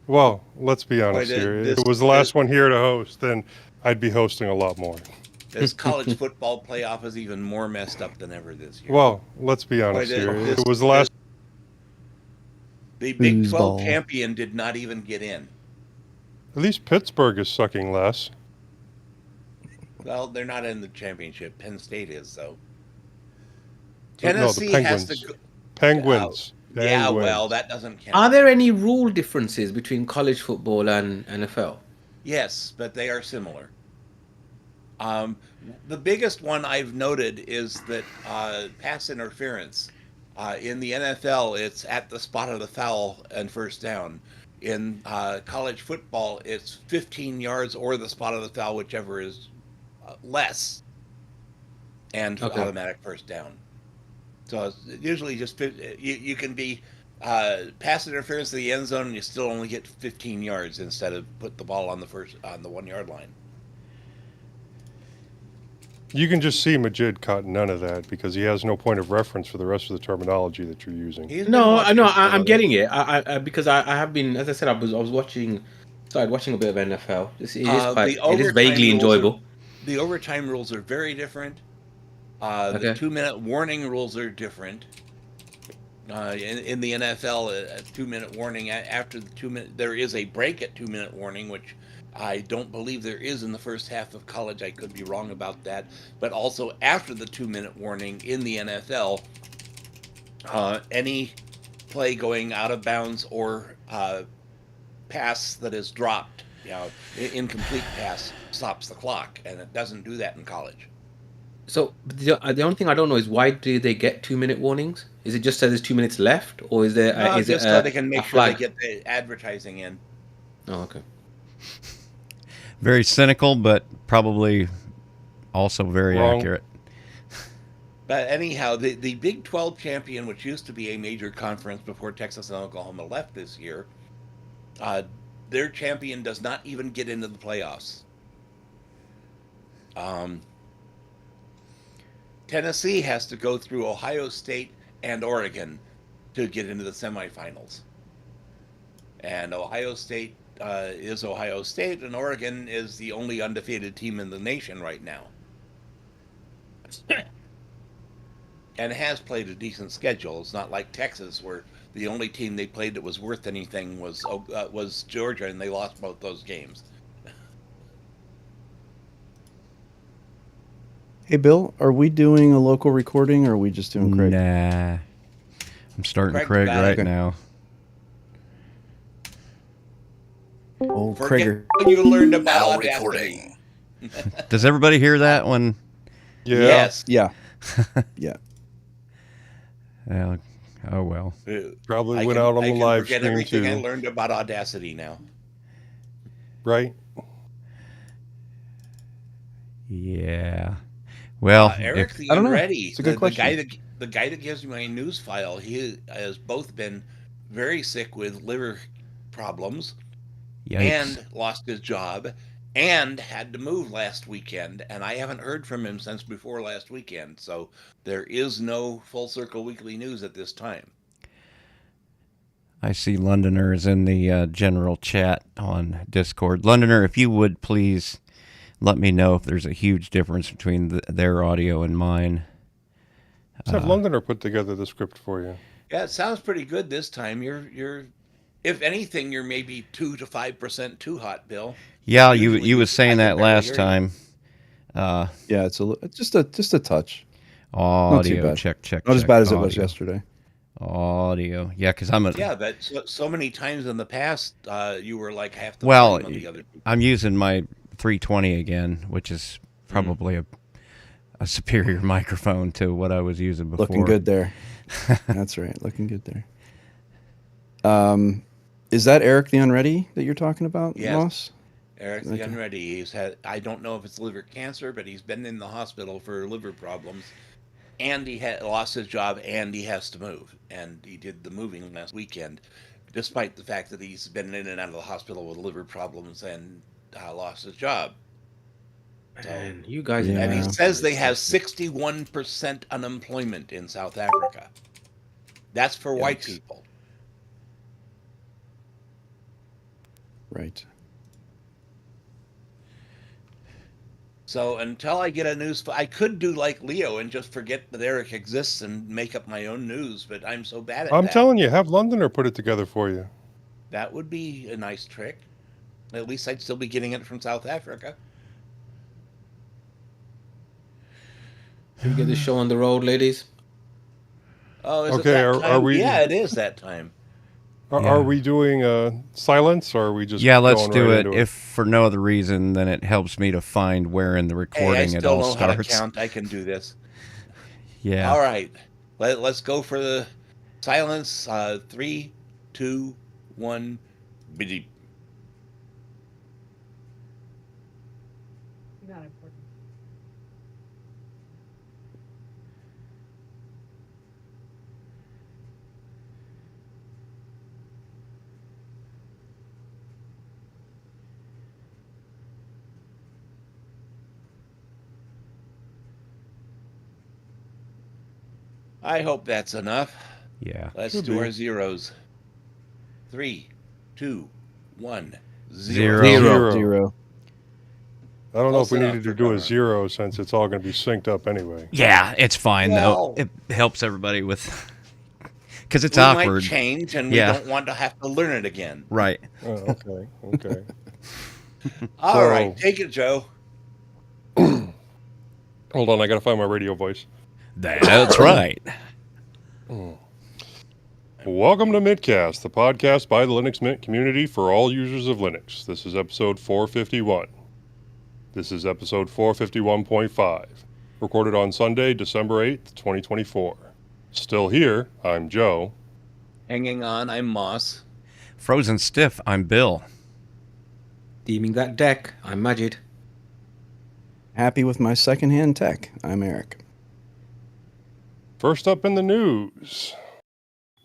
Well, let's be Boy, honest here. If this it was the last one here to host, then I'd be hosting a lot more. this college football playoff is even more messed up than ever this year. Well, let's be Boy, honest here. If this it was the last, the Big 12 Foosball. champion did not even get in. at least Pittsburgh is sucking less. Well, they're not in the championship. Penn State is, though. No, the Tennessee has to Penguins. go. Penguins. Yeah, well, Penguins. that doesn't count. Are there any rule differences between college football and NFL? Yes, but they are similar. Um, the biggest one I've noted is that pass interference. In the NFL, it's at the spot of the foul and first down. In college football, it's 15 yards or the spot of the foul, whichever is less, and automatic first down. So it's usually just you can be pass interference to the end zone and you still only get 15 yards instead of put the ball on the 1 yard line. You can just see Majid caught none of that because he has no point of reference for the rest of the terminology that you're using. I'm getting it. Because I have been, as I said, I was started watching a bit of NFL. It is vaguely enjoyable. The overtime rules are very different. The 2-minute warning rules are different. In the NFL, a 2-minute warning after the 2 minute, there is a break at 2-minute warning, which I don't believe there is in the first half of college. I could be wrong about that. But also after the 2-minute warning in the NFL, any play going out of bounds or pass that is dropped, incomplete pass, stops the clock, and it doesn't do that in college. So the only thing I don't know is why do they get 2-minute warnings? Is it just so there's 2 minutes left, or is there? No, just so they can make sure they get the advertising in. Oh, okay. Very cynical, but probably also very Wrong. accurate. But anyhow, the Big 12 champion, which used to be a major conference before Texas and Oklahoma left this year, their champion does not even get into the playoffs. Tennessee has to go through Ohio State and Oregon to get into the semifinals. And Ohio State is Ohio State, and Oregon is the only undefeated team in the nation right now. And has played a decent schedule. It's not like Texas, where the only team they played that was worth anything was Georgia, and they lost both those games. Hey, Bill, are we doing a local recording, or are we just doing Craig? Nah. I'm starting Craig right now. Oh, Forget Craig. you learned about recording. Does everybody hear that one? Yeah. Yes. Yeah. Yeah. Oh, well. Probably went out on the live forget stream everything too. I learned about Audacity now. Right? Yeah. Well, Eric the I don't know. Unready, It's a good question. The guy that gives me my news file, he has both been very sick with liver problems yikes. and lost his job and had to move last weekend, and I haven't heard from him since before last weekend, so there is no Full Circle Weekly News at this time. I see Londoners in the general chat on Discord. Londoner, if you would please let me know if there's a huge difference between their audio and mine. Let's have Londoner put together the script for you. Yeah, it sounds pretty good this time. You're if anything, you're maybe 2 to 5% too hot, Bill. Yeah, you was saying that last time. Yeah, it's just a touch. Audio check. Not as bad as it was yesterday. Audio, yeah, because I'm but so many times in the past, you were like half the well. volume of the other people. I'm using my 320 again, which is probably a superior microphone to what I was using before. Looking good there. That's right. Looking good there. Is that Eric the Unready that you're talking about, Yes. Ross? Eric the Unready. He's had, I don't know if it's liver cancer, but he's been in the hospital for liver problems. And he had lost his job, and he has to move. And he did the moving last weekend, despite the fact that he's been in and out of the hospital with liver problems and lost his job. Man, you guys. And he says they have 61% unemployment in South Africa. That's for white people. Right. So until I get a news, I could do like Leo and just forget that Eric exists and make up my own news, but I'm so bad at I'm that. telling you, have Londoner put it together for you. That would be a nice trick. At least I'd still be getting it from South Africa. Should we get the show on the road, ladies? Oh, is Okay, it that time? are we? Yeah, it is that time. Are we doing silence, or are we just let's going do right it. into it? If for no other reason, then it helps me to find where in the Hey, I recording it still all know how to starts. count. I can do this. Yeah. All right. Let's go for the silence. 3, 2, 1. Beep. Not important. I hope that's enough. Yeah. Let's Should do be. our zeros. 3, 2, 1. Zero. Zero. I don't know if Close we enough needed to for do a Bummer. 0 since it's all going to be synced up anyway. Yeah, it's fine Well- though. It helps everybody with because it's We awkward. might change, and we Yeah. don't want to have to learn it again. Right. Oh, okay, okay. All right, take it, Joe. Hold on, I got to find my radio voice. That's right. Welcome to mintCast, the podcast by the Linux Mint community for all users of Linux. This is episode 451. This is episode 451.5, recorded on Sunday, December 8th, 2024. Still here, I'm Joe. Hanging on, I'm Moss. Frozen stiff. I'm Bill. Deeming that deck, I'm Majid. Happy with my secondhand tech. I'm Eric. First up in the news,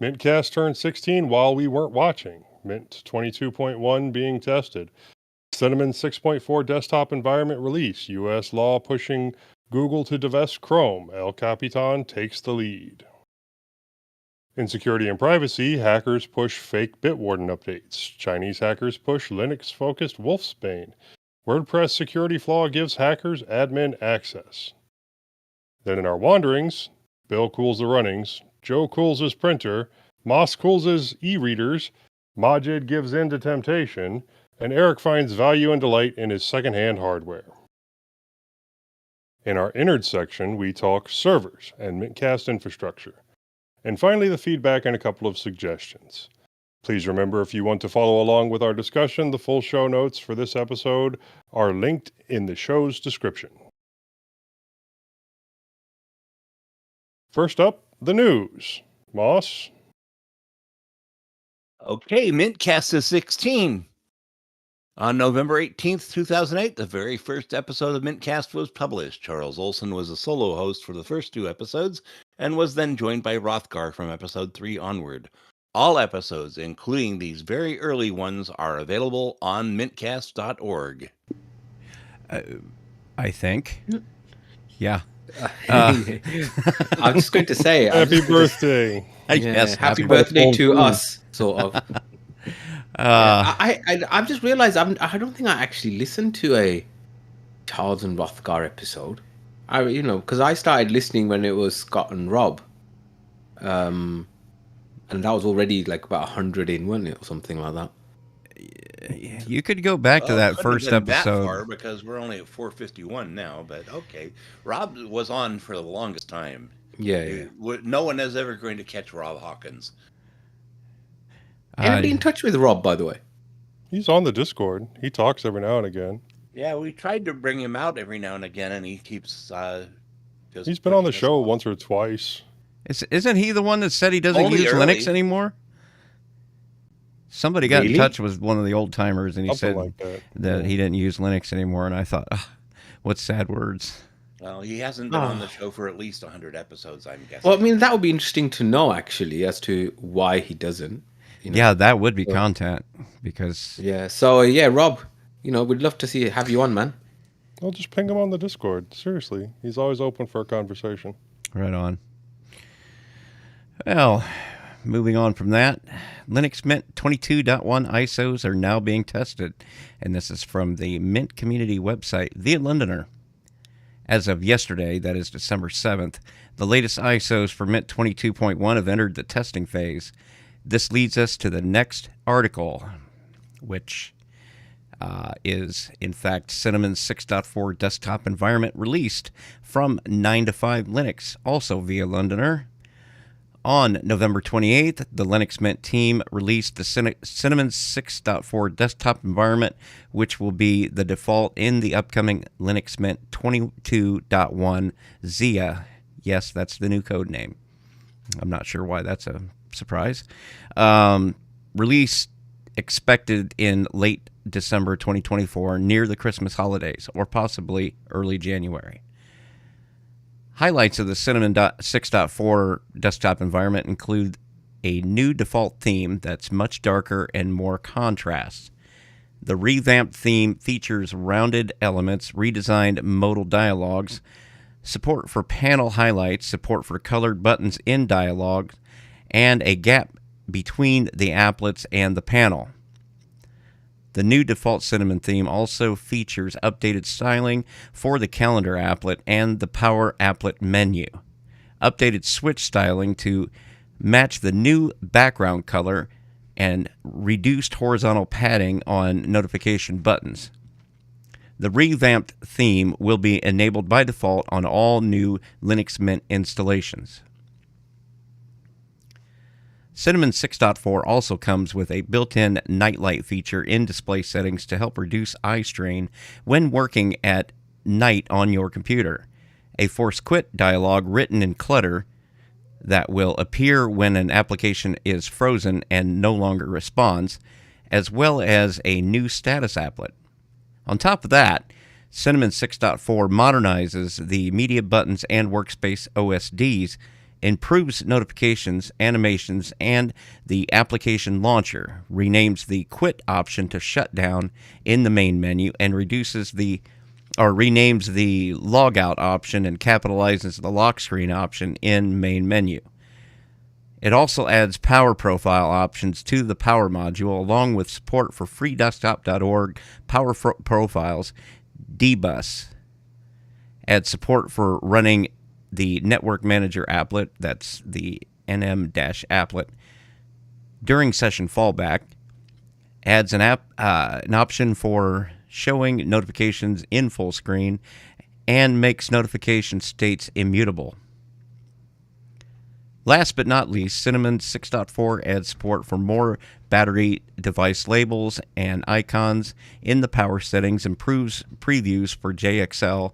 mintCast turned 16 while we weren't watching. Mint 22.1 being tested. Cinnamon 6.4 desktop environment release. U.S. law pushing Google to divest Chrome. El Capitan takes the lead. In security and privacy, hackers push fake Bitwarden updates. Chinese hackers push Linux-focused Wolfsbane. WordPress security flaw gives hackers admin access. Then in our wanderings, Bill cools the runnings, Joe cools his printer, Moss cools his e-readers, Majid gives in to temptation, and Eric finds value and delight in his second-hand hardware. In our innards section, we talk servers and mintCast infrastructure. And finally, the feedback and a couple of suggestions. Please remember, if you want to follow along with our discussion, the full show notes for this episode are linked in the show's description. First up, the news. Moss? Okay, mintCast is 16. On November 18th, 2008, the very first episode of mintCast was published. Charles Olson was a solo host for the first 2 episodes and was then joined by Rothgar from episode 3 onward. All episodes, including these very early ones, are available on mintcast.org. I think. Yeah. I'm just going to say, Happy birthday. Yes. happy birthday to us, sort of. I've just realized I don't think I actually listened to a Charles and Rothgar episode. Because I started listening when it was Scott and Rob, and that was already like about 100 in, wasn't it, or something like that? You could go back to that first That episode. far because we're only at 451 now, but okay. Rob was on for the longest time. Yeah. No one is ever going to catch Rob Hawkins. Anybody in touch with Rob, by the way? He's on the Discord. He talks every now and again. Yeah, we tried to bring him out every now and again, and he keeps just He's been on the pushing us show off. once or twice. Isn't he the one that said he doesn't Only use early. Linux anymore? Somebody got in Really? touch with one of the old timers, and he Something said like that. that he didn't use Linux anymore. And I thought, what sad words. Well, he hasn't been on the show for at least 100 episodes, I'm guessing. Well, I mean, that would be interesting to know, actually, as to why he doesn't. Yeah, that would be content because Yeah. So, Rob, we'd love to have you on, man. I'll just ping him on the Discord. Seriously. He's always open for a conversation. right on. Well, moving on from that, Linux Mint 22.1 ISOs are now being tested, and this is from the Mint community website, The Londoner. As of yesterday, that is December 7th, the latest ISOs for Mint 22.1 have entered the testing phase. This leads us to the next article, which is, in fact, Cinnamon's 6.4 desktop environment released from 9 to 5 Linux, also via Londoner. On November 28th, the Linux Mint team released the Cinnamon 6.4 desktop environment, which will be the default in the upcoming Linux Mint 22.1 Zia. Yes, that's the new code name. I'm not sure why that's a surprise. Release expected in late December 2024, near the Christmas holidays, or possibly early January. Highlights of the Cinnamon 6.4 desktop environment include a new default theme that's much darker and more contrast. The revamped theme features rounded elements, redesigned modal dialogues, support for panel highlights, support for colored buttons in dialogues, and a gap between the applets and the panel. The new default Cinnamon theme also features updated styling for the calendar applet and the power applet menu. Updated switch styling to match the new background color and reduced horizontal padding on notification buttons. The revamped theme will be enabled by default on all new Linux Mint installations. Cinnamon 6.4 also comes with a built-in nightlight feature in display settings to help reduce eye strain when working at night on your computer. A force quit dialog written in Clutter that will appear when an application is frozen and no longer responds, as well as a new status applet. On top of that, Cinnamon 6.4 modernizes the media buttons and workspace OSDs, improves notifications, animations, and the application launcher, renames the quit option to shut down in the main menu, and renames the logout option and capitalizes the lock screen option in main menu. It also adds power profile options to the power module, along with support for freedesktop.org power profiles, dbus. Adds support for running the Network Manager applet, that's the nm-applet, during session fallback. Adds an option for showing notifications in full screen, and makes notification states immutable. Last but not least, Cinnamon 6.4 adds support for more battery device labels and icons in the power settings, improves previews for JXL,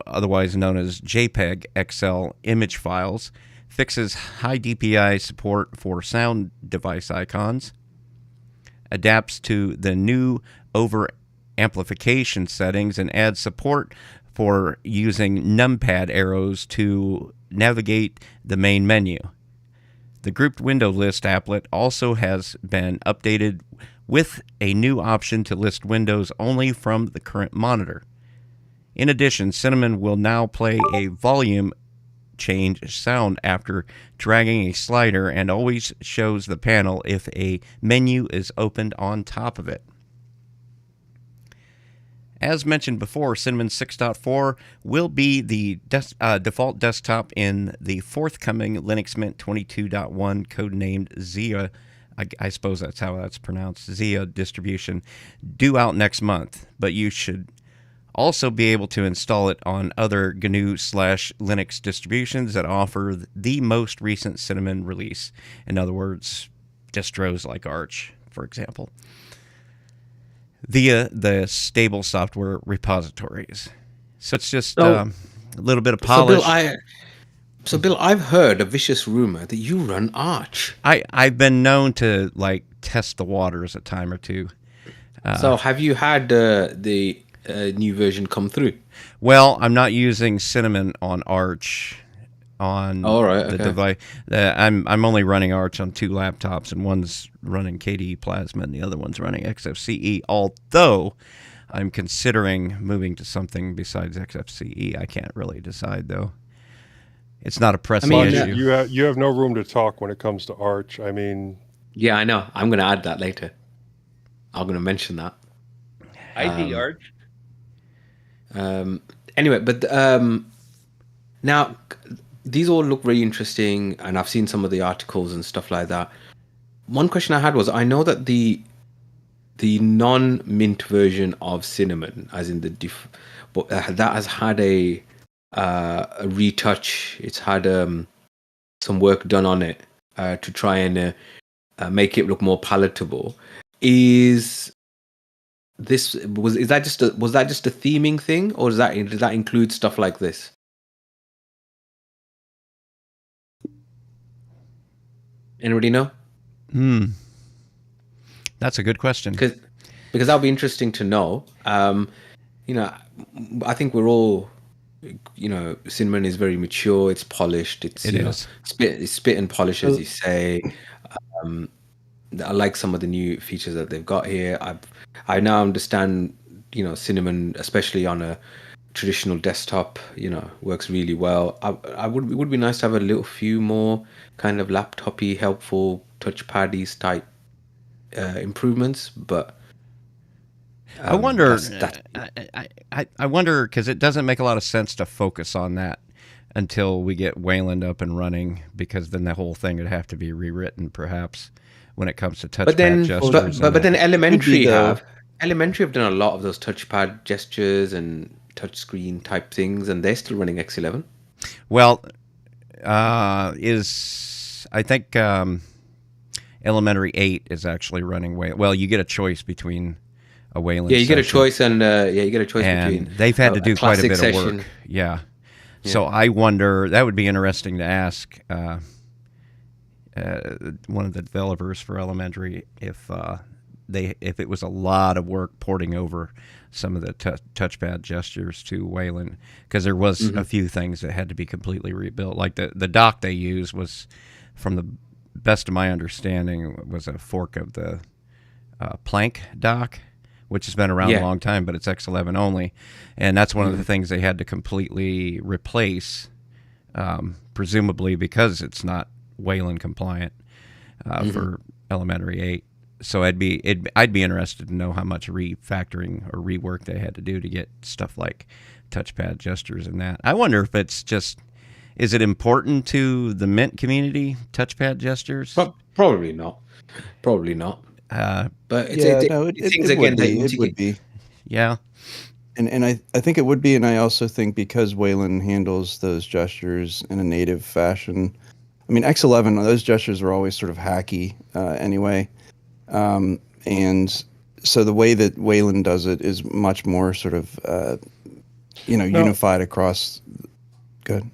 otherwise known as JPEG XL image files, fixes high DPI support for sound device icons, adapts to the new over amplification settings, and adds support for using numpad arrows to navigate the main menu. The grouped window list applet also has been updated with a new option to list windows only from the current monitor. In addition, Cinnamon will now play a volume change sound after dragging a slider, and always shows the panel if a menu is opened on top of it. As mentioned before, Cinnamon 6.4 will be the default desktop in the forthcoming Linux Mint 22.1 codenamed Zia, I suppose that's how that's pronounced, Zia distribution, due out next month. But you should also be able to install it on other GNU/Linux distributions that offer the most recent Cinnamon release. In other words, distros like Arch, for example, via the stable software repositories. So it's just a little bit of polish. So Bill, I've heard a vicious rumor that you run Arch. I've been known to test the waters a time or two. So have you had the new version come through? Well, I'm not using Cinnamon on Arch on the device. I'm only running Arch on two laptops, and one's running KDE Plasma and the other one's running XFCE, although I'm considering moving to something besides XFCE. I can't really decide, though. it's not a pressing mean, issue. You have no room to talk when it comes to Arch. I mean, Yeah, I know. I'm going to add that later. I'm going to mention that. ID Arch. Anyway, but now these all look really interesting, and I've seen some of the articles and stuff like that. One question I had was, I know that the non-mint version of Cinnamon, as in that has had a retouch. It's had some work done on it to try and make it look more palatable. Was that just a theming thing, or does that include stuff like this? Anybody know? That's a good question. Because that'll be interesting to know. I think we're all, Cinnamon is very mature. It's polished. It's spit and polish, as you say. I like some of the new features that they've got here. I now understand, Cinnamon, especially on a traditional desktop, works really well. It would be nice to have a few more kind of laptopy, helpful touchpaddy type improvements, but I wonder. I wonder, because it doesn't make a lot of sense to focus on that until we get Wayland up and running, because then the whole thing would have to be rewritten, perhaps, when it comes to touchpad gestures. But then Elementary have done a lot of those touchpad gestures and touchscreen type things, and they're still running X11. Well, I think Elementary 8 is actually running Wayland. Well, you get a choice between a Wayland. Yeah, you get a choice, and between. They've had to do quite a bit of work. Yeah. So I wonder, that would be interesting to ask one of the developers for Elementary if it was a lot of work porting over some of the touchpad gestures to Wayland, because there was a few things that had to be completely rebuilt. Like the dock they used was, from the best of my understanding, was a fork of the Plank dock, which has been around a long time, but it's X11 only. And that's one of the things they had to completely replace, presumably because it's not Wayland compliant for Elementary 8. So I'd be interested to know how much refactoring or rework they had to do to get stuff like touchpad gestures and that. I wonder if it's just, is it important to the Mint community, touchpad gestures? Probably not. But it would be. Yeah. And I think it would be, and I also think because Wayland handles those gestures in a native fashion. I mean, X11, those gestures were always sort of hacky anyway. And so the way that Wayland does it is much more sort of, unified across. Good.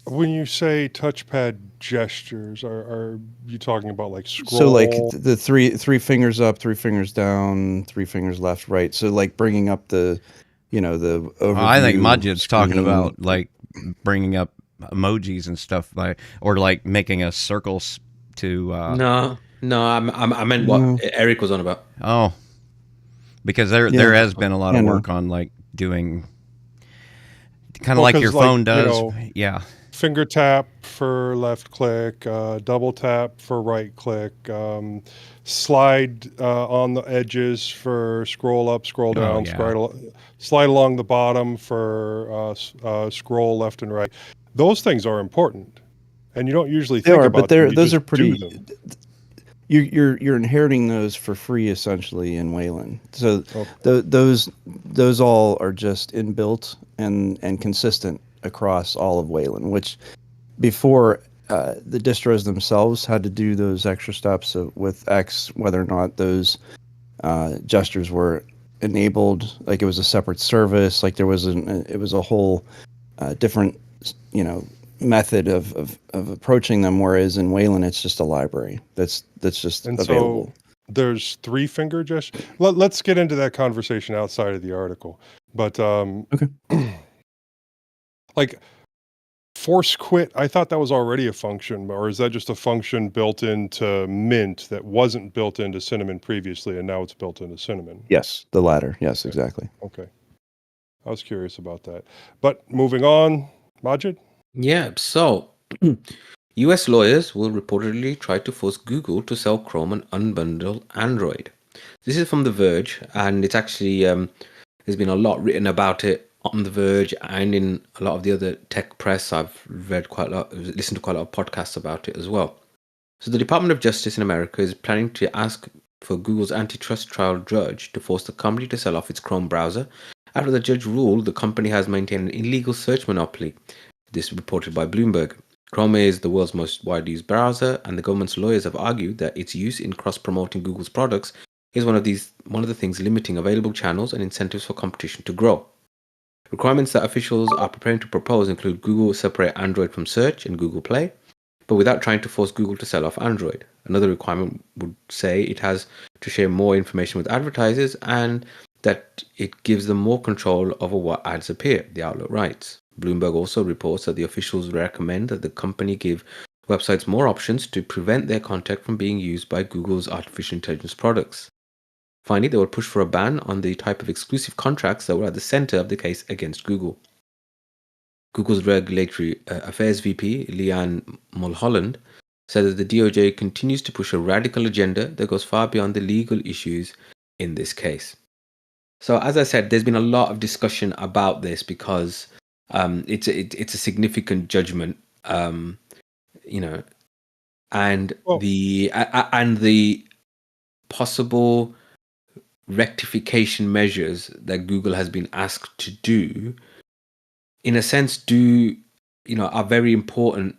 When you say touchpad gestures, are you talking about like scroll? So like the three fingers up, 3 fingers down, 3 fingers left, right. So like bringing up the overview. I think Majid's talking about like bringing up emojis and stuff, or like making a circles to. No, I meant what Eric was on about. Oh, because there has been a lot of work on like doing kind of like your phone does. Finger tap for left click, double tap for right click, slide on the edges for scroll up, scroll down, slide along the bottom for scroll left and right. Those things are important, and you don't usually think about them. Those are pretty. You're inheriting those for free essentially in Wayland. So those all are just inbuilt and consistent across all of Wayland, which before the distros themselves had to do those extra steps with X, whether or not those gestures were enabled, like it was a separate service, like there was it was a whole different method of approaching them, whereas in Wayland it's just a library that's just available. So there's 3 finger gestures. Let's get into that conversation outside of the article, but okay. Like force quit, I thought that was already a function, or is that just a function built into Mint that wasn't built into Cinnamon previously, and now it's built into Cinnamon? Yes, the latter. Yes, exactly. Okay. I was curious about that. But moving on, Majid? Yeah, so US lawyers will reportedly try to force Google to sell Chrome and unbundle Android. This is from The Verge, and it's actually there's been a lot written about it on The Verge and in a lot of the other tech press. I've read quite a lot, listened to quite a lot of podcasts about it as well. So the Department of Justice in America is planning to ask for Google's antitrust trial judge to force the company to sell off its Chrome browser after the judge ruled the company has maintained an illegal search monopoly. This reported by Bloomberg. Chrome is the world's most widely used browser, and the government's lawyers have argued that its use in cross-promoting Google's products is one of the things limiting available channels and incentives for competition to grow. Requirements that officials are preparing to propose include Google separate Android from search in Google Play, but without trying to force Google to sell off Android. Another requirement would say it has to share more information with advertisers and that it gives them more control over what ads appear, the outlet writes. Bloomberg also reports that the officials recommend that the company give websites more options to prevent their content from being used by Google's artificial intelligence products. Finally, they will push for a ban on the type of exclusive contracts that were at the center of the case against Google. Google's Regulatory Affairs VP, Leanne Mulholland, said that the DOJ continues to push a radical agenda that goes far beyond the legal issues in this case. So, as I said, there's been a lot of discussion about this because it's a significant judgment, you know, and Well- the possible rectification measures that Google has been asked to do, in a sense, are very important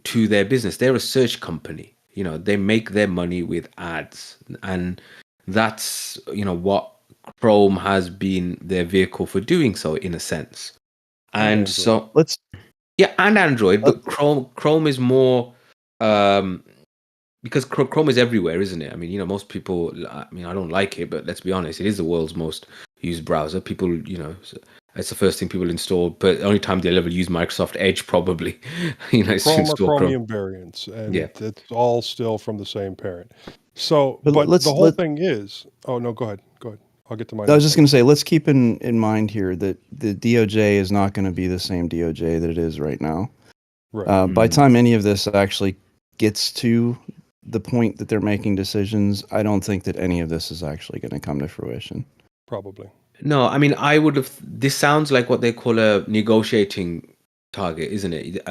to their business. They're a search company. They make their money with ads, and that's what Chrome has been their vehicle for doing so, in a sense. And Android. so, Let's and Android, but Chrome is more because Chrome is everywhere, isn't it? I mean, most people. I mean, I don't like it, but let's be honest, it is the world's most used browser. People, it's the first thing people install. But the only time they'll ever use Microsoft Edge, probably, is to Chrome or install Chrome. Chromium variants, and Yeah. it's all still from the same parent. So, But but let's- the whole let- thing is, oh no, go ahead. I'll get to my. I was just going to say, let's keep in mind here that the DOJ is not going to be the same DOJ that it is right now. Right. By the time any of this actually gets to the point that they're making decisions, I don't think that any of this is actually going to come to fruition. Probably. No, I mean, I would have. This sounds like what they call a negotiating target, isn't it?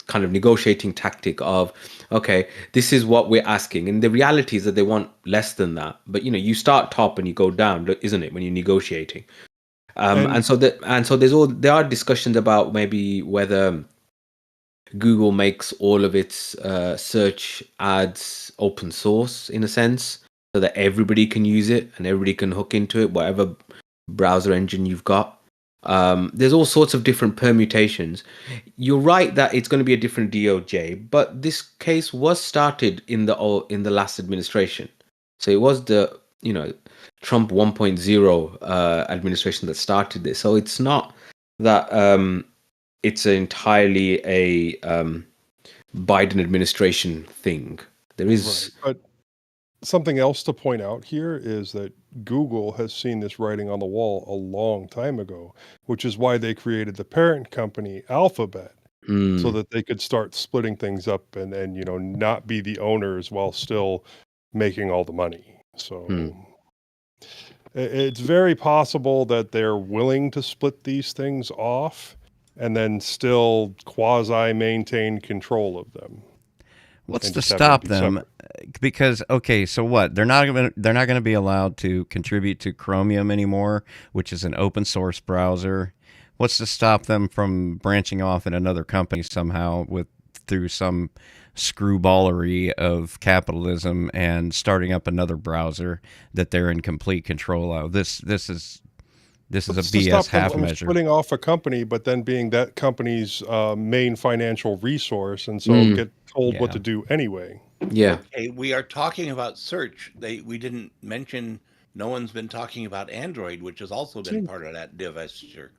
Kind of negotiating tactic of, okay, this is what we're asking, and the reality is that they want less than that. But you start top and you go down, isn't it? When you're negotiating, and so there are discussions about maybe whether Google makes all of its search ads open source in a sense, so that everybody can use it and everybody can hook into it, whatever browser engine you've got. There's all sorts of different permutations. You're right that it's going to be a different DOJ, but this case was started in the last administration. So it was the Trump 1.0 administration that started this. So it's not that it's entirely a Biden administration thing. There is, Right. But something else to point out here is that Google has seen this writing on the wall a long time ago, which is why they created the parent company Alphabet, so that they could start splitting things up and not be the owners while still making all the money. So it's very possible that they're willing to split these things off and then still quasi maintain control of them. What's and to just have them stop be them? separate. Because okay, so what? They're not gonna be allowed to contribute to Chromium anymore, which is an open source browser. What's to stop them from branching off in another company somehow through some screwballery of capitalism and starting up another browser that they're in complete control of? This is a What's to BS stop them half from measure. splitting off a company, but then being that company's main financial resource, and so get told what Yeah. to do anyway. yeah. Okay, we are talking about search. We didn't mention. No one's been talking about Android, which has also been part of that divestiture.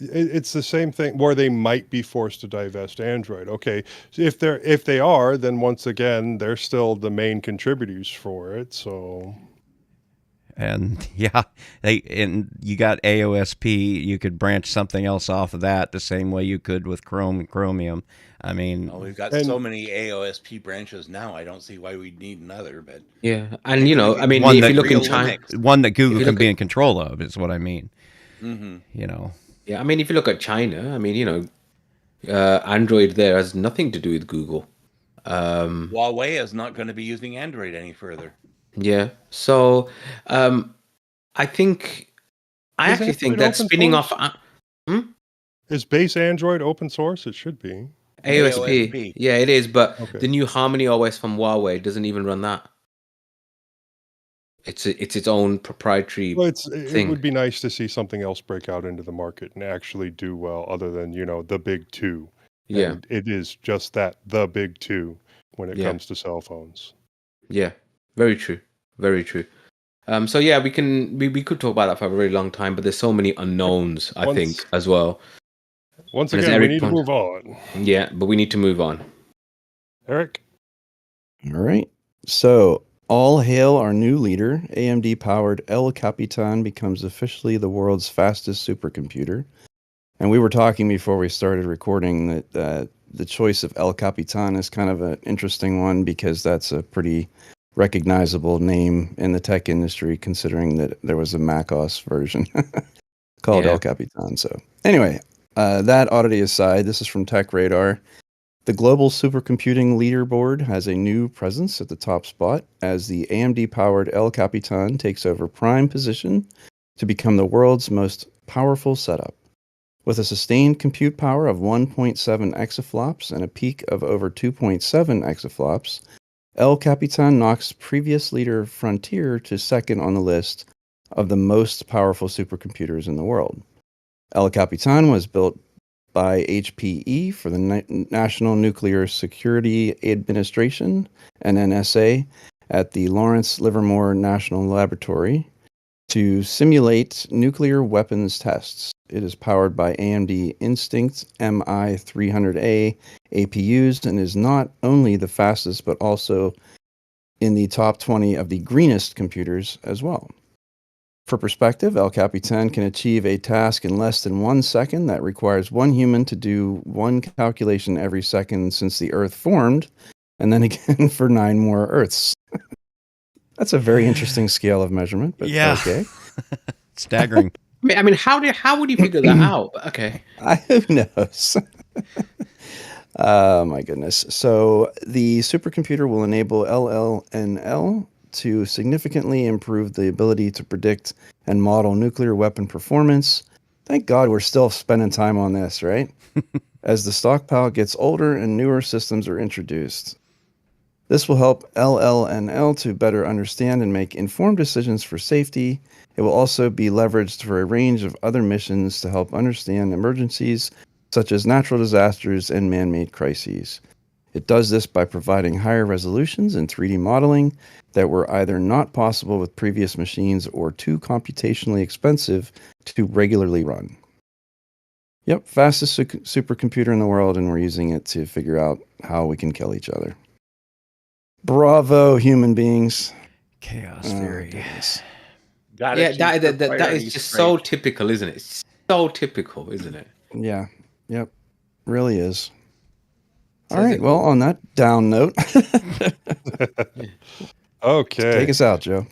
It's the same thing where they might be forced to divest Android. Okay, so if they are, then once again they're still the main contributors for it. So And yeah, and you got AOSP. You could branch something else off of that the same way you could with Chrome and Chromium. I mean, We've got And- so many AOSP branches now. I don't see why we'd need another. But Yeah, and maybe you know, we I could mean, One if that you look in real China, Linux. one that Google you can look be at- in control of is what I mean. Mm-hmm. You know, yeah, I mean, if you look at China, I mean, you know, Android there has nothing to do with Google. Huawei is not going to be using Android any further. Yeah, so I think I Is actually think Android that open spinning source? off Is base Android open source? It should be. AOSP. AOSP. Yeah, it is, but Okay. the new Harmony OS from Huawei doesn't even run that. It's its own proprietary Well, it thing. would be nice to see something else break out into the market and actually do well, other than the big two. Yeah, And it is just that, the big two, when it Yeah. comes to cell phones. yeah, very true, very true. So yeah, we could talk about that for a very long time, but there's so many unknowns, I think, as well. Once And as again, we Eric need to pointed- move on. Yeah, but we need to move on. Eric? All right. So, all hail our new leader. AMD powered El Capitan becomes officially the world's fastest supercomputer. And we were talking before we started recording that the choice of El Capitan is kind of an interesting one because that's a pretty recognizable name in the tech industry, considering that there was a macOS version called Yeah. El Capitan. So, anyway, that oddity aside, this is from Tech Radar. The global supercomputing leaderboard has a new presence at the top spot as the AMD-powered El Capitan takes over prime position to become the world's most powerful setup. With a sustained compute power of 1.7 exaflops and a peak of over 2.7 exaflops, El Capitan knocks previous leader Frontier to second on the list of the most powerful supercomputers in the world. El Capitan was built by HPE for the National Nuclear Security Administration, NNSA, at the Lawrence Livermore National Laboratory to simulate nuclear weapons tests. It is powered by AMD Instinct MI300A APUs and is not only the fastest but also in the top 20 of the greenest computers as well. For perspective, El Capitan can achieve a task in less than 1 second that requires one human to do one calculation every second since the Earth formed, and then again for 9 more Earths. That's a very interesting scale of measurement, but Yeah. okay. staggering. I mean, how would you figure that out? But okay. Who knows? Oh my goodness. So the supercomputer will enable LLNL to significantly improve the ability to predict and model nuclear weapon performance. Thank God we're still spending time on this, right? As the stockpile gets older and newer systems are introduced. This will help LLNL to better understand and make informed decisions for safety. It will also be leveraged for a range of other missions to help understand emergencies such as natural disasters and man-made crises. It does this by providing higher resolutions in 3D modeling that were either not possible with previous machines or too computationally expensive to regularly run. Yep, fastest supercomputer in the world, and we're using it to figure out how we can kill each other. Bravo, human beings. Chaos Oh, theory. goodness. Gotta Yeah, keep the that is priorities just straight. so typical, isn't it? It's so typical, isn't it? Yeah, yep, really is. All Says right, it well, will. on that down note, Okay. take us out, Joe.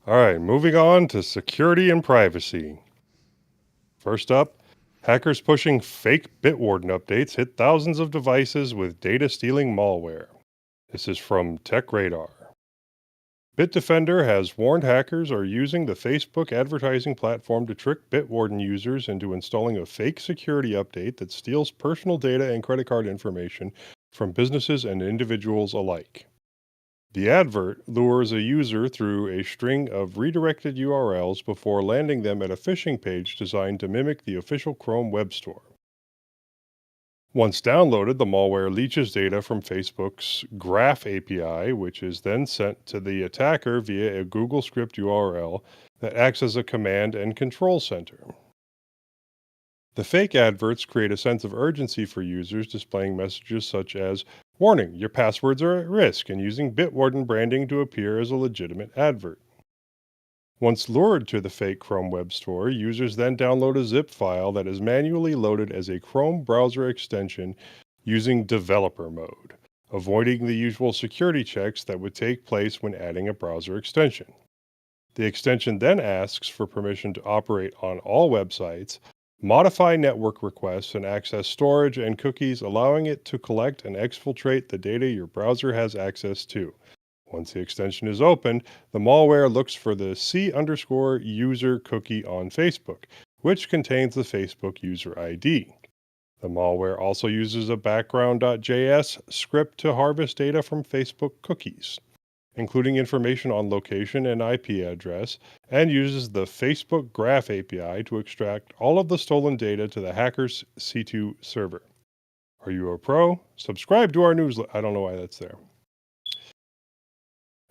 All right, moving on to security and privacy. First up, hackers pushing fake Bitwarden updates hit thousands of devices with data stealing malware. This is from Tech Radar. Bitdefender has warned hackers are using the Facebook advertising platform to trick Bitwarden users into installing a fake security update that steals personal data and credit card information from businesses and individuals alike. The advert lures a user through a string of redirected URLs before landing them at a phishing page designed to mimic the official Chrome web store. Once downloaded, the malware leaches data from Facebook's Graph API, which is then sent to the attacker via a Google script URL that acts as a command and control center. The fake adverts create a sense of urgency for users, displaying messages such as, "Warning, your passwords are at risk," and using Bitwarden branding to appear as a legitimate advert. Once lured to the fake Chrome Web Store, users then download a zip file that is manually loaded as a Chrome browser extension using developer mode, avoiding the usual security checks that would take place when adding a browser extension. The extension then asks for permission to operate on all websites, modify network requests, and access storage and cookies, allowing it to collect and exfiltrate the data your browser has access to. Once the extension is opened, the malware looks for the C_user cookie on Facebook, which contains the Facebook user ID. The malware also uses a background.js script to harvest data from Facebook cookies, including information on location and IP address, and uses the Facebook Graph API to extract all of the stolen data to the hacker's C2 server. Are you a pro? Subscribe to our newsletter. I don't know why that's there.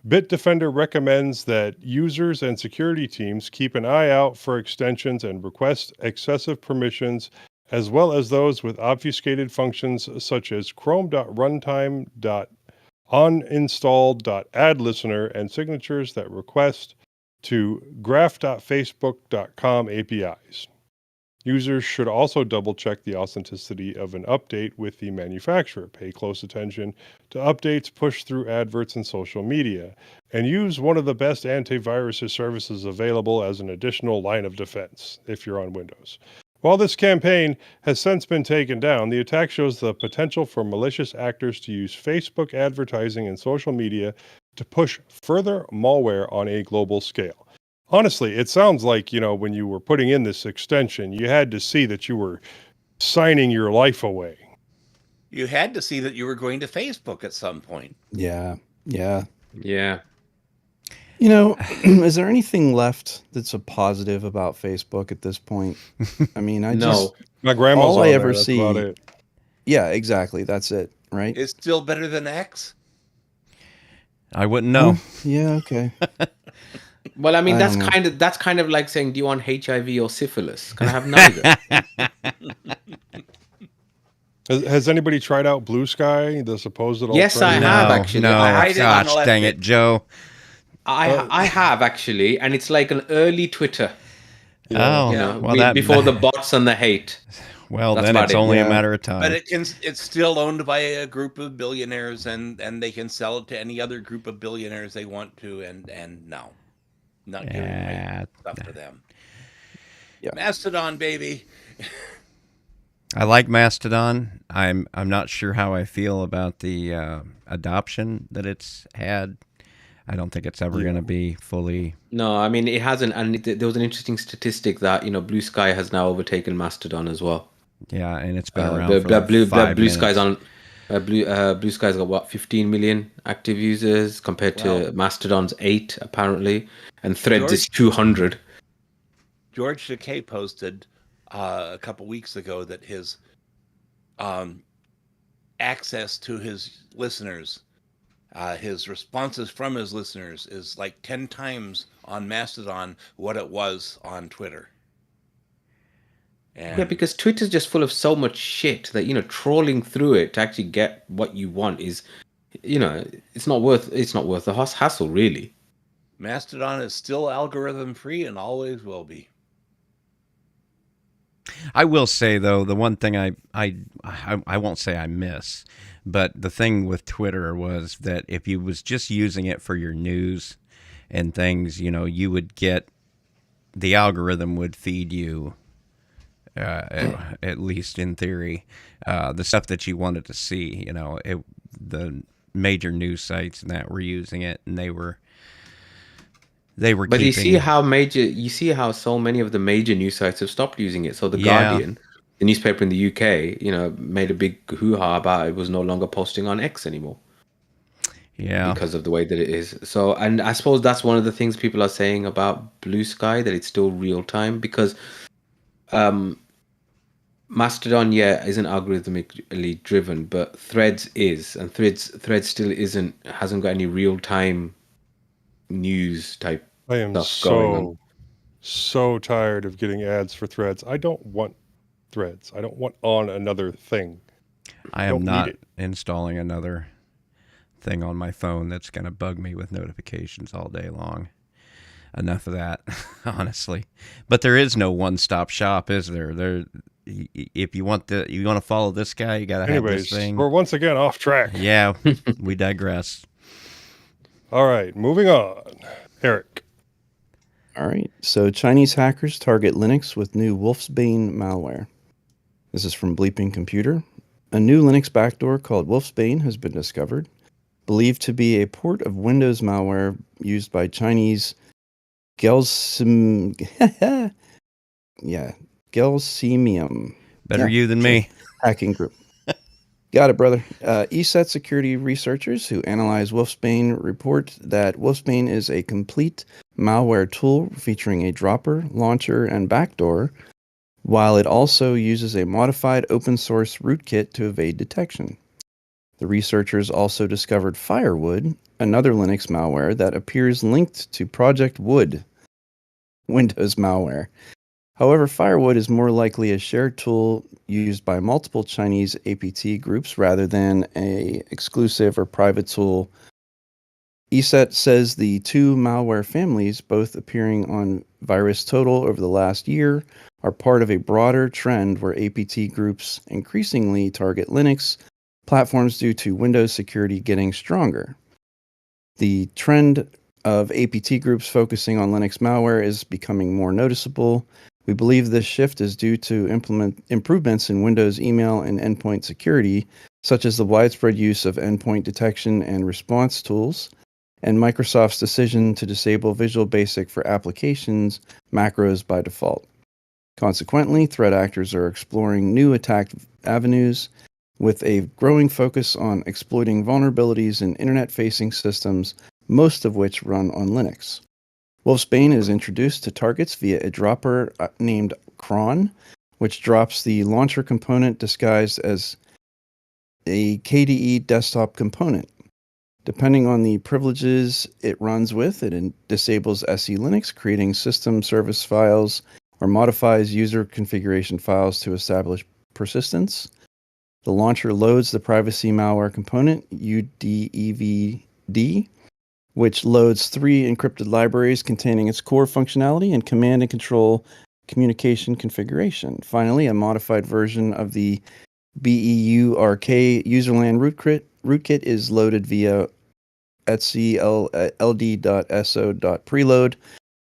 Bitdefender recommends that users and security teams keep an eye out for extensions and request excessive permissions, as well as those with obfuscated functions such as chrome.runtime.uninstall.addListener and signatures that request to graph.facebook.com APIs. Users should also double-check the authenticity of an update with the manufacturer, pay close attention to updates pushed through adverts and social media, and use one of the best antivirus services available as an additional line of defense if you're on Windows. While this campaign has since been taken down, the attack shows the potential for malicious actors to use Facebook advertising and social media to push further malware on a global scale. Honestly, it sounds like, when you were putting in this extension, you had to see that you were signing your life away. You had to see that you were going to Facebook at some point. Yeah. Is there anything left that's a positive about Facebook at this point? I mean, my grandma's all on I there, ever that's see. about it. Yeah, exactly. That's it, right? It's still better than X. I wouldn't know. Yeah, okay. Well, I mean, I that's don't kind of like saying, do you want HIV or syphilis? Can I have neither? Has anybody tried out Blue Sky, the supposed Yes, I alternative? have, actually. No, I didn't gosh, let dang it. it, Joe. I have, actually, and it's like an early Twitter. Oh, Yeah. well, before the bots and the hate. well, That's then about it's it. only a Yeah. matter of time. But it's still owned by a group of billionaires, and they can sell it to any other group of billionaires they want to, and no, not giving away stuff to them. Yeah. Mastodon, baby. I like Mastodon. I'm not sure how I feel about the adoption that it's had. I don't think it's ever going to be fully. No, I mean, it hasn't. And there was an interesting statistic that, Blue Sky has now overtaken Mastodon as well. Yeah, and it's been around for like 5 Blue minutes. Sky's on. Blue Sky's got what, 15 million active users compared to Mastodon's 8 apparently, and Threads is 200. George Takei posted a couple weeks ago that his access to his listeners, his responses from his listeners, is like 10 times on Mastodon what it was on Twitter. And Yeah, because Twitter's just full of so much shit that, trawling through it to actually get what you want is, it's not worth the hassle, really. Mastodon is still algorithm free and always will be. I will say though, the one thing I won't say I miss, but the thing with Twitter was that if you was just using it for your news and things, you would get, the algorithm would feed you, at least in theory, the stuff that you wanted to see. The major news sites and that were using it, and they were. But you see how so many of the major news sites have stopped using it. So the Guardian, the newspaper in the UK, made a big hoo-ha about it was no longer posting on X anymore. Yeah. Because of the way that it is. So, and I suppose that's one of the things people are saying about Blue Sky, that it's still real time, because Mastodon, isn't algorithmically driven, but Threads is, and Threads still hasn't got any real time news type I am stuff going on. so tired of getting ads for Threads. I don't want Threads. I don't want on another thing. I am not installing another thing on my phone that's going to bug me with notifications all day long. enough of that, honestly. But there is no one-stop shop, is there? If you want to follow this guy, you got to have this Anyways, thing. we're once again off track. Yeah, we digress. All right, moving on. Eric. All right. So Chinese hackers target Linux with new Wolfsbane malware. This is from Bleeping Computer. A new Linux backdoor called Wolfsbane has been discovered, believed to be a port of Windows malware used by Chinese Gelsemium. Better you than me. Hacking group. Got it, brother. ESET security researchers who analyze Wolfsbane report that Wolfsbane is a complete malware tool featuring a dropper, launcher, and backdoor, while it also uses a modified open source rootkit to evade detection. The researchers also discovered Firewood, another Linux malware that appears linked to Project Wood, Windows malware. However, Firewood is more likely a shared tool used by multiple Chinese APT groups rather than a exclusive or private tool. ESET says the two malware families, both appearing on VirusTotal over the last year, are part of a broader trend where APT groups increasingly target Linux platforms due to Windows security getting stronger. The trend of APT groups focusing on Linux malware is becoming more noticeable. We believe this shift is due to improvements in Windows email and endpoint security, such as the widespread use of endpoint detection and response tools, and Microsoft's decision to disable Visual Basic for applications macros by default. Consequently, threat actors are exploring new attack avenues with a growing focus on exploiting vulnerabilities in internet-facing systems, most of which run on Linux. Wolfsbane is introduced to targets via a dropper named cron, which drops the launcher component disguised as a KDE desktop component. Depending on the privileges it runs with, it disables SE Linux, creating system service files, or modifies user configuration files to establish persistence. The launcher loads the privacy malware component, UDEVD, which loads 3 encrypted libraries containing its core functionality and command and control communication configuration. Finally, a modified version of the BEURK userland rootkit is loaded via etc ld.so.preload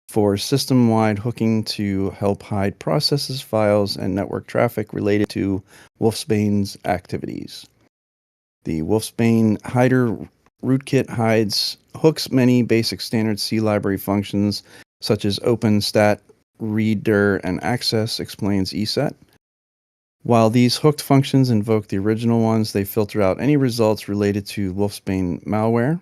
for system-wide hooking to help hide processes, files, and network traffic related to Wolfsbane's activities. The Wolfsbane hider rootkit hooks many basic standard C library functions such as open, stat, reader, and access, explains ESET. While these hooked functions invoke the original ones, they filter out any results related to Wolfsbane malware.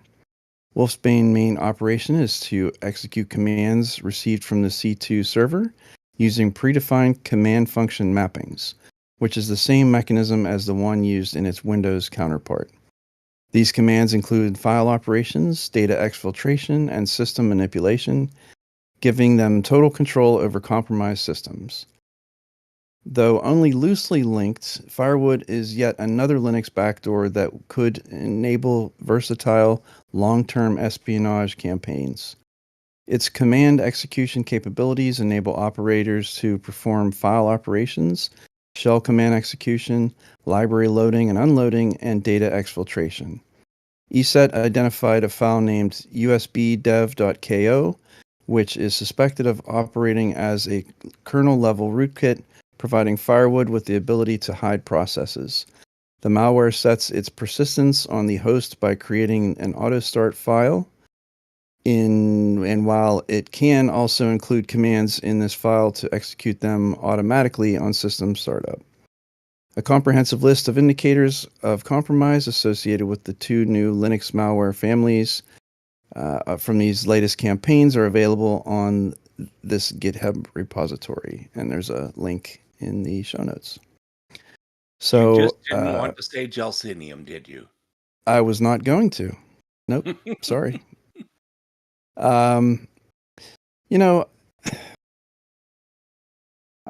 Wolfsbane main operation is to execute commands received from the C2 server using predefined command function mappings, which is the same mechanism as the one used in its Windows counterpart. These commands include file operations, data exfiltration, and system manipulation, giving them total control over compromised systems. Though only loosely linked, Firewood is yet another Linux backdoor that could enable versatile, long-term espionage campaigns. Its command execution capabilities enable operators to perform file operations, shell command execution, library loading and unloading, and data exfiltration. ESET identified a file named usbdev.ko, which is suspected of operating as a kernel-level rootkit, providing Firewood with the ability to hide processes. The malware sets its persistence on the host by creating an auto-start file, and while it can also include commands in this file to execute them automatically on system startup. A comprehensive list of indicators of compromise associated with the 2 new Linux malware families from these latest campaigns are available on this GitHub repository, and there's a link in the show notes. So you just didn't want to say Gelsinium, did you? I was not going to. Nope. Sorry. You know,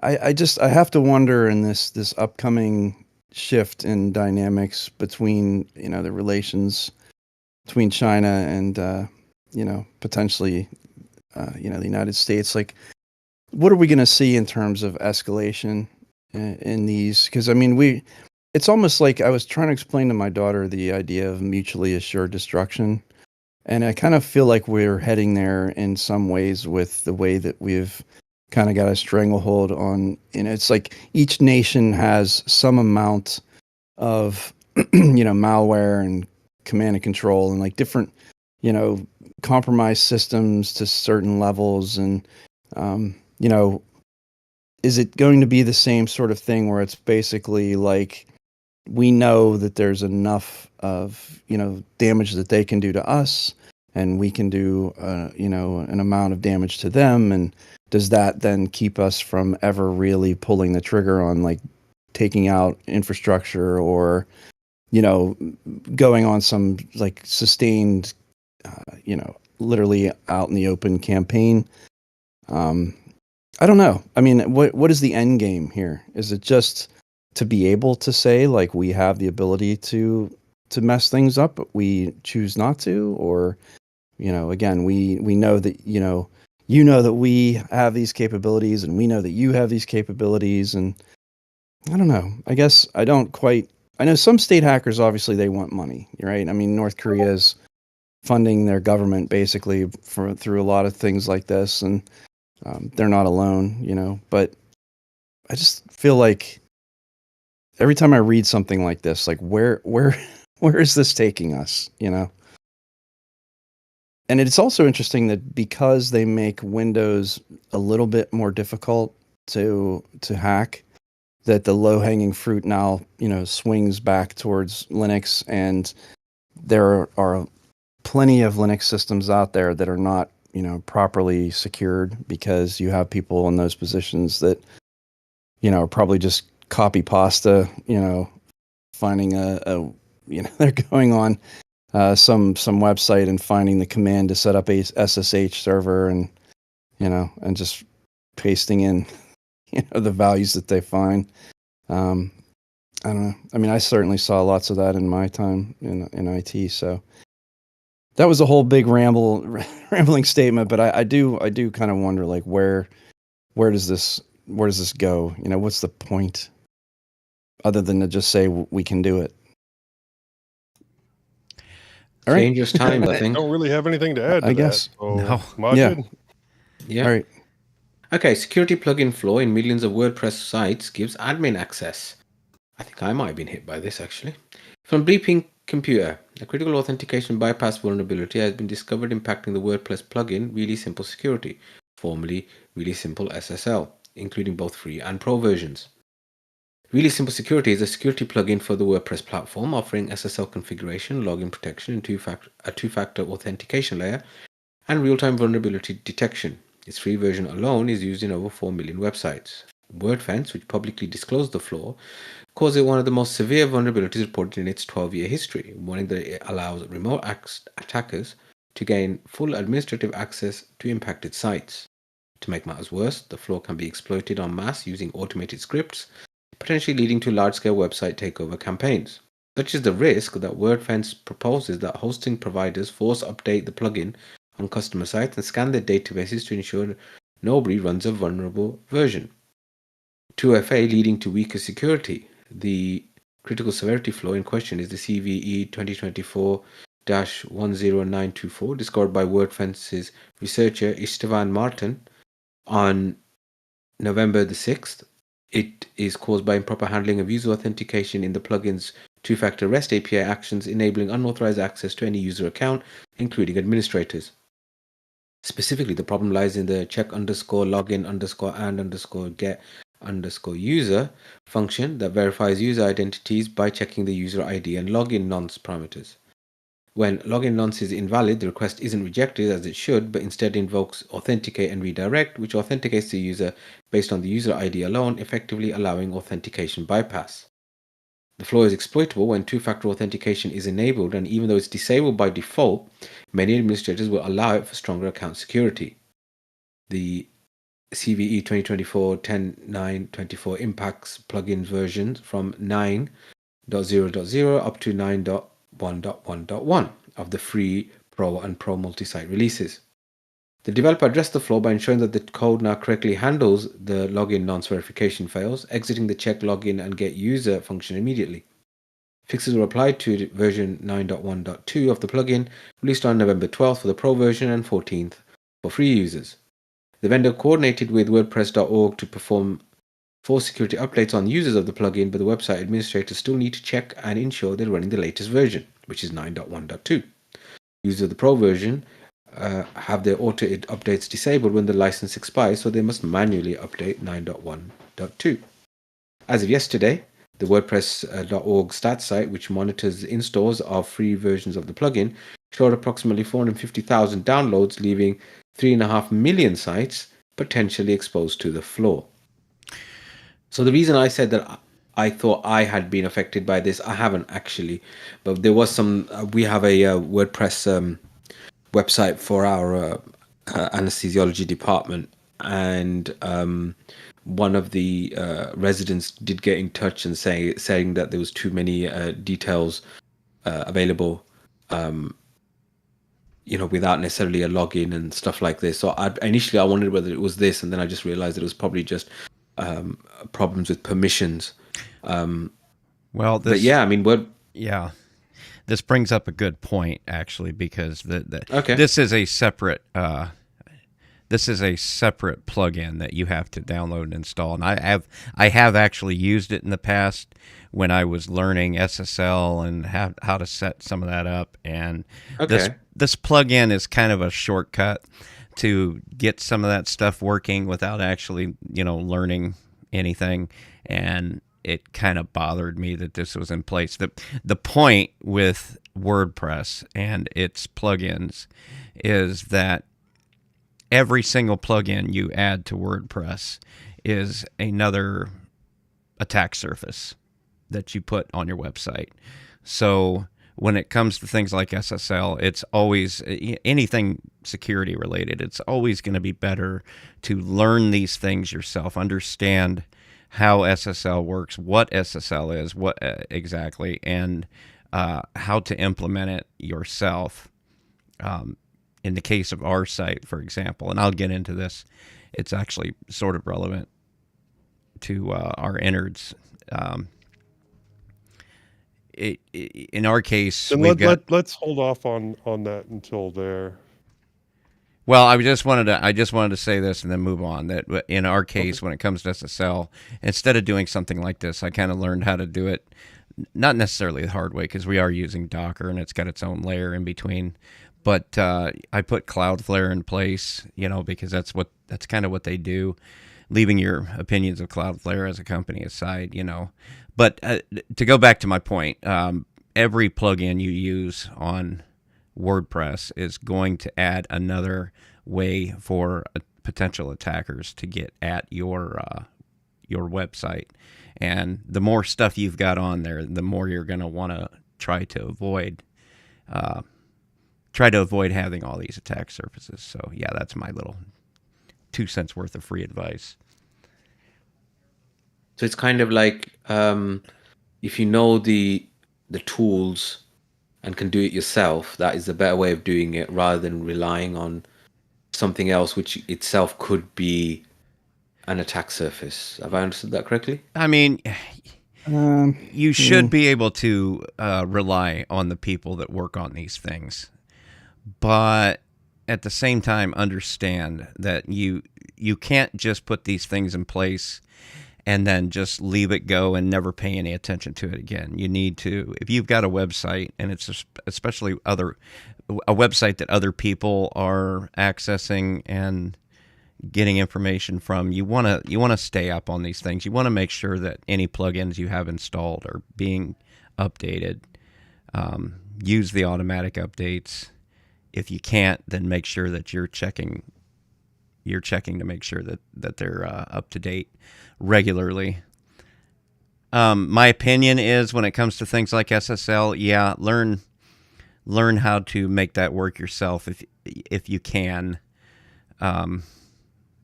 I have to wonder in this upcoming shift in dynamics between, the relations between China and, potentially the United States. Like, what are we going to see in terms of escalation in these? Because I mean, it's almost like I was trying to explain to my daughter the idea of mutually assured destruction. And I kind of feel like we're heading there in some ways with the way that we've kind of got a stranglehold on, it's like each nation has some amount of, malware and command and control and like different, compromised systems to certain levels. And, is it going to be the same sort of thing where it's basically like, we know that there's enough of damage that they can do to us, and we can do an amount of damage to them, and does that then keep us from ever really pulling the trigger on like taking out infrastructure or going on some like sustained literally out in the open campaign? I don't know. I mean, what is the end game here? Is it just to be able to say like we have the ability to mess things up, but we choose not to? Or again, we know that that we have these capabilities, and we know that you have these capabilities, and I don't know. I guess I don't quite. I know some state hackers, obviously they want money, right? I mean, North Korea is funding their government basically through a lot of things like this, and they're not alone, but I just feel like every time I read something like this, like where is this taking us, And it's also interesting that because they make Windows a little bit more difficult to hack, that the low-hanging fruit now, swings back towards Linux, and there are plenty of Linux systems out there that are not, properly secured, because you have people in those positions that, are probably just copy pasta, finding they're going on some website and finding the command to set up a SSH server, and and just pasting in the values that they find. I don't know. I mean, I certainly saw lots of that in my time in IT. So that was a whole big rambling statement. But I do kind of wonder, like, where does this go? What's the point other than to just say we can do it? All right. Dangerous times, I think. Don't really have anything to add to I guess. that. So, No. Majid? Yeah. All right. Okay, security plugin flaw in millions of WordPress sites gives admin access. I think I might have been hit by this, actually. From Bleeping Computer, a critical authentication bypass vulnerability has been discovered impacting the WordPress plugin Really Simple Security, formerly Really Simple SSL, including both free and pro versions. Really Simple Security is a security plugin for the WordPress platform, offering SSL configuration, login protection, and a two-factor authentication layer, and real-time vulnerability detection. Its free version alone is used in over 4 million websites. WordFence, which publicly disclosed the flaw, calls it one of the most severe vulnerabilities reported in its 12-year history, warning that it allows remote attackers to gain full administrative access to impacted sites. To make matters worse, the flaw can be exploited en masse using automated scripts, potentially leading to large-scale website takeover campaigns. Such is the risk that WordFence proposes that hosting providers force update the plugin on customer sites and scan their databases to ensure nobody runs a vulnerable version. 2FA leading to weaker security. The critical severity flaw in question is the CVE 2024-10924, discovered by WordFence's researcher Istvan Martin on November the 6th. It is caused by improper handling of user authentication in the plugin's two-factor REST API actions, enabling unauthorized access to any user account, including administrators. Specifically, the problem lies in the check_login_and_get_user function that verifies user identities by checking the user ID and login nonce parameters. When login nonce is invalid, the request isn't rejected as it should, but instead invokes authenticate and redirect, which authenticates the user based on the user ID alone, effectively allowing authentication bypass. The flaw is exploitable when two-factor authentication is enabled, and even though it's disabled by default, many administrators will allow it for stronger account security. The CVE 2024-10.9.24 impacts plugin versions from 9.0.0 up to 9.1.1.1 of the free Pro and Pro multi-site releases. The developer addressed the flaw by ensuring that the code now correctly handles the login nonce verification fails, exiting the check login and get user function immediately. Fixes were applied to version 9.1.2 of the plugin, released on November 12th for the Pro version and 14th for free users. The vendor coordinated with WordPress.org to perform 4 security updates on users of the plugin, but the website administrators still need to check and ensure they're running the latest version, which is 9.1.2. Users of the Pro version have their auto updates disabled when the license expires, so they must manually update 9.1.2. As of yesterday, the WordPress.org stats site, which monitors installs of free versions of the plugin, showed approximately 450,000 downloads, leaving 3.5 million sites potentially exposed to the flaw. So the reason I said that I thought I had been affected by this, I haven't actually, but there was some. We have a WordPress website for our anesthesiology department, and one of the residents did get in touch and saying that there was too many details available, without necessarily a login and stuff like this. So initially I wondered whether it was this, and then I just realized it was probably just problems with permissions. Well, but yeah, I mean, yeah, this brings up a good point actually, because okay. This is a separate plugin that you have to download and install, and I have actually used it in the past when I was learning SSL and how to set some of that up. And this plugin is kind of a shortcut to get some of that stuff working without actually, learning anything. And it kind of bothered me that this was in place. The point with WordPress and its plugins is that every single plugin you add to WordPress is another attack surface that you put on your website. So when it comes to things like SSL, it's always anything security related. It's always going to be better to learn these things yourself, understand how SSL works, what SSL is, what exactly, and how to implement it yourself. In the case of our site, for example, and I'll get into this, it's actually sort of relevant to our innards. In our case, let's hold off on that until there. Well, I just wanted to say this and then move on. That in our case, when it comes to SSL, instead of doing something like this, I kind of learned how to do it, not necessarily the hard way, because we are using Docker and it's got its own layer in between. But I put Cloudflare in place, because that's kind of what they do. Leaving your opinions of Cloudflare as a company aside, But to go back to my point, every plugin you use on WordPress is going to add another way for potential attackers to get at your website. And the more stuff you've got on there, the more you're going to want to try to avoid having all these attack surfaces. So yeah, that's my little 2 cents worth of free advice. So it's kind of like if you know the tools and can do it yourself, that is a better way of doing it rather than relying on something else, which itself could be an attack surface. Have I understood that correctly? I mean, you should be able to rely on the people that work on these things, but at the same time, understand that you can't just put these things in place and then just leave it go and never pay any attention to it again. You need to, if you've got a website, and it's especially a website that other people are accessing and getting information from, you want to stay up on these things. You want to make sure that any plugins you have installed are being updated. Use the automatic updates. If you can't, then make sure that you're checking to make sure that they're up to date regularly. My opinion is, when it comes to things like SSL, yeah, learn how to make that work yourself if you can,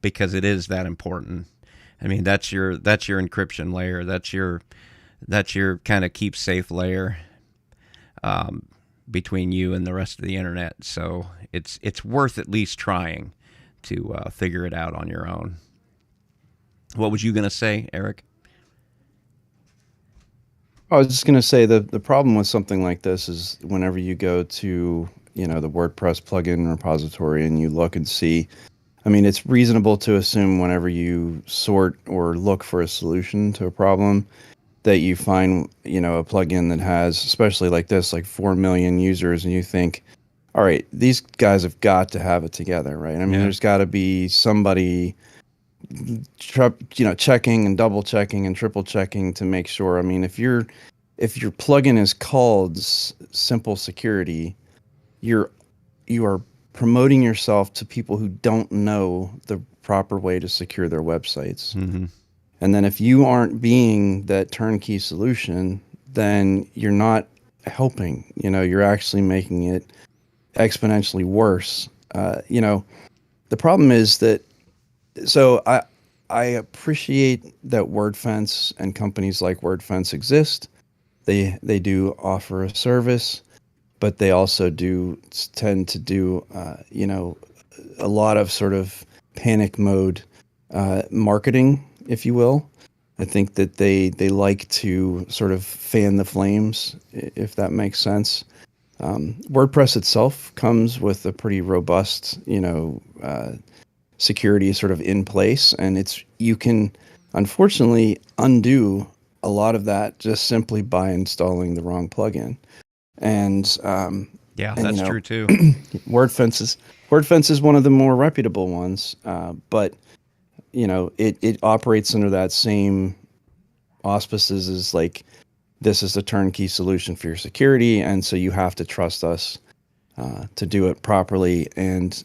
because it is that important. I mean, that's your encryption layer. That's your kind of keep safe layer between you and the rest of the internet. So it's worth at least trying. to figure it out on your own. What was you going to say, Eric? I was just going to say the problem with something like this is whenever you go to, the WordPress plugin repository and you look and see, I mean, it's reasonable to assume whenever you sort or look for a solution to a problem that you find, a plugin that has, especially like this, like 4 million users, and you think, all right, these guys have got to have it together, right? I mean, there's got to be somebody, checking and double checking and triple checking to make sure. I mean, if your plugin is called Simple Security, you are promoting yourself to people who don't know the proper way to secure their websites. Mm-hmm. And then if you aren't being that turnkey solution, then you're not helping. You're actually making it exponentially worse. The problem is that, so I appreciate that WordFence and companies like WordFence exist. They do offer a service, but they also do tend to do a lot of sort of panic mode marketing, if you will. I think that they like to sort of fan the flames, if that makes sense. WordPress itself comes with a pretty robust, security sort of in place, and you can unfortunately undo a lot of that just simply by installing the wrong plugin. And that's true too. WordFence is one of the more reputable ones, but it operates under that same auspices as like, this is a turnkey solution for your security, and so you have to trust us to do it properly. And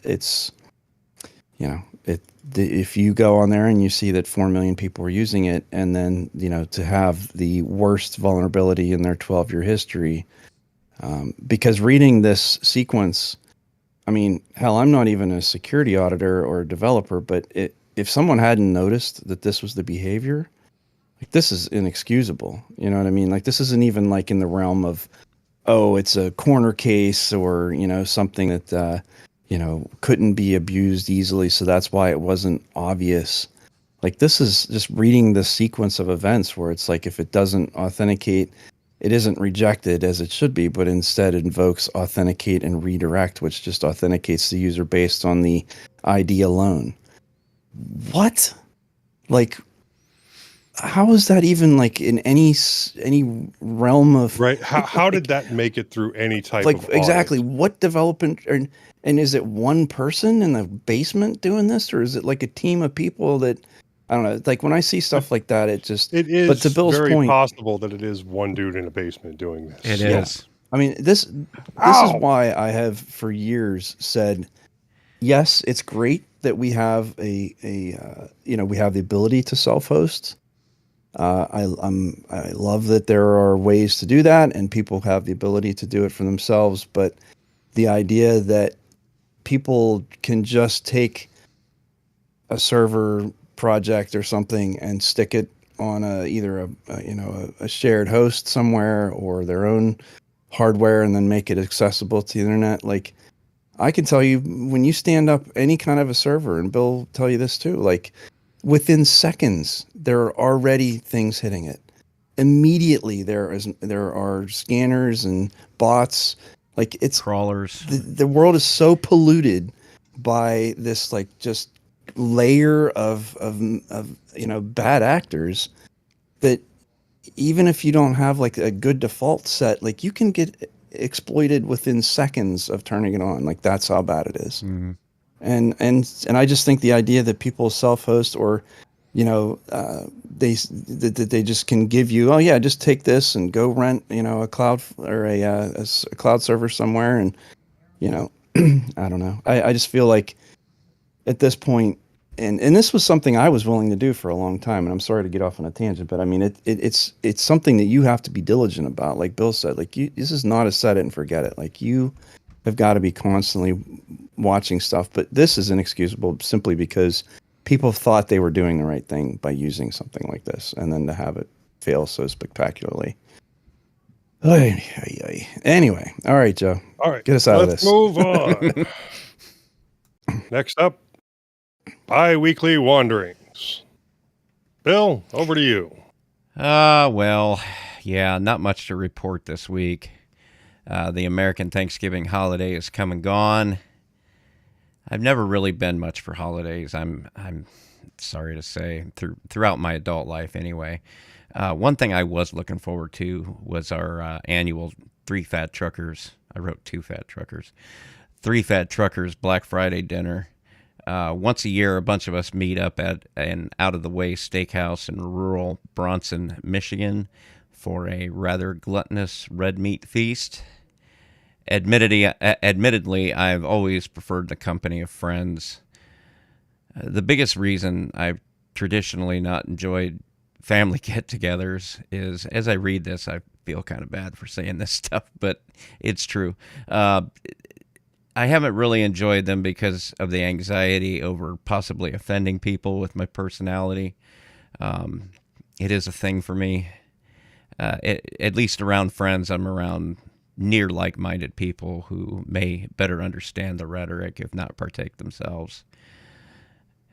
it's if you go on there and you see that 4 million people are using it, and then to have the worst vulnerability in their 12-year history, because reading this sequence, I mean, hell, I'm not even a security auditor or a developer, but if someone hadn't noticed that this was the behavior, like, this is inexcusable. You know what I mean? Like, this isn't even like in the realm of, oh, it's a corner case or, something that, couldn't be abused easily, so that's why it wasn't obvious. Like, this is just reading the sequence of events where it's like, if it doesn't authenticate, it isn't rejected as it should be, but instead invokes authenticate and redirect, which just authenticates the user based on the ID alone. What? Like, how is that even like in any realm of Right? How did that make it through any type like of audit? exactly what development and is it one person in the basement doing this, or is it like a team of people that, I don't know, like when I see stuff like that, it Is but to Bill's very point, possible that it is one dude in a basement doing this. It Yeah. is. I mean, this is why I have for years said, yes, it's great that we have we have the ability to self-host. I love that there are ways to do that, and people have the ability to do it for themselves. But the idea that people can just take a server project or something and stick it on either a shared host somewhere or their own hardware and then make it accessible to the internet, like, I can tell you, when you stand up any kind of a server, and Bill will tell you this too, like, within seconds, there are already things hitting it. Immediately, there are scanners and bots. Like, it's Crawlers. the world is so polluted by this, like, just layer of bad actors that even if you don't have like a good default set, like, you can get exploited within seconds of turning it on. Like, that's how bad it is. Mm-hmm. And I just think the idea that people self-host or they just can give you, oh yeah, just take this and go rent a cloud or a cloud server somewhere, and I don't know. I just feel like at this point, and this was something I was willing to do for a long time, and I'm sorry to get off on a tangent, but I mean it's something that you have to be diligent about. Like Bill said, like, this is not a set it and forget it. Like, you have got to be constantly watching stuff, but this is inexcusable simply because people thought they were doing the right thing by using something like this, and then to have it fail so spectacularly. Anyway, all right, Joe. All right, get us out of let's this. move on. Next up, bi-weekly wanderings. Bill, over to you. Well, yeah, not much to report this week. The American Thanksgiving holiday is come and gone. I've never really been much for holidays. I'm sorry to say, throughout my adult life anyway. One thing I was looking forward to was our annual Three Fat Truckers. I wrote Two Fat Truckers. Three Fat Truckers Black Friday dinner. Once a year, a bunch of us meet up at an out-of-the-way steakhouse in rural Bronson, Michigan, for a rather gluttonous red meat feast. Admittedly, I've always preferred the company of friends. The biggest reason I've traditionally not enjoyed family get-togethers is, as I read this, I feel kind of bad for saying this stuff, but it's true. I haven't really enjoyed them because of the anxiety over possibly offending people with my personality. It is a thing for me. At least around friends, I'm around near like-minded people who may better understand the rhetoric, if not partake themselves.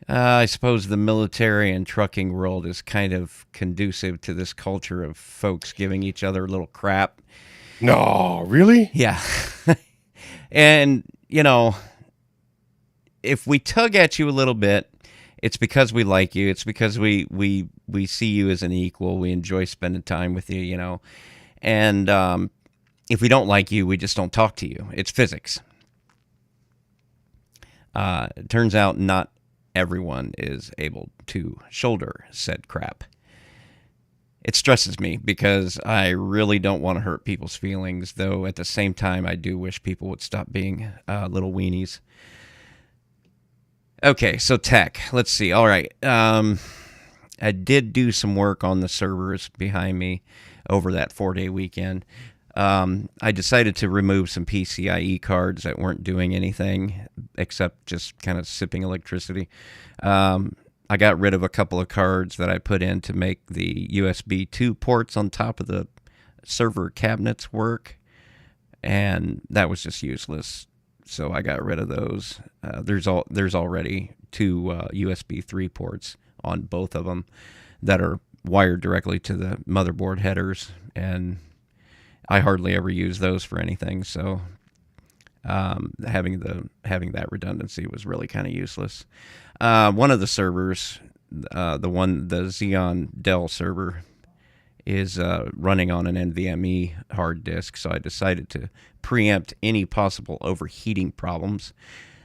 I suppose the military and trucking world is kind of conducive to this culture of folks giving each other a little crap. No, really? Yeah. And, you know, if we tug at you a little bit, it's because we like you. It's because we see you as an equal. We enjoy spending time with you, you know. And if we don't like you, we just don't talk to you. It's physics. It turns out not everyone is able to shoulder said crap. It stresses me because I really don't want to hurt people's feelings, though at the same time I do wish people would stop being little weenies. Okay, so tech. Let's see. All right. I did do some work on the servers behind me over that 4-day weekend. I decided to remove some PCIe cards that weren't doing anything except just kind of sipping electricity. I got rid of a couple of cards that I put in to make the USB 2 ports on top of the server cabinets work, and that was just useless. So I got rid of those. There's already two USB 3 ports on both of them that are wired directly to the motherboard headers, and I hardly ever use those for anything. So having that redundancy was really kind of useless. One of the servers, the Xeon Dell server, is running on an NVMe hard disk, so I decided to preempt any possible overheating problems.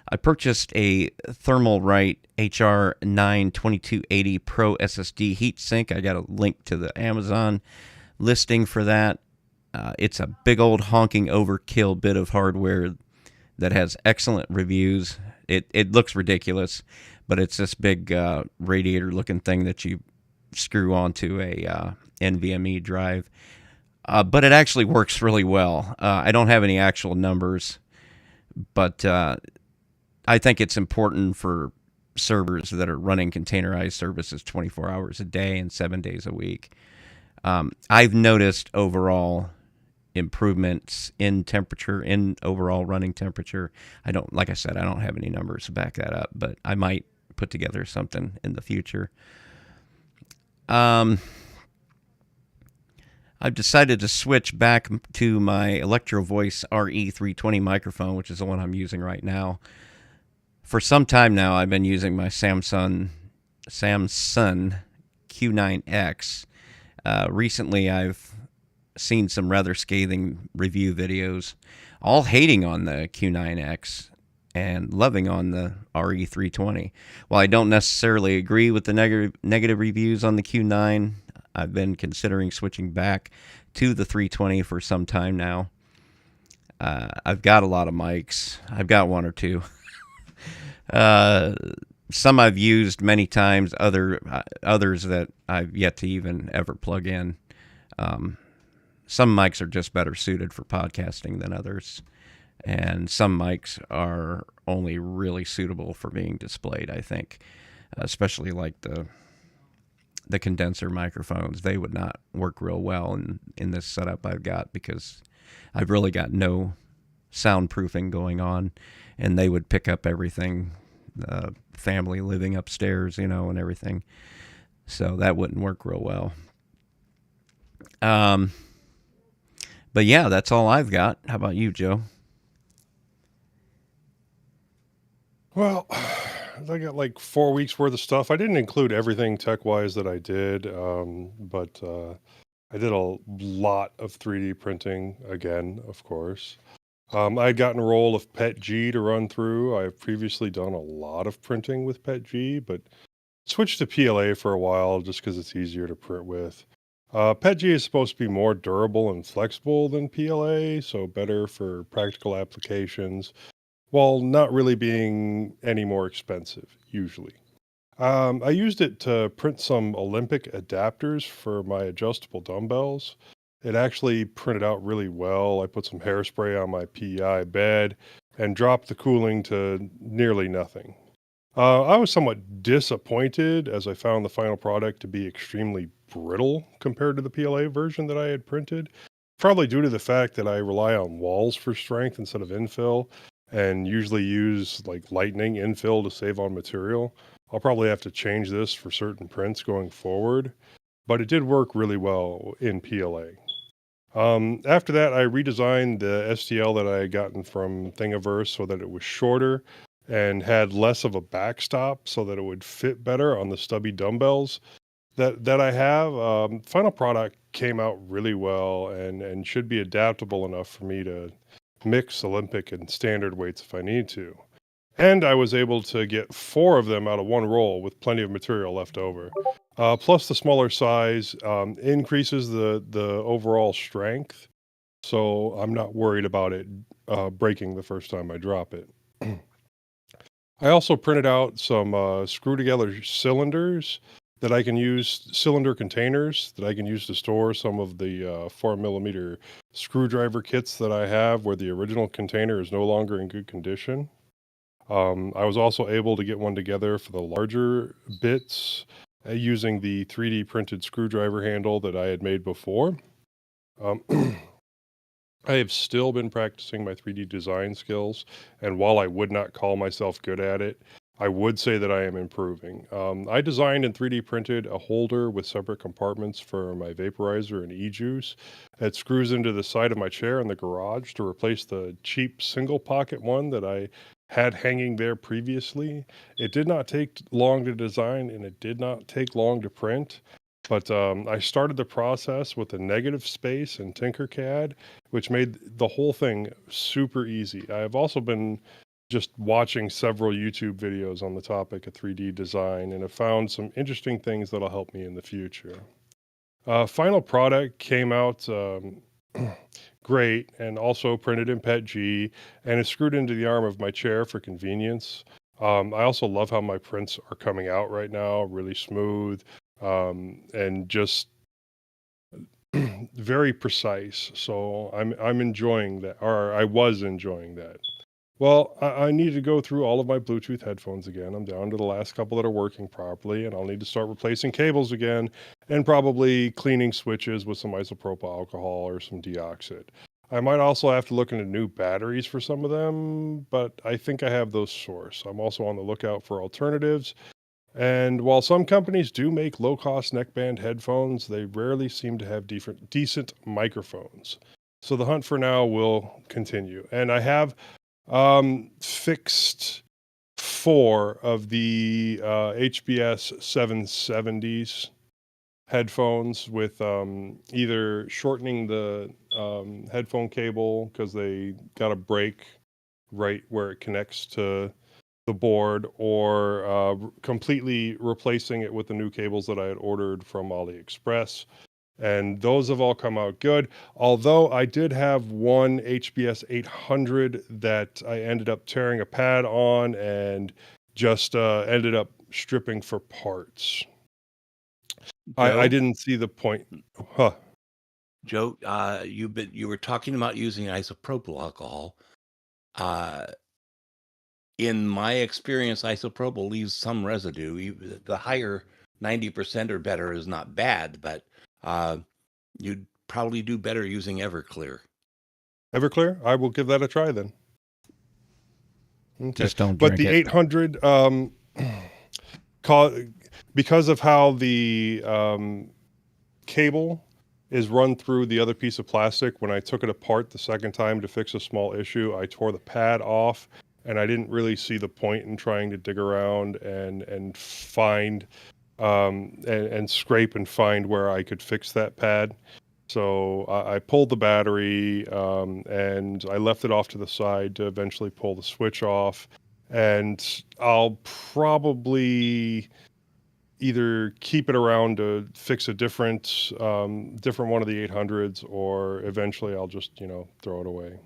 I purchased a Thermalright HR9 2280 Pro SSD heatsink. I got a link to the Amazon listing for that. It's a big old honking overkill bit of hardware that has excellent reviews. It looks ridiculous, but it's this big radiator-looking thing that you screw onto a NVMe drive. But it actually works really well. I don't have any actual numbers, but I think it's important for servers that are running containerized services 24 hours a day and 7 days a week. I've noticed overall improvements in temperature, in overall running temperature. Like I said, I don't have any numbers to back that up, but I might put together something in the future. I've decided to switch back to my Electro Voice RE320 microphone, which is the one I'm using right now. For some time now, I've been using my Samsung Q9X. Recently, I've seen some rather scathing review videos, all hating on the Q9X and loving on the RE320. While I don't necessarily agree with the negative reviews on the Q9, I've been considering switching back to the 320 for some time now. I've got a lot of mics. I've got one or two. Some I've used many times, others that I've yet to even ever plug in. Some mics are just better suited for podcasting than others, and some mics are only really suitable for being displayed, I think, especially like the condenser microphones. They would not work real well in this setup I've got because I've really got no soundproofing going on, and they would pick up everything, family living upstairs, and everything. So that wouldn't work real well. But yeah, that's all I've got. How about you, Joe? Well, I got like 4 weeks worth of stuff. I didn't include everything tech-wise that I did, but I did a lot of 3D printing again, of course. I had gotten a roll of PETG to run through. I've previously done a lot of printing with PETG, but switched to PLA for a while just because it's easier to print with. PETG is supposed to be more durable and flexible than PLA, so better for practical applications, while not really being any more expensive, usually. I used it to print some Olympic adapters for my adjustable dumbbells. It actually printed out really well. I put some hairspray on my PEI bed and dropped the cooling to nearly nothing. I was somewhat disappointed as I found the final product to be extremely brittle compared to the PLA version that I had printed, probably due to the fact that I rely on walls for strength instead of infill and usually use like lightning infill to save on material. I'll probably have to change this for certain prints going forward, but it did work really well in PLA. After that, I redesigned the STL that I had gotten from Thingiverse so that it was shorter and had less of a backstop so that it would fit better on the stubby dumbbells that I have. Final product came out really well and should be adaptable enough for me to mix Olympic and standard weights if I need to. And I was able to get 4 of them out of one roll with plenty of material left over. Plus, the smaller size increases the overall strength, so I'm not worried about it breaking the first time I drop it. I also printed out some screw together cylinders that I can use, cylinder containers that I can use to store some of the 4mm screwdriver kits that I have where the original container is no longer in good condition. I was also able to get one together for the larger bits using the 3D printed screwdriver handle that I had made before. Um, I have still been practicing my 3D design skills, and while I would not call myself good at it, I would say that I am improving. I designed and 3D printed a holder with separate compartments for my vaporizer and e-juice that screws into the side of my chair in the garage to replace the cheap single pocket one that I had hanging there previously. It did not take long to design and it did not take long to print. But I started the process with a negative space in Tinkercad, which made the whole thing super easy. I have also been just watching several YouTube videos on the topic of 3D design and have found some interesting things that'll help me in the future. Final product came out great and also printed in PETG and is screwed into the arm of my chair for convenience. I also love how my prints are coming out right now, really smooth and just very precise. So I'm enjoying that, or I was enjoying that. Well, I need to go through all of my Bluetooth headphones again. I'm down to the last couple that are working properly, and I'll need to start replacing cables again and probably cleaning switches with some isopropyl alcohol or some deoxit. I might also have to look into new batteries for some of them, but I think I have those sourced. I'm also on the lookout for alternatives. And while some companies do make low-cost neckband headphones, they rarely seem to have decent microphones. So the hunt for now will continue. And I have fixed 4 of the HBS 770s headphones with either shortening the headphone cable because they got a break right where it connects to the board, or completely replacing it with the new cables that I had ordered from AliExpress. And those have all come out good. Although I did have one HBS 800 that I ended up tearing a pad on and just ended up stripping for parts. I Joe? didn't see the point. Huh. Joe, you were talking about using isopropyl alcohol. In my experience, isopropyl leaves some residue. The higher 90% or better is not bad, but you'd probably do better using Everclear. Everclear? I will give that a try then. Okay. Just don't But drink the it. 800, because of how the cable is run through the other piece of plastic, when I took it apart the second time to fix a small issue, I tore the pad off, and I didn't really see the point in trying to dig around and find and scrape and find where I could fix that pad. So I pulled the battery and I left it off to the side to eventually pull the switch off. And I'll probably either keep it around to fix a different one of the 800s, or eventually I'll just throw it away.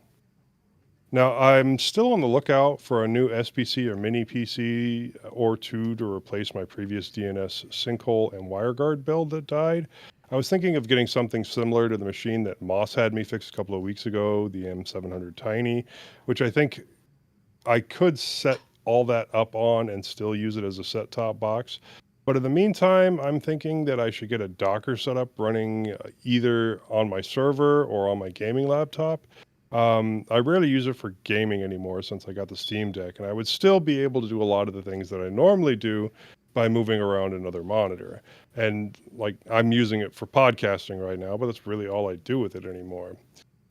Now I'm still on the lookout for a new SPC or mini PC or two to replace my previous DNS sinkhole and WireGuard build that died. I was thinking of getting something similar to the machine that Moss had me fix a couple of weeks ago, the M700 Tiny, which I think I could set all that up on and still use it as a set-top box. But in the meantime, I'm thinking that I should get a Docker setup running either on my server or on my gaming laptop. I rarely use it for gaming anymore since I got the Steam Deck, and I would still be able to do a lot of the things that I normally do by moving around another monitor. And like I'm using it for podcasting right now, but that's really all I do with it anymore.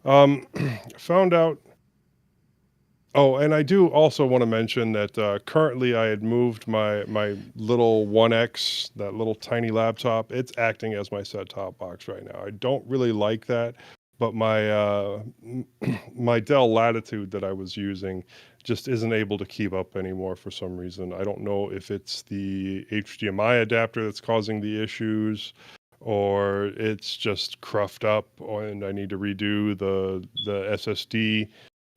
Found out. Oh, and I do also want to mention that currently I had moved my little 1X, that little tiny laptop. It's acting as my set-top box right now. I don't really like that, but my my Dell Latitude that I was using just isn't able to keep up anymore for some reason. I don't know if it's the HDMI adapter that's causing the issues, or it's just cruffed up, and I need to redo the SSD,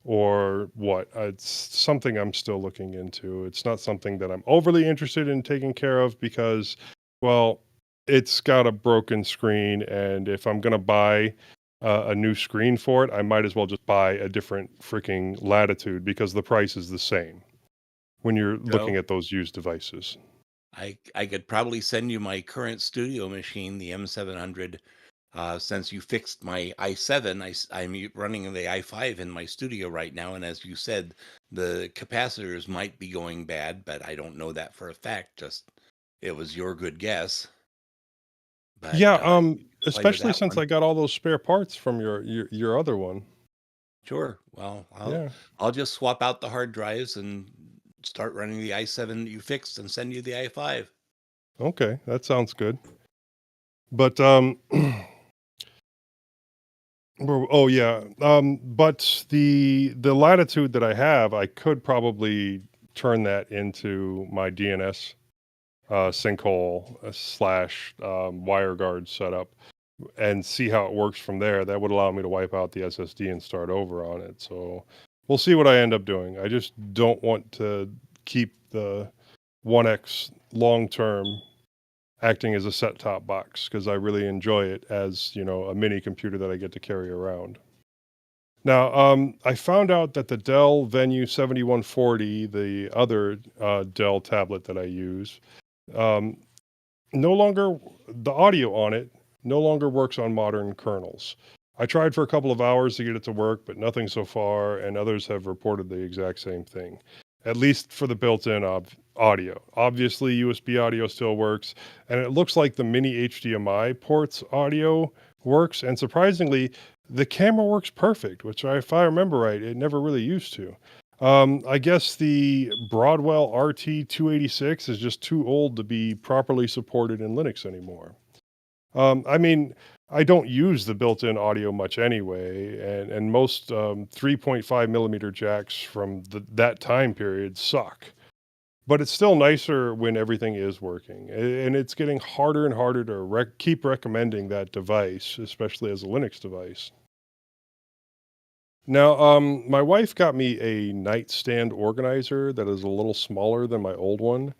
or what. It's something I'm still looking into. It's not something that I'm overly interested in taking care of because, well, it's got a broken screen, and if I'm gonna buy a new screen for it, I might as well just buy a different freaking Latitude because the price is the same when you're looking Joe, at those used devices. I could probably send you my current studio machine, the M700. Since you fixed my i7, I'm running the i5 in my studio right now, and as you said, the capacitors might be going bad, but I don't know that for a fact. Just it was your good guess, but Yeah, you can play with especially that since one. I got all those spare parts from your other one. Sure. Well, Yeah. I'll just swap out the hard drives and start running the i7 that you fixed and send you the i5. Okay, that sounds good. But oh yeah. But the Latitude that I have, I could probably turn that into my DNS sinkhole slash WireGuard setup and see how it works from there. That would allow me to wipe out the SSD and start over on it. So we'll see what I end up doing. I just don't want to keep the 1X long term acting as a set-top box because I really enjoy it as, a mini computer that I get to carry around. Now, I found out that the Dell Venue 7140, the other Dell tablet that I use, um, no longer, the audio on it no longer works on modern kernels. I tried for a couple of hours to get it to work, but nothing so far, and others have reported the exact same thing, at least for the built-in audio. Obviously, USB audio still works, and it looks like the mini HDMI ports audio works, and surprisingly, the camera works perfect, which if I remember right, it never really used to. I guess the Broadwell RT286 is just too old to be properly supported in Linux anymore. I mean, I don't use the built-in audio much anyway, and most 3.5 millimeter jacks from that time period suck. But it's still nicer when everything is working, and it's getting harder and harder to keep recommending that device, especially as a Linux device. Now, my wife got me a nightstand organizer that is a little smaller than my old one.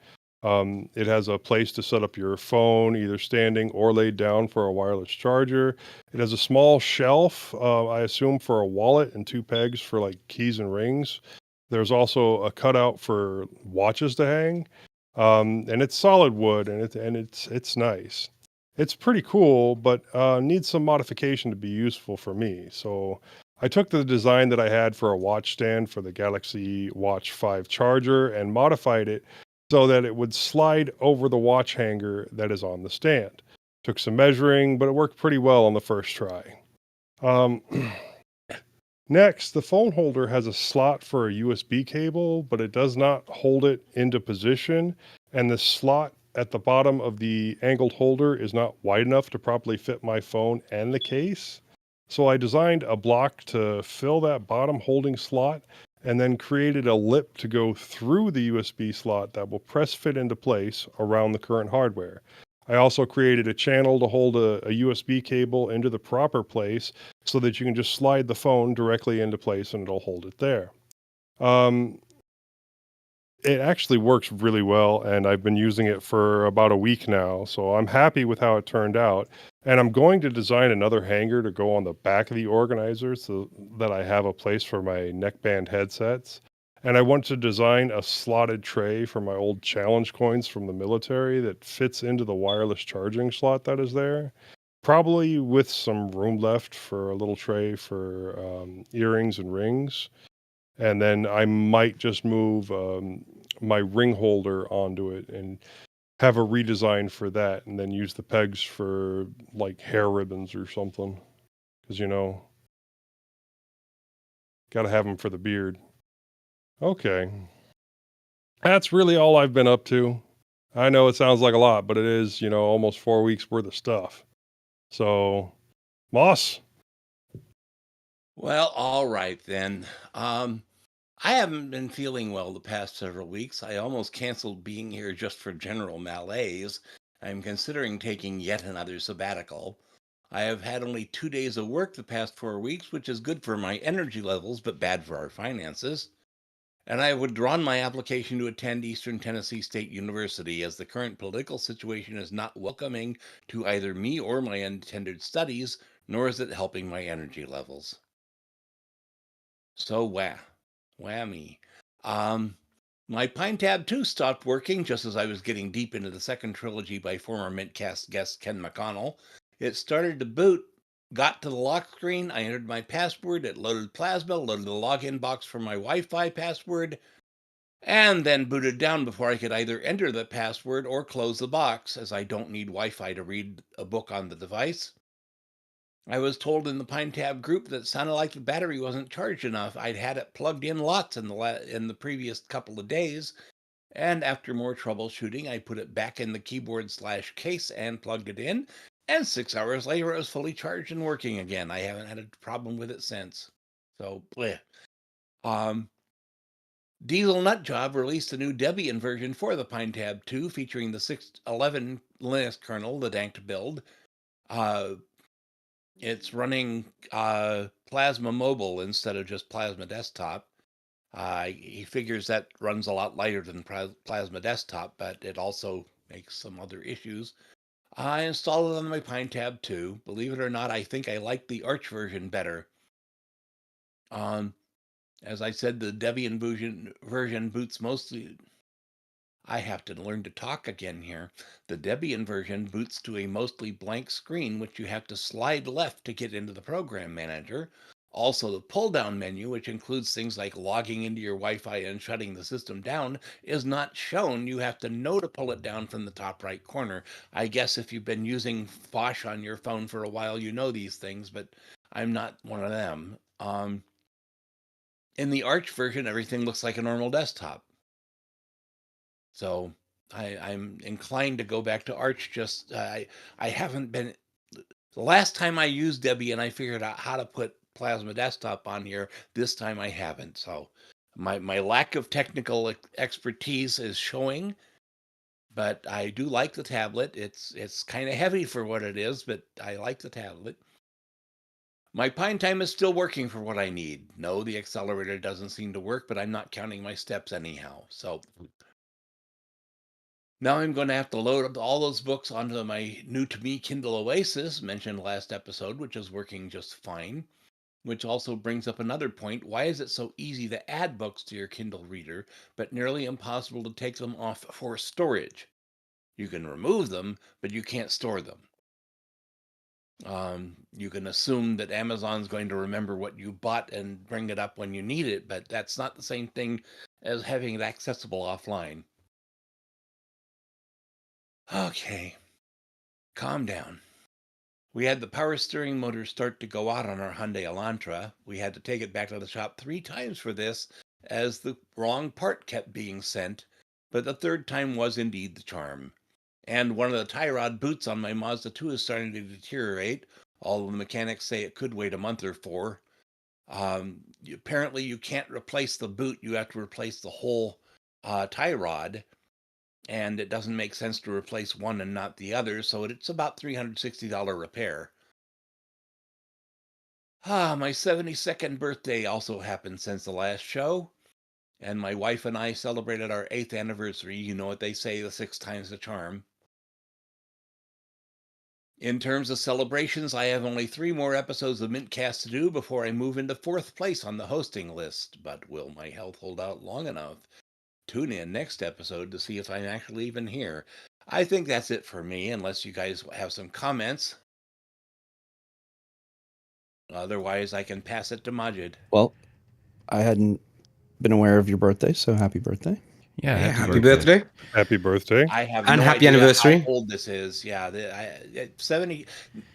It has a place to set up your phone, either standing or laid down for a wireless charger. It has a small shelf, I assume for a wallet, and two pegs for like keys and rings. There's also a cutout for watches to hang, and it's solid wood, and it's nice. It's pretty cool, but needs some modification to be useful for me. So I took the design that I had for a watch stand for the Galaxy Watch 5 charger and modified it so that it would slide over the watch hanger that is on the stand. Took some measuring, but it worked pretty well on the first try. Um, Next, the phone holder has a slot for a USB cable, but it does not hold it into position, and the slot at the bottom of the angled holder is not wide enough to properly fit my phone and the case. So I designed a block to fill that bottom holding slot and then created a lip to go through the USB slot that will press fit into place around the current hardware. I also created a channel to hold a USB cable into the proper place so that you can just slide the phone directly into place and it'll hold it there. Um, it actually works really well, and I've been using it for about a week now, so I'm happy with how it turned out. And I'm going to design another hanger to go on the back of the organizer so that I have a place for my neckband headsets. And I want to design a slotted tray for my old challenge coins from the military that fits into the wireless charging slot that is there. Probably with some room left for a little tray for earrings and rings. And then I might just move my ring holder onto it and have a redesign for that, and then use the pegs for like hair ribbons or something. Because, got to have them for the beard. Okay. That's really all I've been up to. I know it sounds like a lot, but it is, almost 4 weeks worth of stuff. So, Moss? Well, all right then. I haven't been feeling well the past several weeks. I almost canceled being here just for general malaise. I'm considering taking yet another sabbatical. I have had only 2 days of work the past 4 weeks, which is good for my energy levels, but bad for our finances. And I have withdrawn my application to attend Eastern Tennessee State University as the current political situation is not welcoming to either me or my intended studies, nor is it helping my energy levels. So whammy. My Pine Tab 2 stopped working just as I was getting deep into the second trilogy by former mintCast guest Ken McConnell. It started to boot, got to the lock screen, I entered my password, it loaded Plasma, loaded the login box for my Wi-Fi password, and then booted down before I could either enter the password or close the box, as I don't need Wi-Fi to read a book on the device. I was told in the Pine Tab group that it sounded like the battery wasn't charged enough. I'd had it plugged in lots in the previous couple of days, and after more troubleshooting, I put it back in the keyboard/case and plugged it in, and 6 hours later it was fully charged and working again. I haven't had a problem with it since. So, bleh. Diesel Nutjob released a new Debian version for the Pine Tab 2 featuring the 6.11 Linux kernel, the Dank build. It's running Plasma Mobile instead of just Plasma Desktop. He figures that runs a lot lighter than Plasma Desktop, but it also makes some other issues. I installed it on my Pine Tab 2. Believe it or not, I think I like the Arch version better. As I said, the Debian version boots mostly. I have to learn to talk again here. The Debian version boots to a mostly blank screen, which you have to slide left to get into the program manager. Also, the pull-down menu, which includes things like logging into your Wi-Fi and shutting the system down, is not shown. You have to know to pull it down from the top right corner. I guess if you've been using Fosh on your phone for a while, you know these things, but I'm not one of them. In the Arch version, everything looks like a normal desktop. So I'm inclined to go back to Arch. Just I haven't been. The last time I used Debian, I figured out how to put Plasma Desktop on here. This time I haven't. So my lack of technical expertise is showing. But I do like the tablet. It's kind of heavy for what it is, but I like the tablet. My Pine Time is still working for what I need. No, the accelerator doesn't seem to work, but I'm not counting my steps anyhow. So now I'm going to have to load up all those books onto my new to me Kindle Oasis, mentioned last episode, which is working just fine. Which also brings up another point. Why is it so easy to add books to your Kindle reader, but nearly impossible to take them off for storage? You can remove them, but you can't store them. You can assume that Amazon's going to remember what you bought and bring it up when you need it, but that's not the same thing as having it accessible offline. Okay, calm down. We had the power steering motor start to go out on our Hyundai Elantra. We had to take it back to the shop 3 times for this, as the wrong part kept being sent, but the third time was indeed the charm. And one of the tie rod boots on my Mazda 2 is starting to deteriorate, although the mechanics say it could wait a month or 4. Apparently, you can't replace the boot. You have to replace the whole tie rod, and it doesn't make sense to replace one and not the other, so it's about $360 repair. My 72nd birthday also happened since the last show, and my wife and I celebrated our 8th anniversary. You know what they say, the 6 times the charm. In terms of celebrations, I have only 3 more episodes of mintCast to do before I move into 4th place on the hosting list, but will my health hold out long enough? Tune in next episode to see if I'm actually even here. I think that's it for me, unless you guys have some comments. Otherwise, I can pass it to Majid. Well, I hadn't been aware of your birthday, so happy birthday. Yeah, happy birthday. Happy birthday. I have And no happy idea anniversary. how old this is. Yeah, 70.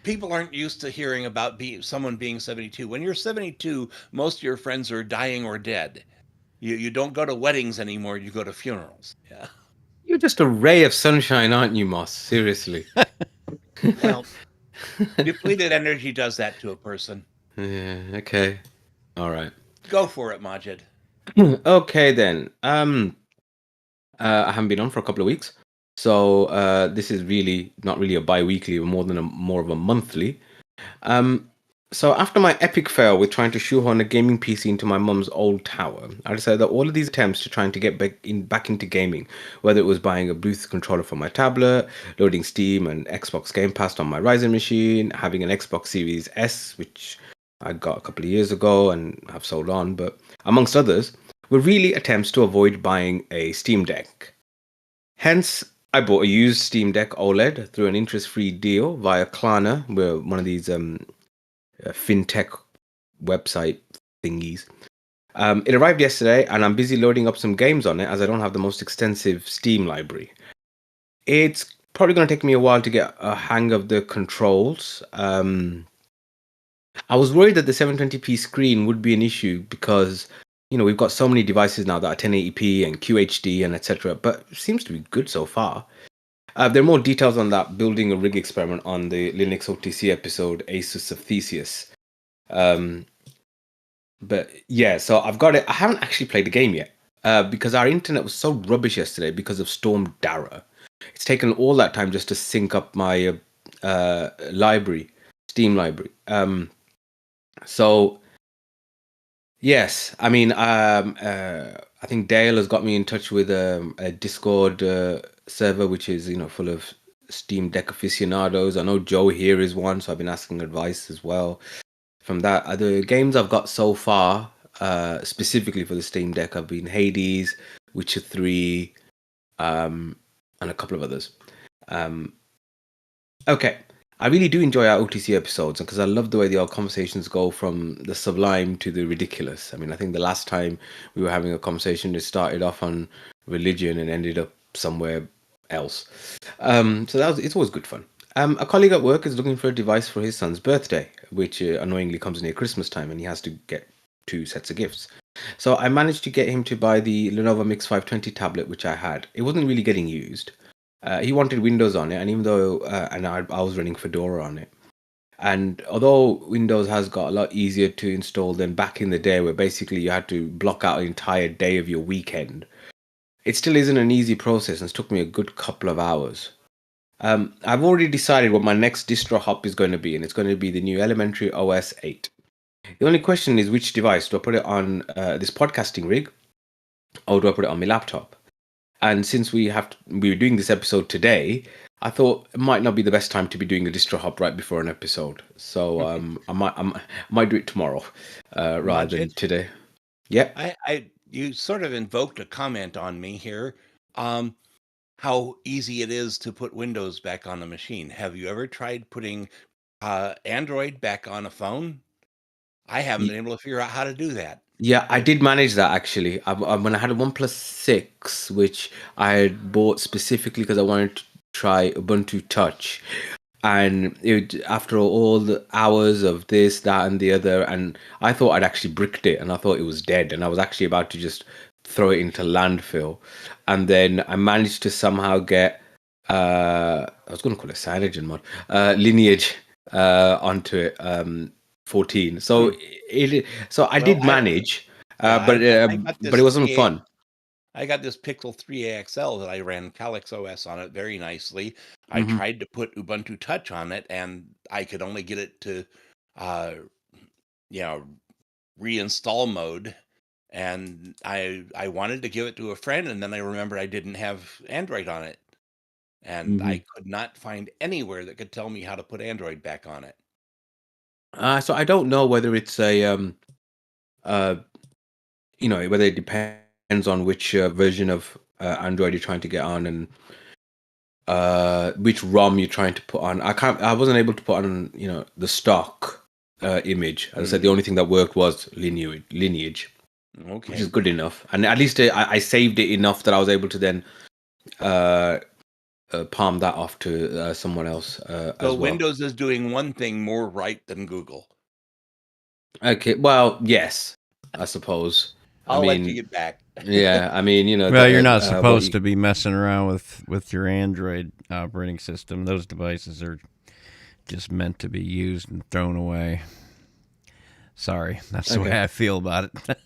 People aren't used to hearing about someone being 72. When you're 72, most of your friends are dying or dead. You don't go to weddings anymore. You go to funerals. Yeah. You're just a ray of sunshine, aren't you, Moss? Seriously. Well, depleted energy does that to a person. Yeah, okay. All right. Go for it, Majid. Okay then. I haven't been on for a couple of weeks, so this is really not really a bi-weekly, but more of a monthly. So after my epic fail with trying to shoehorn a gaming PC into my mum's old tower, I decided that all of these attempts to trying to get back into gaming, whether it was buying a Bluetooth controller for my tablet, loading Steam and Xbox Game Pass on my Ryzen machine, having an Xbox Series S, which I got a couple of years ago and have sold on, but amongst others, were really attempts to avoid buying a Steam Deck. Hence, I bought a used Steam Deck OLED through an interest-free deal via Klarna, where one of these fintech website thingies. It arrived yesterday, and I'm busy loading up some games on it as I don't have the most extensive Steam library. It's probably going to take me a while to get a hang of the controls. I was worried that the 720p screen would be an issue because we've got so many devices now that are 1080p and QHD and etc. But it seems to be good so far. There are more details on that building a rig experiment on the Linux OTC episode Asus of Theseus. But yeah, so I've got it. I haven't actually played the game yet because our internet was so rubbish yesterday because of Storm Dara. It's taken all that time just to sync up my library, Steam library. So yes, I mean, I think Dale has got me in touch with a Discord server, which is full of Steam Deck aficionados. I know Joe here is one, so I've been asking advice as well. From that, the games I've got so far, specifically for the Steam Deck, have been Hades, Witcher 3, and a couple of others. Okay. I really do enjoy our OTC episodes because I love the way the old conversations go from the sublime to the ridiculous. I mean, I think the last time we were having a conversation, it started off on religion and ended up somewhere else. So it's always good fun. A colleague at work is looking for a device for his son's birthday, which annoyingly comes near Christmas time, and he has to get 2 sets of gifts. So I managed to get him to buy the Lenovo Mix 520 tablet, which I had. It wasn't really getting used. He wanted Windows on it, and even though I was running Fedora on it, and although Windows has got a lot easier to install than back in the day, where basically you had to block out an entire day of your weekend, it still isn't an easy process, and it's took me a good couple of hours. I've already decided what my next distro hop is going to be, and it's going to be the new Elementary OS 8. The only question is which device. Do I put it on this podcasting rig, or do I put it on my laptop? And since we were doing this episode today, I thought it might not be the best time to be doing a distro hop right before an episode. So I might do it tomorrow rather than today. Yeah. You sort of invoked a comment on me here. How easy it is to put Windows back on the machine. Have you ever tried putting Android back on a phone. I haven't been able to figure out how to do that. Yeah, I did manage that actually. When I had a OnePlus 6, which I had bought specifically because I wanted to try Ubuntu Touch, and after all the hours of this, that, and the other, and I thought I'd actually bricked it, and I thought it was dead, and I was actually about to just throw it into landfill, and then I managed to somehow get I was going to call it CyanogenMod Lineage onto it. 14. So I Well, did manage, yeah, but I got but it this wasn't 3A fun. I got this Pixel 3A XL that I ran Calyx OS on it very nicely. I Mhm. tried to put Ubuntu Touch on it, and I could only get it to, you know, reinstall mode. And I wanted to give it to a friend, and then I remembered I didn't have Android on it, and I could not find anywhere that could tell me how to put Android back on it. So I don't know whether it's a uh, whether it depends on which version of Android you're trying to get on, and which ROM you're trying to put on. I wasn't able to put on the stock image. As I said, the only thing that worked was lineage, which Okay. is good enough, and at least I saved it enough that I was able to then palm that off to someone else as So well. Windows is doing one thing more right than Google. Okay, well, yes, I suppose. I'll let you get back. Yeah, I mean, Well, you're not supposed to be messing around with your Android operating system. Those devices are just meant to be used and thrown away. Sorry, that's the way I feel about it.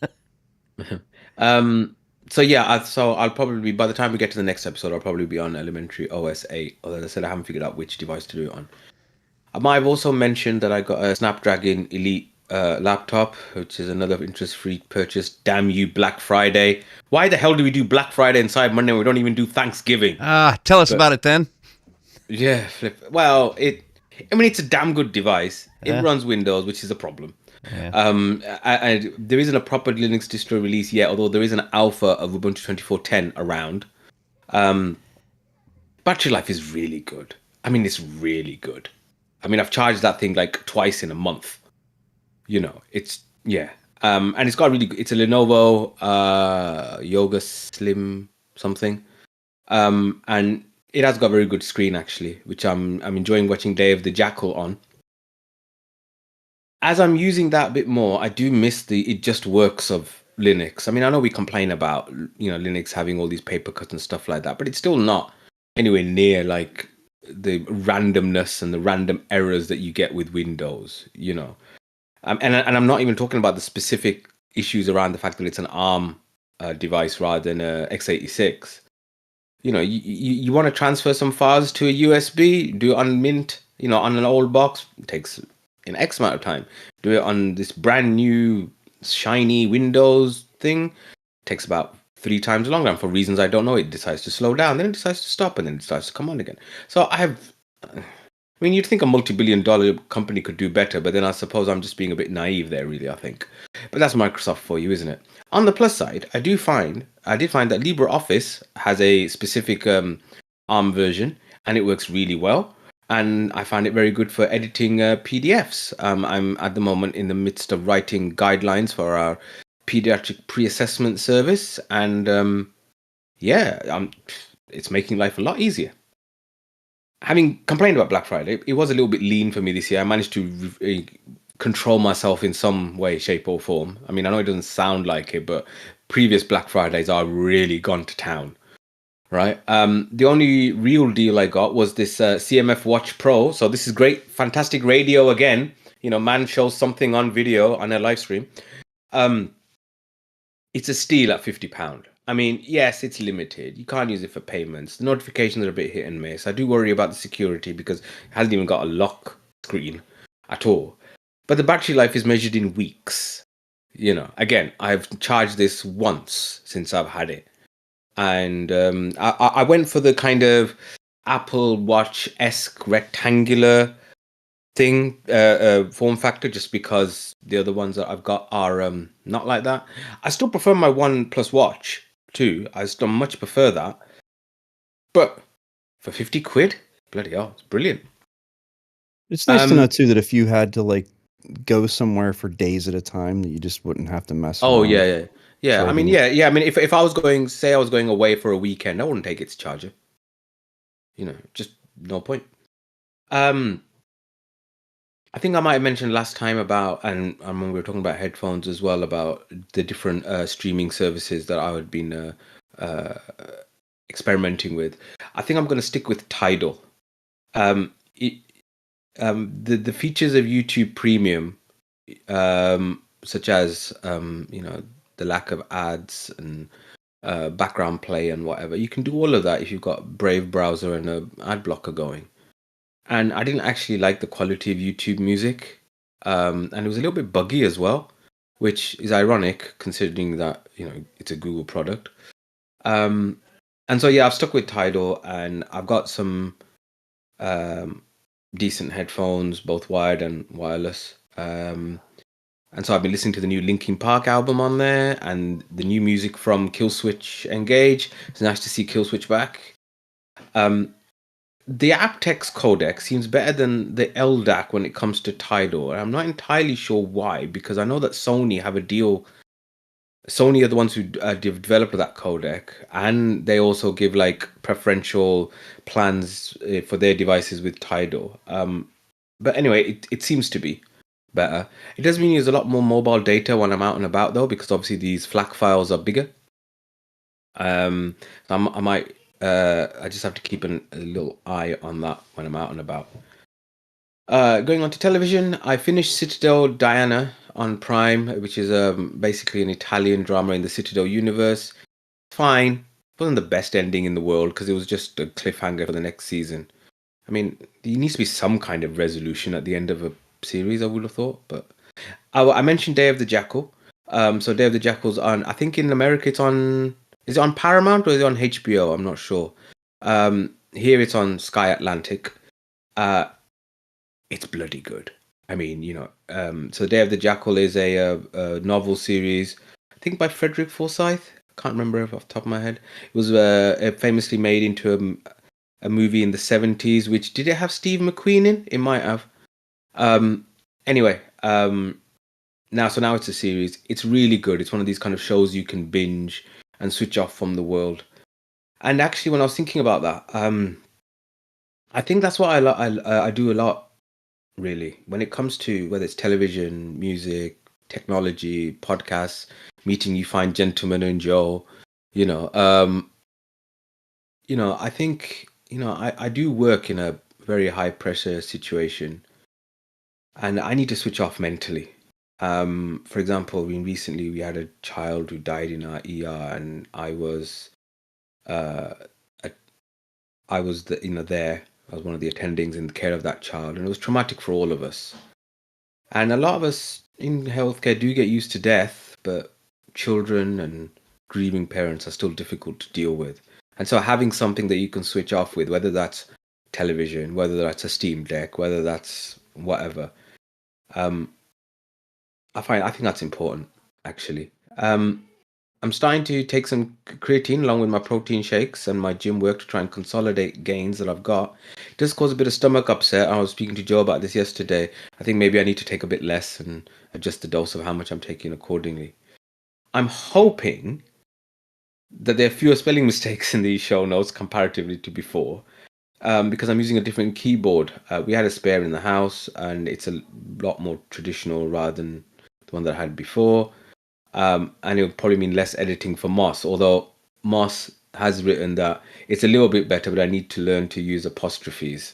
So yeah, so I'll probably, by the time we get to the next episode, I'll probably be on Elementary OS 8. Although as I said, I haven't figured out which device to do it on. I've also mentioned that I got a Snapdragon Elite laptop, which is another interest-free purchase. Damn you, Black Friday! Why the hell do we do Black Friday and Cyber Monday? We don't even do Thanksgiving. Tell us about it then. Yeah, well, it's a damn good device. It runs Windows, which is a problem. Yeah. There isn't a proper Linux distro release yet, although there is an alpha of Ubuntu 24.10 around. Battery life is really good. I mean, it's really good. I mean, I've charged that thing like twice in a month. It's and it's got it's a Lenovo Yoga Slim something, and it has got a very good screen actually, which I'm enjoying watching Dave the Jackal on. As I'm using that a bit more, I do miss the it just works of Linux. I mean, I know we complain about Linux having all these paper cuts and stuff like that, but it's still not anywhere near like the randomness and the random errors that you get with Windows. And I'm not even talking about the specific issues around the fact that it's an ARM device rather than a x86. You want to transfer some files to a USB, do it on Mint, on an old box, it takes an X amount of time. Do it on this brand new shiny Windows thing, takes about 3 times longer. And for reasons I don't know, it decides to slow down, then it decides to stop, and then it starts to come on again. So I mean, you'd think a multi-billion-dollar company could do better, but then I suppose I'm just being a bit naive there, really, I think. But that's Microsoft for you, isn't it? On the plus side, I did find that LibreOffice has a specific ARM version, and it works really well. And I find it very good for editing PDFs. I'm at the moment in the midst of writing guidelines for our pediatric pre-assessment service, and it's making life a lot easier. Having complained about Black Friday, it was a little bit lean for me this year. I managed to control myself in some way, shape, or form. I mean, I know it doesn't sound like it, but previous Black Fridays are really gone to town, right? The only real deal I got was this CMF Watch Pro. So this is great, fantastic radio again. Man shows something on video on a live stream. It's a steal at £50. I mean, yes, it's limited. You can't use it for payments. The notifications are a bit hit and miss. I do worry about the security because it hasn't even got a lock screen at all. But the battery life is measured in weeks. Again, I've charged this once since I've had it. And I went for the kind of Apple Watch-esque rectangular thing form factor, just because the other ones that I've got are not like that. I still prefer my OnePlus Watch too. I still much prefer that, but for £50, bloody hell, it's brilliant. It's nice to know too that if you had to like go somewhere for days at a time, that you just wouldn't have to mess around. Oh yeah. I mean, trading. yeah. I mean, if I was going, say I was going away for a weekend, I wouldn't take its charger. You know, just no point. I think I might have mentioned last time about, and when we were talking about headphones as well, about the different streaming services that I had been experimenting with. I think I'm going to stick with Tidal. The features of YouTube Premium, such as the lack of ads and background play and whatever, you can do all of that if you've got Brave browser and a ad blocker going. And I didn't actually like the quality of YouTube music, and it was a little bit buggy as well, which is ironic considering that it's a Google product. And so yeah, I've stuck with Tidal, and I've got some decent headphones, both wired and wireless. And so I've been listening to the new Linkin Park album on there, and the new music from Killswitch Engage. It's nice to see Killswitch back. The aptX codec seems better than the LDAC when it comes to Tidal. I'm not entirely sure why, because I know that Sony have a deal. Sony are the ones who developed that codec, and they also give like preferential plans for their devices with Tidal. But anyway, it seems to be better. It does mean use a lot more mobile data when I'm out and about, though, because obviously these FLAC files are bigger. I might. I just have to keep a little eye on that when I'm out and about. Going on to television, I finished Citadel Diana on Prime, which is basically an Italian drama in the Citadel universe. Fine. It wasn't the best ending in the world because it was just a cliffhanger for the next season. I mean, there needs to be some kind of resolution at the end of a series, I would have thought. But I mentioned Day of the Jackal. So Day of the Jackal's on, I think in America it's on, is it on Paramount or is it on HBO? I'm not sure. Here it's on Sky Atlantic. It's bloody good. I mean, so Day of the Jackal is a novel series, I think by Frederick Forsyth. I can't remember off the top of my head. It was famously made into a movie in the 70s, which, did it have Steve McQueen in? It might have. Anyway, now it's a series. It's really good. It's one of these kind of shows you can binge and switch off from the world. And actually, when I was thinking about that, I think that's what I do a lot, really, when it comes to whether it's television, music, technology, podcasts, meeting you fine gentlemen and Joe. I think I do work in a very high pressure situation, and I need to switch off mentally. For example, recently we had a child who died in our ER, and I was there. I was one of the attendings in the care of that child, and it was traumatic for all of us. And a lot of us in healthcare do get used to death, but children and grieving parents are still difficult to deal with. And so having something that you can switch off with, whether that's television, whether that's a Steam Deck, whether that's whatever, I think that's important, actually. I'm starting to take some creatine along with my protein shakes and my gym work to try and consolidate gains that I've got. It does cause a bit of stomach upset. I was speaking to Joe about this yesterday. I think maybe I need to take a bit less and adjust the dose of how much I'm taking accordingly. I'm hoping that there are fewer spelling mistakes in these show notes comparatively to before, because I'm using a different keyboard. We had a spare in the house, and it's a lot more traditional rather than the one that I had before. And it would probably mean less editing for Moss, although Moss has written that it's a little bit better, but I need to learn to use apostrophes.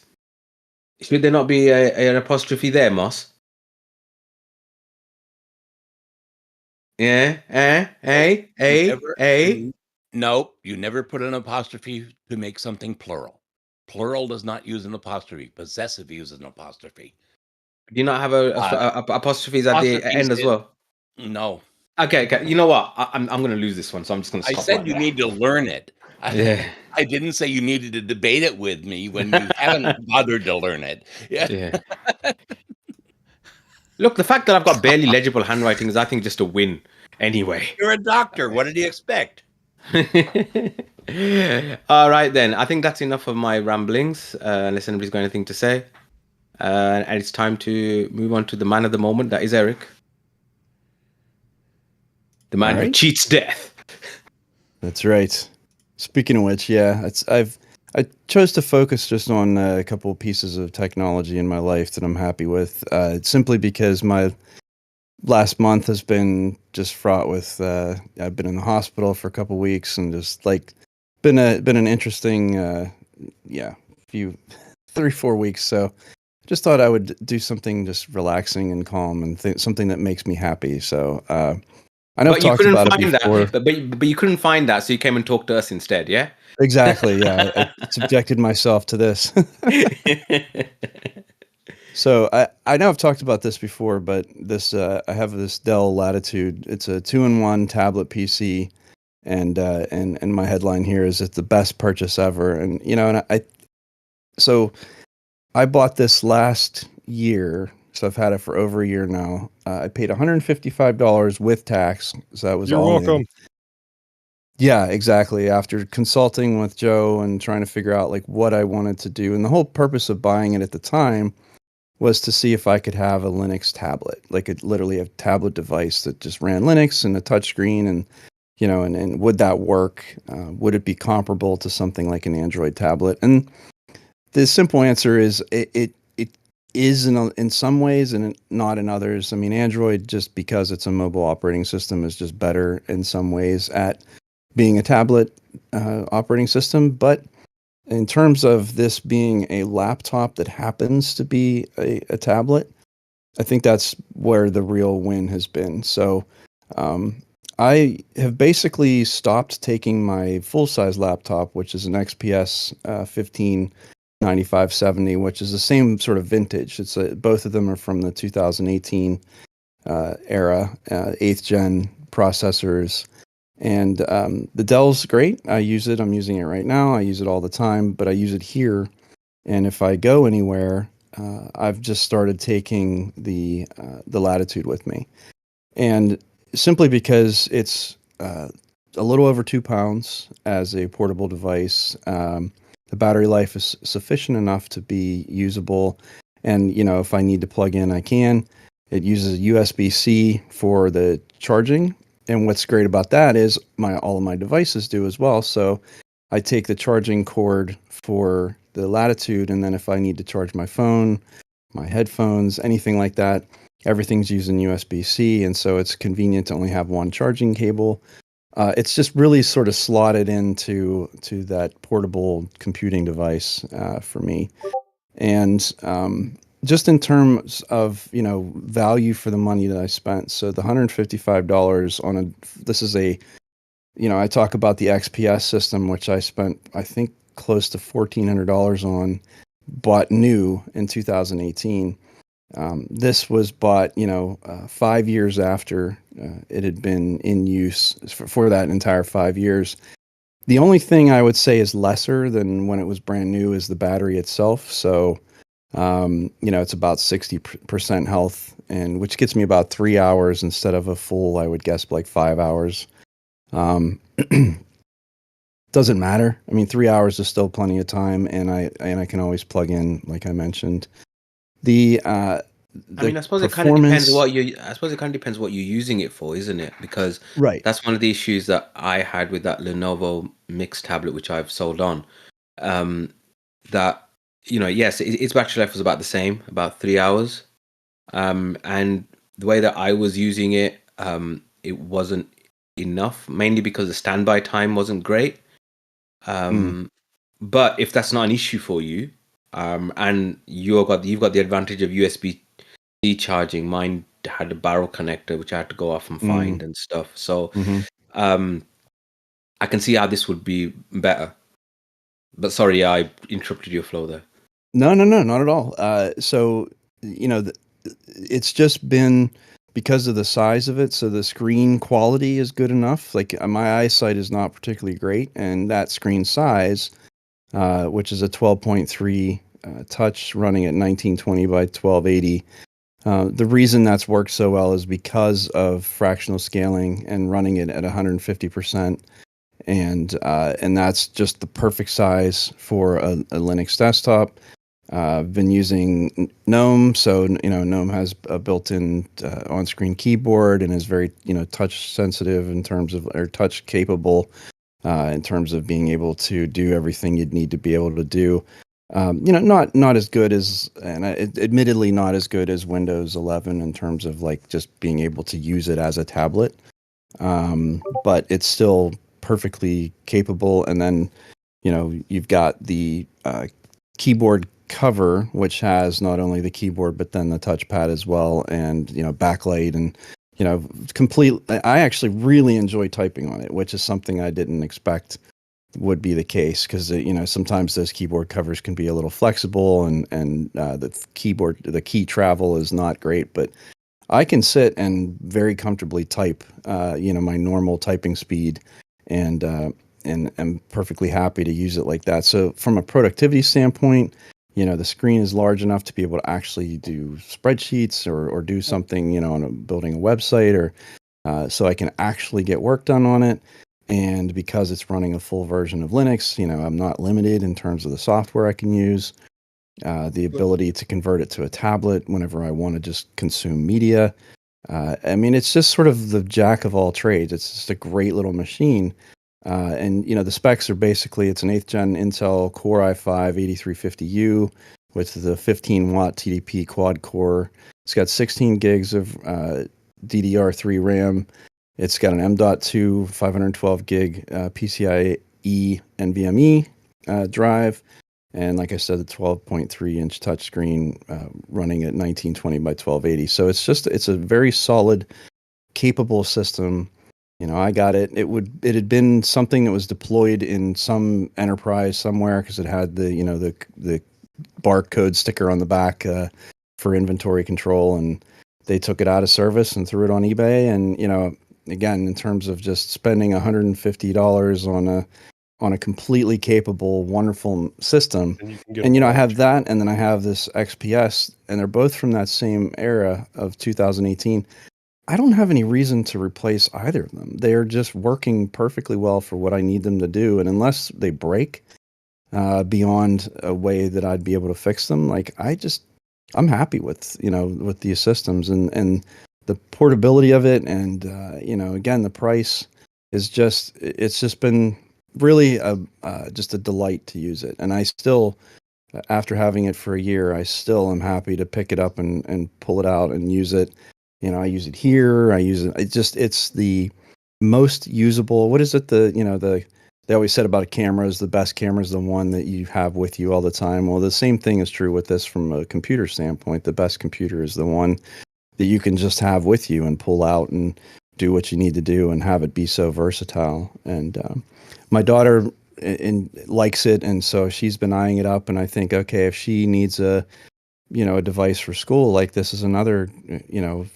Should there not be an apostrophe there, Moss? Yeah, Nope, you never put an apostrophe to make something plural. Plural does not use an apostrophe. Possessive uses an apostrophe. Do you not have apostrophes at the end as well? No. Okay. You know what? I'm going to lose this one, so I'm just going to stop. I said you need to learn it. Yeah. I didn't say you needed to debate it with me when you haven't bothered to learn it. Yeah. Look, the fact that I've got barely legible handwriting is, I think, just a win. Anyway. You're a doctor. What did you expect? All right, then. I think that's enough of my ramblings, unless anybody's got anything to say. And it's time to move on to the man of the moment. That is Eric. The man who cheats death. That's right. Speaking of which, yeah, I chose to focus just on a couple of pieces of technology in my life that I'm happy with, simply because my last month has been just fraught with. I've been in the hospital for a couple of weeks and just like been an interesting, few 3-4 weeks. So just thought I would do something just relaxing and calm and something that makes me happy. So I know I've talked about it before. But you couldn't find that, so you came and talked to us instead, yeah? Exactly, yeah. I subjected myself to this. So I know I've talked about this before, but this I have this Dell Latitude. It's a 2-in-1 tablet PC, and my headline here is it's the best purchase ever. And so I bought this last year, so I've had it for over a year now. I paid $155 with tax, so that was You're all welcome. in. Yeah, exactly. After consulting with Joe and trying to figure out like what I wanted to do, and the whole purpose of buying it at the time was to see if I could have a Linux tablet, like literally a tablet device that just ran Linux and a touchscreen, and and would that work? Would it be comparable to something like an Android tablet? And the simple answer is it is in some ways and not in others. I mean, Android, just because it's a mobile operating system, is just better in some ways at being a tablet operating system. But in terms of this being a laptop that happens to be a tablet, I think that's where the real win has been. So I have basically stopped taking my full-size laptop, which is an XPS 159570, which is the same sort of vintage. Both of them are from the 2018 era, 8th gen processors. And the Dell's great. I use it. I'm using it right now. I use it all the time, but I use it here. And if I go anywhere, I've just started taking the Latitude with me. And simply because it's a little over 2 pounds as a portable device, the battery life is sufficient enough to be usable. And, if I need to plug in, I can. It uses USB-C for the charging. And what's great about that is all of my devices do as well. So I take the charging cord for the Latitude, and then if I need to charge my phone, my headphones, anything like that, everything's using USB-C, and so it's convenient to only have one charging cable. It's just really sort of slotted into that portable computing device for me. And just in terms of value for the money that I spent, so the $155 this is I talk about the XPS system, which I spent I think close to $1,400 on, bought new in 2018. This was bought 5 years after it had been in use for that entire 5 years. The only thing I would say is lesser than when it was brand new is the battery itself. So it's about 60% health, and which gets me about 3 hours instead of a full, I would guess, like 5 hours. Doesn't matter. I mean, 3 hours is still plenty of time, and I can always plug in, like I mentioned. I suppose it kind of depends what you're using it for, isn't it? Because right. That's one of the issues that I had with that Lenovo Mix tablet, which I've sold on. Yes, its battery life was about the same, about 3 hours. And the way that I was using it, it wasn't enough, mainly because the standby time wasn't great. But if that's not an issue for you, and you've got the advantage of USB-C charging. Mine had a barrel connector, which I had to go off and find and stuff. So, I can see how this would be better. But sorry, I interrupted your flow there. No, not at all. So, it's just been because of the size of it. So the screen quality is good enough. Like my eyesight is not particularly great, and that screen size, which is a 12.3 touch running at 1920 by 1280. The reason that's worked so well is because of fractional scaling and running it at 150%. And that's just the perfect size for a Linux desktop. Been using GNOME, so GNOME has a built-in on-screen keyboard and is very touch sensitive in terms of, or touch capable in terms of being able to do everything you'd need to be able to do. Not as good as, and admittedly not as good as Windows 11 in terms of like just being able to use it as a tablet, but it's still perfectly capable. And then you've got the keyboard cover, which has not only the keyboard but then the touchpad as well, and backlight, and complete. I actually really enjoy typing on it, which is something I didn't expect would be the case, because sometimes those keyboard covers can be a little flexible, and the key travel is not great, but I can sit and very comfortably type my normal typing speed, and I'm perfectly happy to use it like that. So from a productivity standpoint, the screen is large enough to be able to actually do spreadsheets or do something, on building a website, or so I can actually get work done on it. And because it's running a full version of Linux, I'm not limited in terms of the software I can use, the ability to convert it to a tablet whenever I want to just consume media. It's just sort of the jack of all trades. It's just a great little machine. And the specs are basically, it's an 8th gen Intel Core i5-8350U with the 15-watt TDP quad core. It's got 16 gigs of DDR3 RAM. It's got an M.2 512 gig PCIe NVMe drive. And like I said, the 12.3 inch touchscreen running at 1920 by 1280. So it's a very solid, capable system. I got it. It had been something that was deployed in some enterprise somewhere, because it had the barcode sticker on the back for inventory control, and they took it out of service and threw it on eBay. And again, in terms of just spending $150 on a completely capable, wonderful system, and I have that, and then I have this XPS, and they're both from that same era of 2018. I don't have any reason to replace either of them. They are just working perfectly well for what I need them to do. And unless they break beyond a way that I'd be able to fix them, I'm happy with, with these systems, and the portability of it. And, again, the price is it's just been really just a delight to use it. And I still, after having it for a year, I still am happy to pick it up and pull it out and use it. I use it here. I use it. It's the most usable. What is it? They always said about a camera is the best camera is the one that you have with you all the time. Well, the same thing is true with this from a computer standpoint. The best computer is the one that you can just have with you and pull out and do what you need to do and have it be so versatile. And my daughter likes it, and so she's been eyeing it up. And I think, okay, if she needs a device for school, like this is another,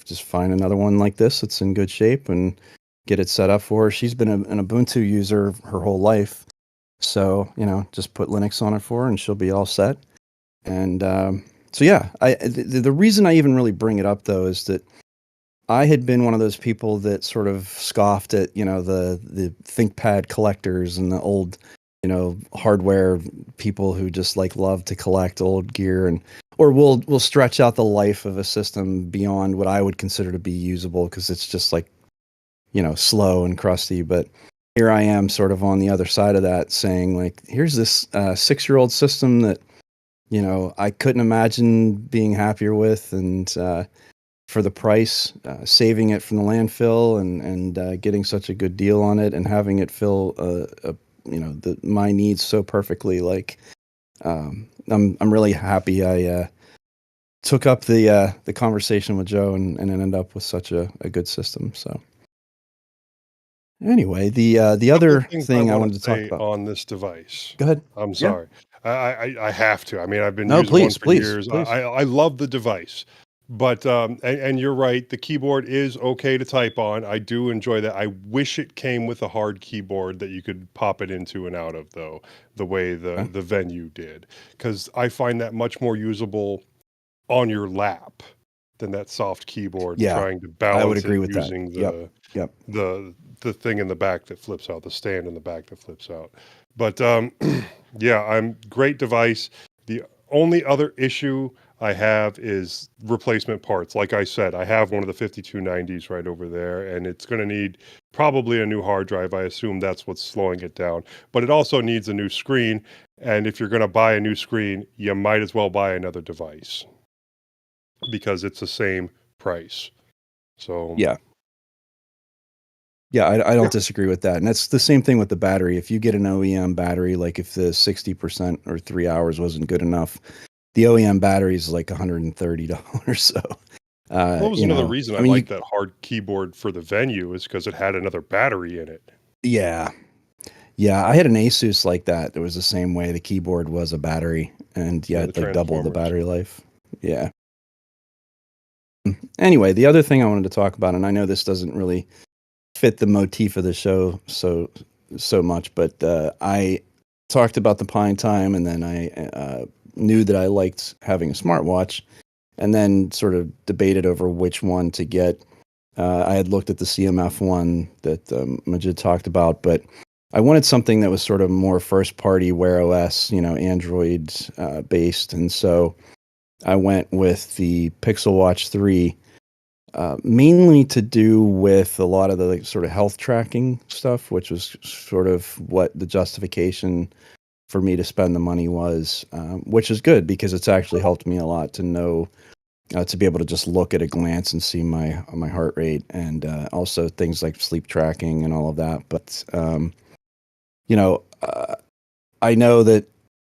just find another one like this that's in good shape and get it set up for her. She's been an Ubuntu user her whole life. So, just put Linux on it for her and she'll be all set. And so, yeah, the reason I even really bring it up, though, is that I had been one of those people that sort of scoffed at, the ThinkPad collectors and the old, hardware people who just love to collect old gear, or we'll stretch out the life of a system beyond what I would consider to be usable, because it's just slow and crusty. But here I am sort of on the other side of that, saying here's this 6-year-old system that, I couldn't imagine being happier with. And for the price, saving it from the landfill and getting such a good deal on it and having it fill my needs so perfectly. I'm really happy I took up the conversation with Joe and ended up with such a good system. So anyway, the other thing I wanted to talk about on this device. Go ahead. I'm sorry. I have to. I've been No, using please, one for please, years. please. I love the device. But and you're right, the keyboard is okay to type on. I do enjoy that. I wish it came with a hard keyboard that you could pop it into and out of, though, the way the Venue did, because I find that much more usable on your lap than that soft keyboard. Yeah, trying to balance I would agree with using that. Yep. the thing in the back that flips out, the stand in the back that flips out. But yeah, great device. The only other issue I have is replacement parts. Like I said, I have one of the 5290s right over there, and it's going to need probably a new hard drive. I assume that's what's slowing it down. But it also needs a new screen, and if you're going to buy a new screen, you might as well buy another device because it's the same price. So Yeah. Yeah, I don't disagree with that. And that's the same thing with the battery. If you get an OEM battery, like if the 60% or 3 hours wasn't good enough, the OEM battery is like $130. So, that was you another know, reason I I mean, liked that hard keyboard for the Venue is because it had another battery in it. yeah. Yeah, I had an Asus like that. It was the same way. The keyboard was a battery, and Yeah, yeah, the it like doubled the Transformers. battery life. Yeah. Anyway, the other thing I wanted to talk about, and I know this doesn't really fit the motif of the show so much, but I talked about the Pine Time, and then I knew that I liked having a smartwatch, and then sort of debated over which one to get. I had looked at the CMF one that Majid talked about, but I wanted something that was sort of more first party Wear OS, Android based, and so I went with the Pixel Watch 3. Mainly to do with a lot of the sort of health tracking stuff, which was sort of what the justification for me to spend the money was, which is good because it's actually helped me a lot to know, to be able to just look at a glance and see my heart rate, and also things like sleep tracking and all of that. But you know, I know that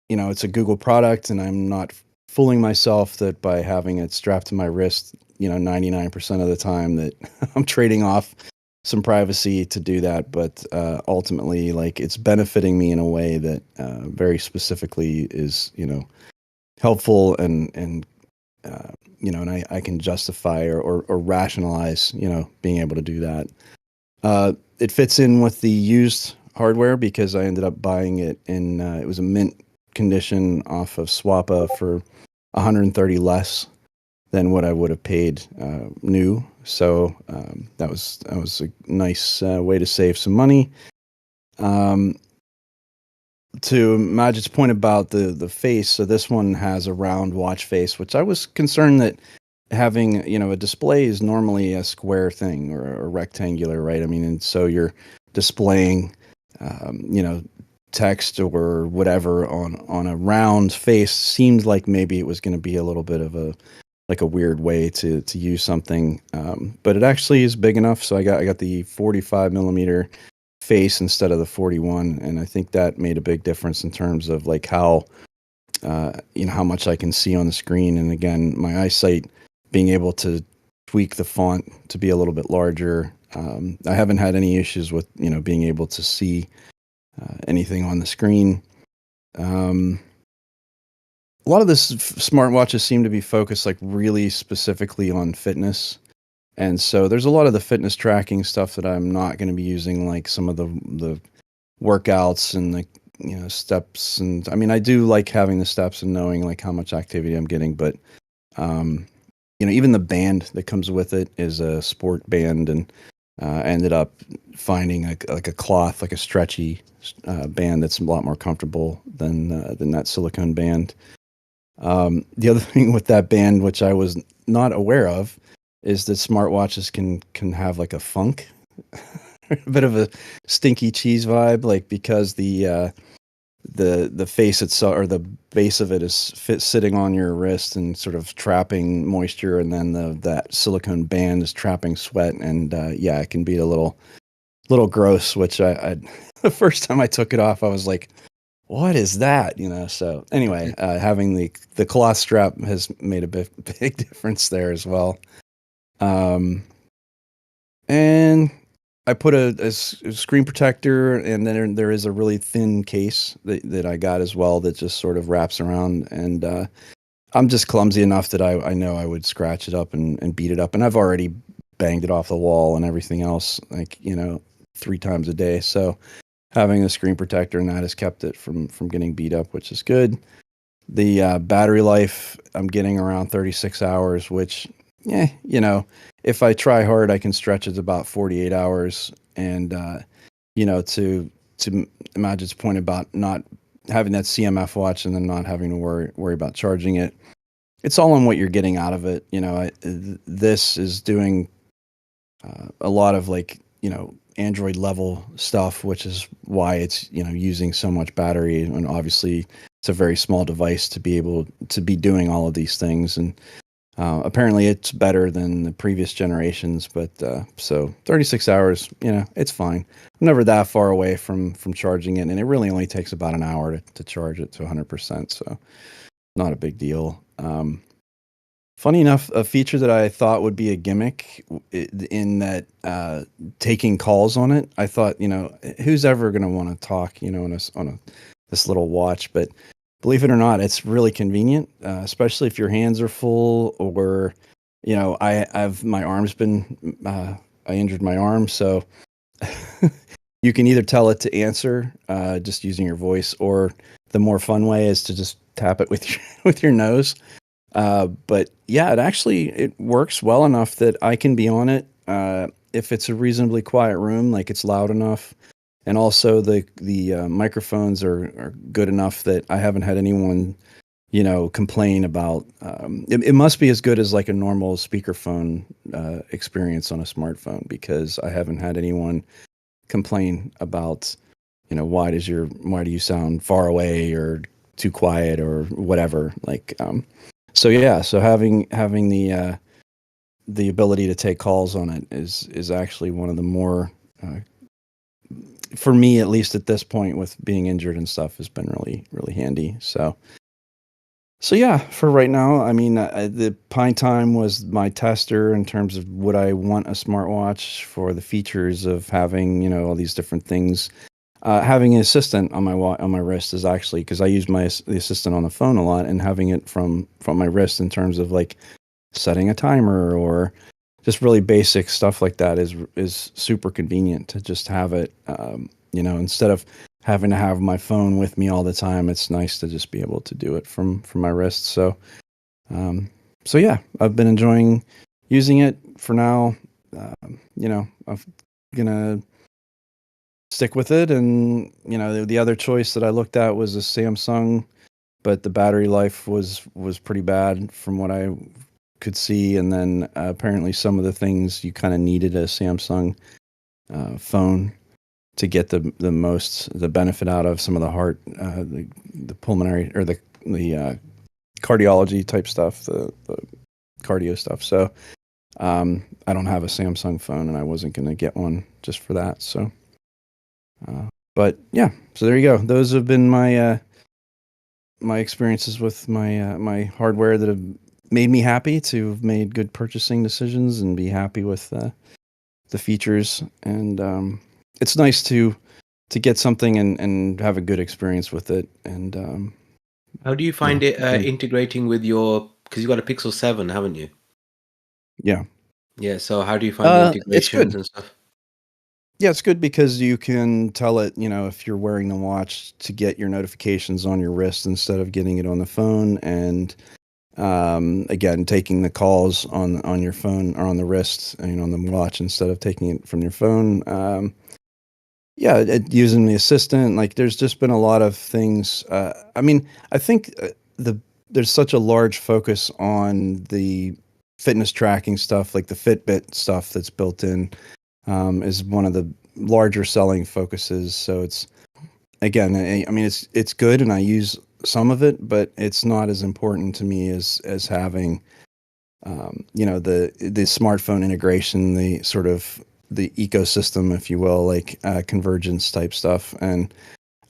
it's a Google product, and I'm not fooling myself that by having it strapped to my wrist, 99% of the time that I'm trading off some privacy to do that. But ultimately, like, it's benefiting me in a way that very specifically is, helpful, and and I can justify or rationalize, being able to do that. It fits in with the used hardware because I ended up buying it in, it was a mint condition off of Swappa for 130 less than what I would have paid new. So that was a nice way to save some money. To Majid's point about the face, so this one has a round watch face, which I was concerned that having a display is normally a square thing or a rectangular, right? I mean, and so you're displaying text or whatever on a round face seemed like maybe it was going to be a little bit of a weird way to use something, but it actually is big enough. So I got the 45 millimeter face instead of the 41, and I think that made a big difference in terms of like how how much I can see on the screen, and again, my eyesight being able to tweak the font to be a little bit larger. I haven't had any issues with being able to see anything on the screen. A lot of this smartwatches seem to be focused like really specifically on fitness. And so there's a lot of the fitness tracking stuff that I'm not going to be using, like some of the workouts and the steps. And I mean, I do like having the steps and knowing like how much activity I'm getting, but even the band that comes with it is a sport band, and I ended up finding a cloth, like a stretchy band that's a lot more comfortable than that silicone band. The other thing with that band, which I was not aware of, is that smartwatches can have like a funk, a bit of a stinky cheese vibe, like because the face itself or the base of it is sitting on your wrist and sort of trapping moisture, and then that silicone band is trapping sweat, and it can be a little gross. Which I the first time I took it off, I was like, what is that? So anyway, having the cloth strap has made a big difference there as well. And I put a screen protector, and then there is a really thin case that I got as well that just sort of wraps around. And I'm just clumsy enough that I know I would scratch it up and beat it up. And I've already banged it off the wall and everything else, 3 times a day. So having a screen protector and that has kept it from getting beat up, which is good. The battery life, I'm getting around 36 hours, which, if I try hard, I can stretch it to about 48 hours. And, to Imagina's point about not having that CMF watch and then not having to worry about charging it. It's all on what you're getting out of it. This is doing a lot of Android level stuff, which is why it's using so much battery, and obviously it's a very small device to be able to be doing all of these things. And apparently it's better than the previous generations, but so 36 hours, it's fine. I'm never that far away from charging it, and it really only takes about an hour to charge it to 100%, so not a big deal. Funny enough, a feature that I thought would be a gimmick in that taking calls on it, I thought, who's ever going to want to talk, on this little watch? But believe it or not, it's really convenient, especially if your hands are full or, I've my arm's been, I injured my arm, so you can either tell it to answer just using your voice, or the more fun way is to just tap it with your nose. But yeah, it works well enough that I can be on it if it's a reasonably quiet room, like it's loud enough, and also the microphones are good enough that I haven't had anyone complain about. It must be as good as like a normal speakerphone experience on a smartphone, because I haven't had anyone complain about why do you sound far away or too quiet or whatever, so yeah, so having the ability to take calls on it is actually one of the more, for me at least at this point with being injured and stuff, has been really, really handy. So yeah, for right now, I mean, the Pine Time was my tester in terms of would I want a smartwatch for the features of having all these different things. Having an assistant on my wrist is actually, because I use the assistant on the phone a lot, and having it from my wrist in terms of like setting a timer or just really basic stuff like that is super convenient to just have it. Instead of having to have my phone with me all the time, it's nice to just be able to do it from my wrist. So yeah, I've been enjoying using it for now. I'm gonna stick with it, and the other choice that I looked at was a Samsung, but the battery life was pretty bad from what I could see, and then apparently some of the things you kind of needed a Samsung phone to get the benefit out of, some of the heart, the pulmonary or the cardiology type stuff, the cardio stuff. So I don't have a Samsung phone, and I wasn't going to get one just for that. So but yeah, so there you go. Those have been my my experiences with my my hardware that have made me happy to have made good purchasing decisions and be happy with the features. And it's nice to get something and have a good experience with it. And how do you find it integrating with because you've got a Pixel 7, haven't you? Yeah. Yeah. So how do you find the integrations and stuff? Yeah, it's good because you can tell it, if you're wearing the watch, to get your notifications on your wrist instead of getting it on the phone. And again, taking the calls on your phone or on the wrist, on the watch instead of taking it from your phone. Using the assistant, there's just been a lot of things. I think there's such a large focus on the fitness tracking stuff, like the Fitbit stuff that's built in. Is one of the larger selling focuses. So it's, again, it's good, and I use some of it, but it's not as important to me as having, the smartphone integration, the sort of the ecosystem, if you will, convergence type stuff. And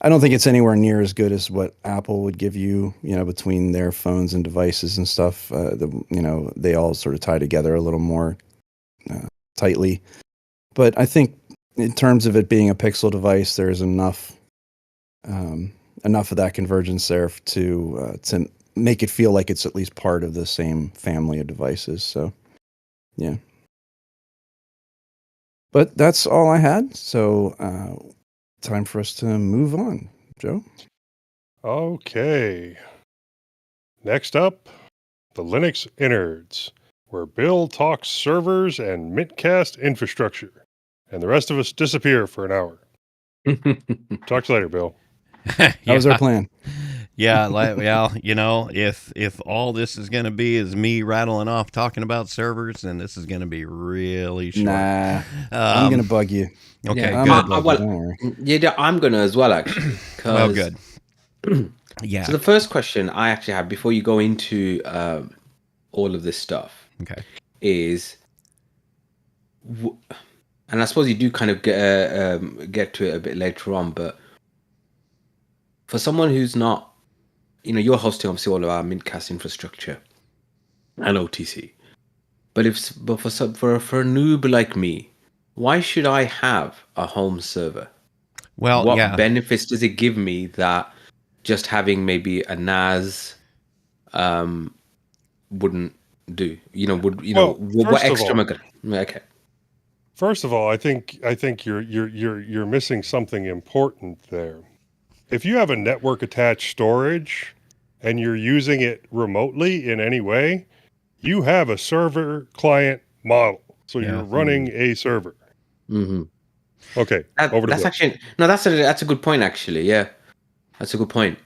I don't think it's anywhere near as good as what Apple would give you, between their phones and devices and stuff. They all sort of tie together a little more tightly. But I think in terms of it being a Pixel device, there's enough of that convergence there to make it feel like it's at least part of the same family of devices. So, yeah. But that's all I had. So, time for us to move on. Joe? Okay. Next up, the Linux Innards, where Bill talks servers and mintCast infrastructure, and the rest of us disappear for an hour. Talk to you later, Bill. That was our plan. Yeah, well, if all this is going to be is me rattling off talking about servers, then this is going to be really short. Nah, I'm gonna bug you. Okay, Yeah. good. Don't worry. Yeah, I'm gonna as well, actually. Well, good. Yeah. So the first question I actually have before you go into all of this stuff Okay. is, and I suppose you do kind of get to it a bit later on, but for someone who's not, you're hosting obviously all of our mintCast infrastructure and OTC, but for a noob like me, why should I have a home server? Well, What benefits does it give me that just having maybe a NAS wouldn't do? What extra am I gonna? Okay. First of all, I think you're missing something important there. If you have a network attached storage and you're using it remotely in any way, you have a server client model. So you're running a server. Mm-hmm. Okay, over to that's Bill. actually no. That's a good point, actually. Yeah, that's a good point.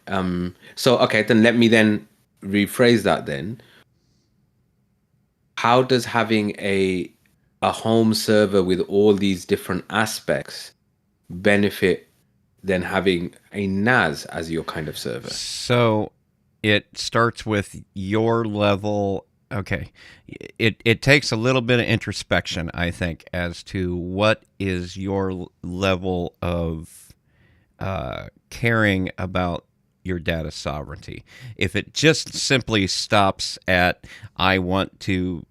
So okay, then let me then rephrase that. Then, how does having a home server with all these different aspects benefit than having a NAS as your kind of server? So it starts with your level. Okay. It takes a little bit of introspection, I think, as to what is your level of caring about your data sovereignty. If it just simply stops at, I want to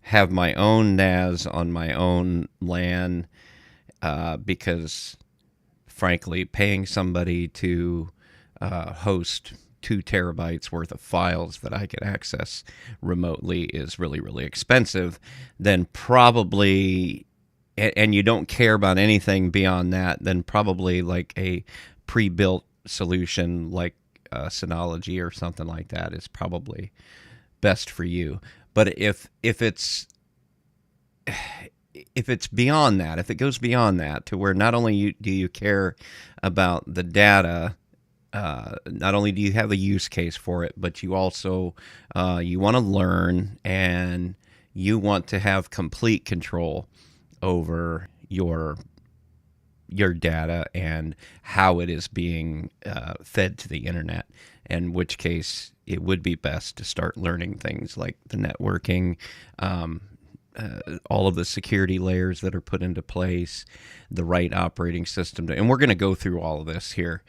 have my own NAS on my own LAN, because frankly, paying somebody to host 2 terabytes worth of files that I could access remotely is really, really expensive, then probably, and you don't care about anything beyond that, then probably like a pre-built solution like Synology or something like that is probably best for you. But if it's beyond that, if it goes beyond that to where not only do you care about the data, not only do you have a use case for it, but you also you want to learn and you want to have complete control over your data and how it is being fed to the internet, in which case it would be best to start learning things like the networking, all of the security layers that are put into place, the right operating system. And we're going to go through all of this here.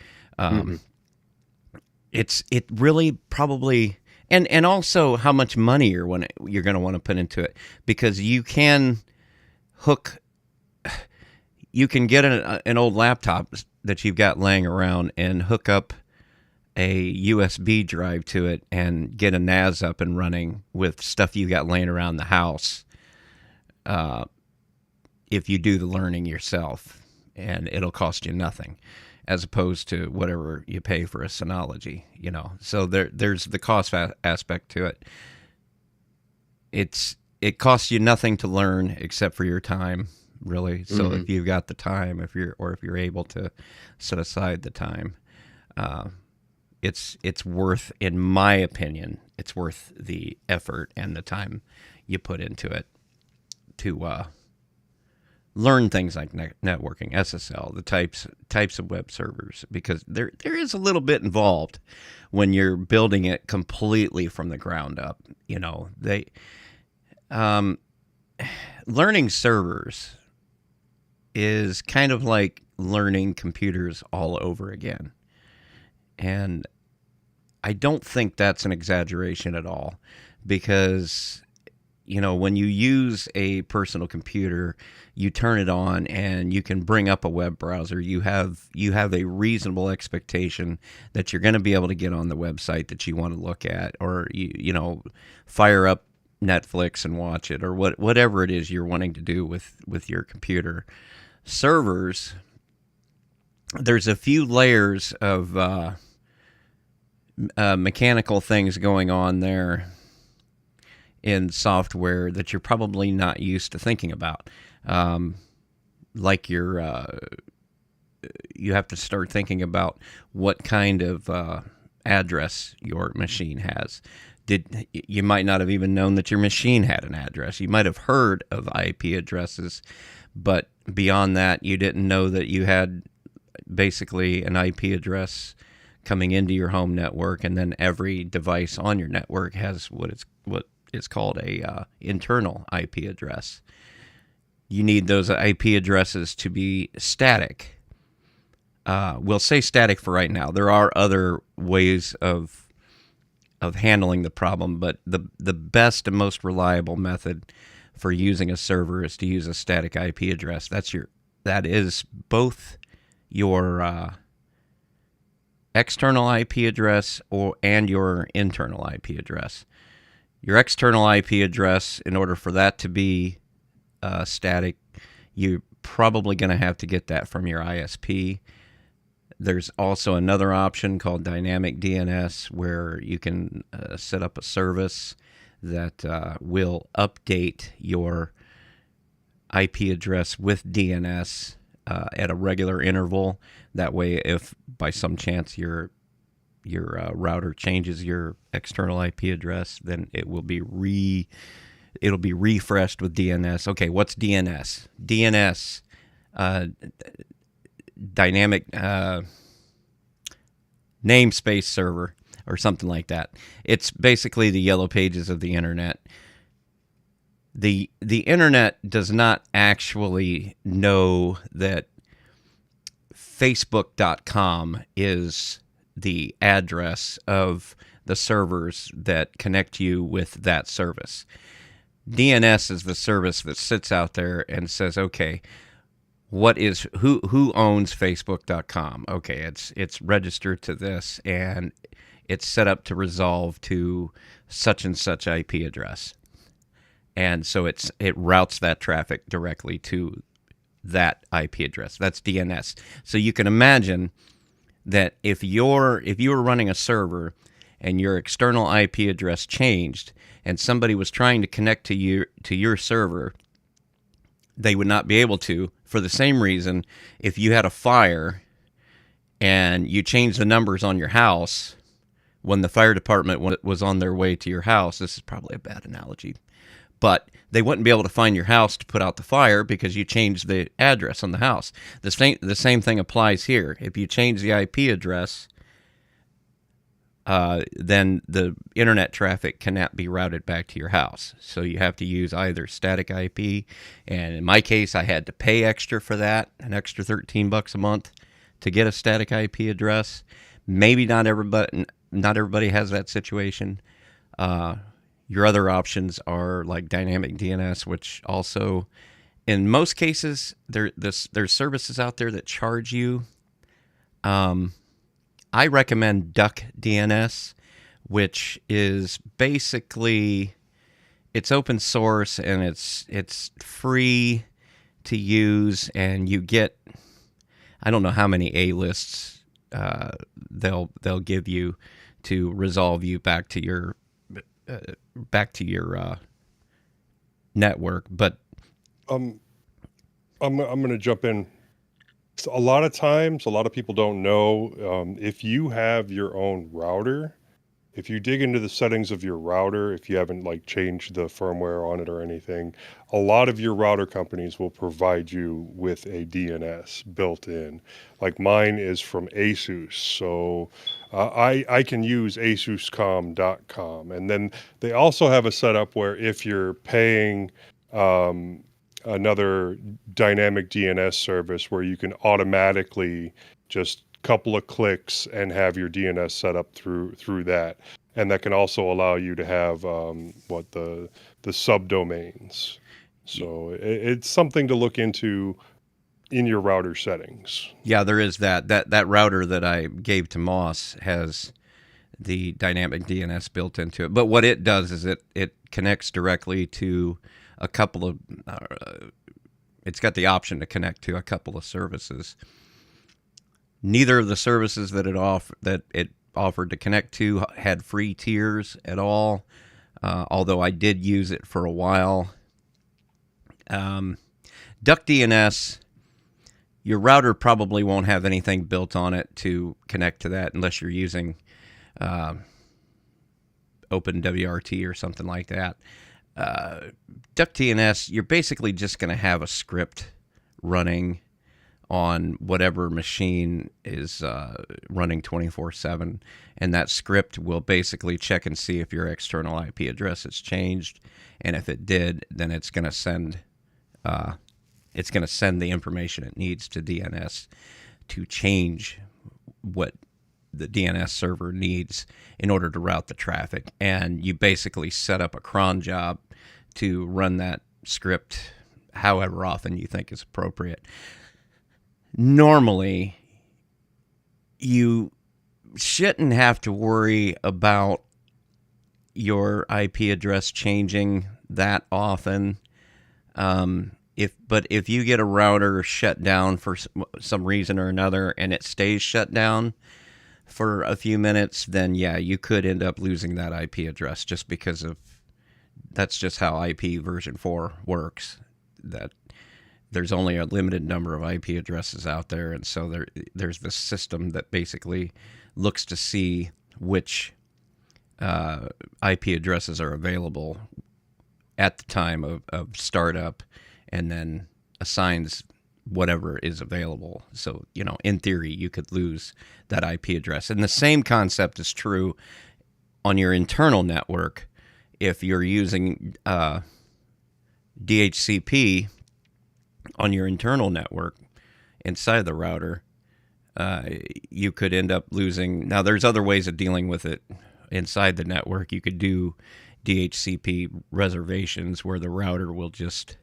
It really probably, and also how much money you're going to want to put into it, because you can get an old laptop that you've got laying around and hook up a USB drive to it and get a NAS up and running with stuff you got laying around the house. If you do the learning yourself, and it'll cost you nothing, as opposed to whatever you pay for a Synology, So there's the cost aspect to it. It costs you nothing to learn except for your time, really. So if you've got the time, if you're able to set aside the time, it's worth, in my opinion, it's worth the effort and the time you put into it to learn things like networking, SSL, the types of web servers, because there is a little bit involved when you're building it completely from the ground up. Learning servers is kind of like learning computers all over again. And I don't think that's an exaggeration at all, because when you use a personal computer, you turn it on and you can bring up a web browser. You have a reasonable expectation that you're going to be able to get on the website that you want to look at, or fire up Netflix and watch it, or whatever it is you're wanting to do with your computer. Servers, there's a few layers of mechanical things going on there in software that you're probably not used to thinking about, like your you have to start thinking about what kind of address your machine has. You might not have even known that your machine had an address. You might have heard of IP addresses, but beyond that, you didn't know that you had basically an IP address coming into your home network, and then every device on your network has what is called a internal IP address. You need those IP addresses to be static. We'll say static for right now. There are other ways of handling the problem, but the best and most reliable method for using a server is to use a static IP address. That is both your external IP address and your internal IP address. Your external IP address, in order for that to be static, you're probably going to have to get that from your ISP. There's also another option called dynamic DNS, where you can set up a service that will update your IP address with DNS at a regular interval. That way, if by some chance your router changes your external IP address, then it will be it'll be refreshed with DNS. Okay, what's DNS? DNS, dynamic namespace server, or something like that. It's basically the yellow pages of the internet. The internet does not actually know that Facebook.com is the address of the servers that connect you with that service. DNS is the service that sits out there and says, okay, who owns Facebook.com? Okay, it's registered to this, and it's set up to resolve to such and such IP address. And so it routes that traffic directly to that IP address. That's DNS. So you can imagine that if you were running a server and your external IP address changed, and somebody was trying to connect to your server, they would not be able to. For the same reason, if you had a fire and you changed the numbers on your house when the fire department was on their way to your house, this is probably a bad analogy, but they wouldn't be able to find your house to put out the fire because you changed the address on the house. The same thing applies here. If you change the IP address, then the internet traffic cannot be routed back to your house. So you have to use either static IP, and in my case, I had to pay extra for that, an extra $13 a month to get a static IP address. Maybe not everybody has that situation. Your other options are like dynamic DNS, which also, in most cases, there's services out there that charge you. I recommend Duck DNS, which is basically, it's open source and it's free to use, and you get, I don't know how many A-lists they'll give you to resolve you back to your network. But I'm going to jump in. So a lot of times, a lot of people don't know, if you have your own router, if you dig into the settings of your router, if you haven't like changed the firmware on it or anything, a lot of your router companies will provide you with a DNS built in. Like mine is from Asus, so I can use asuscom.com. And then they also have a setup where if you're paying another dynamic DNS service where you can automatically just couple of clicks and have your DNS set up through that, and that can also allow you to have the subdomains. So it's something to look into in your router settings. Yeah, there is that router that I gave to Moss has the dynamic DNS built into it. But what it does is it connects directly to a couple of it's got the option to connect to a couple of services. Neither of the services that it offered to connect to had free tiers at all, although I did use it for a while. Duck DNS, your router probably won't have anything built on it to connect to that unless you're using OpenWRT or something like that. DuckDNS, you're basically just going to have a script running on whatever machine is running 24/7, and that script will basically check and see if your external IP address has changed, and if it did, then it's going to send the information it needs to DNS to change what the DNS server needs in order to route the traffic. And you basically set up a cron job to run that script however often you think is appropriate. Normally, you shouldn't have to worry about your IP address changing that often. If you get a router shut down for some reason or another and it stays shut down for a few minutes, then yeah, you could end up losing that IP address just because of that's just how IP version 4 works. That there's only a limited number of IP addresses out there, and so there's this system that basically looks to see which IP addresses are available at the time of startup, and then assigns whatever is available. So, in theory, you could lose that IP address. And the same concept is true on your internal network. If you're using DHCP on your internal network inside the router, you could end up losing. Now, there's other ways of dealing with it inside the network. You could do DHCP reservations where the router will just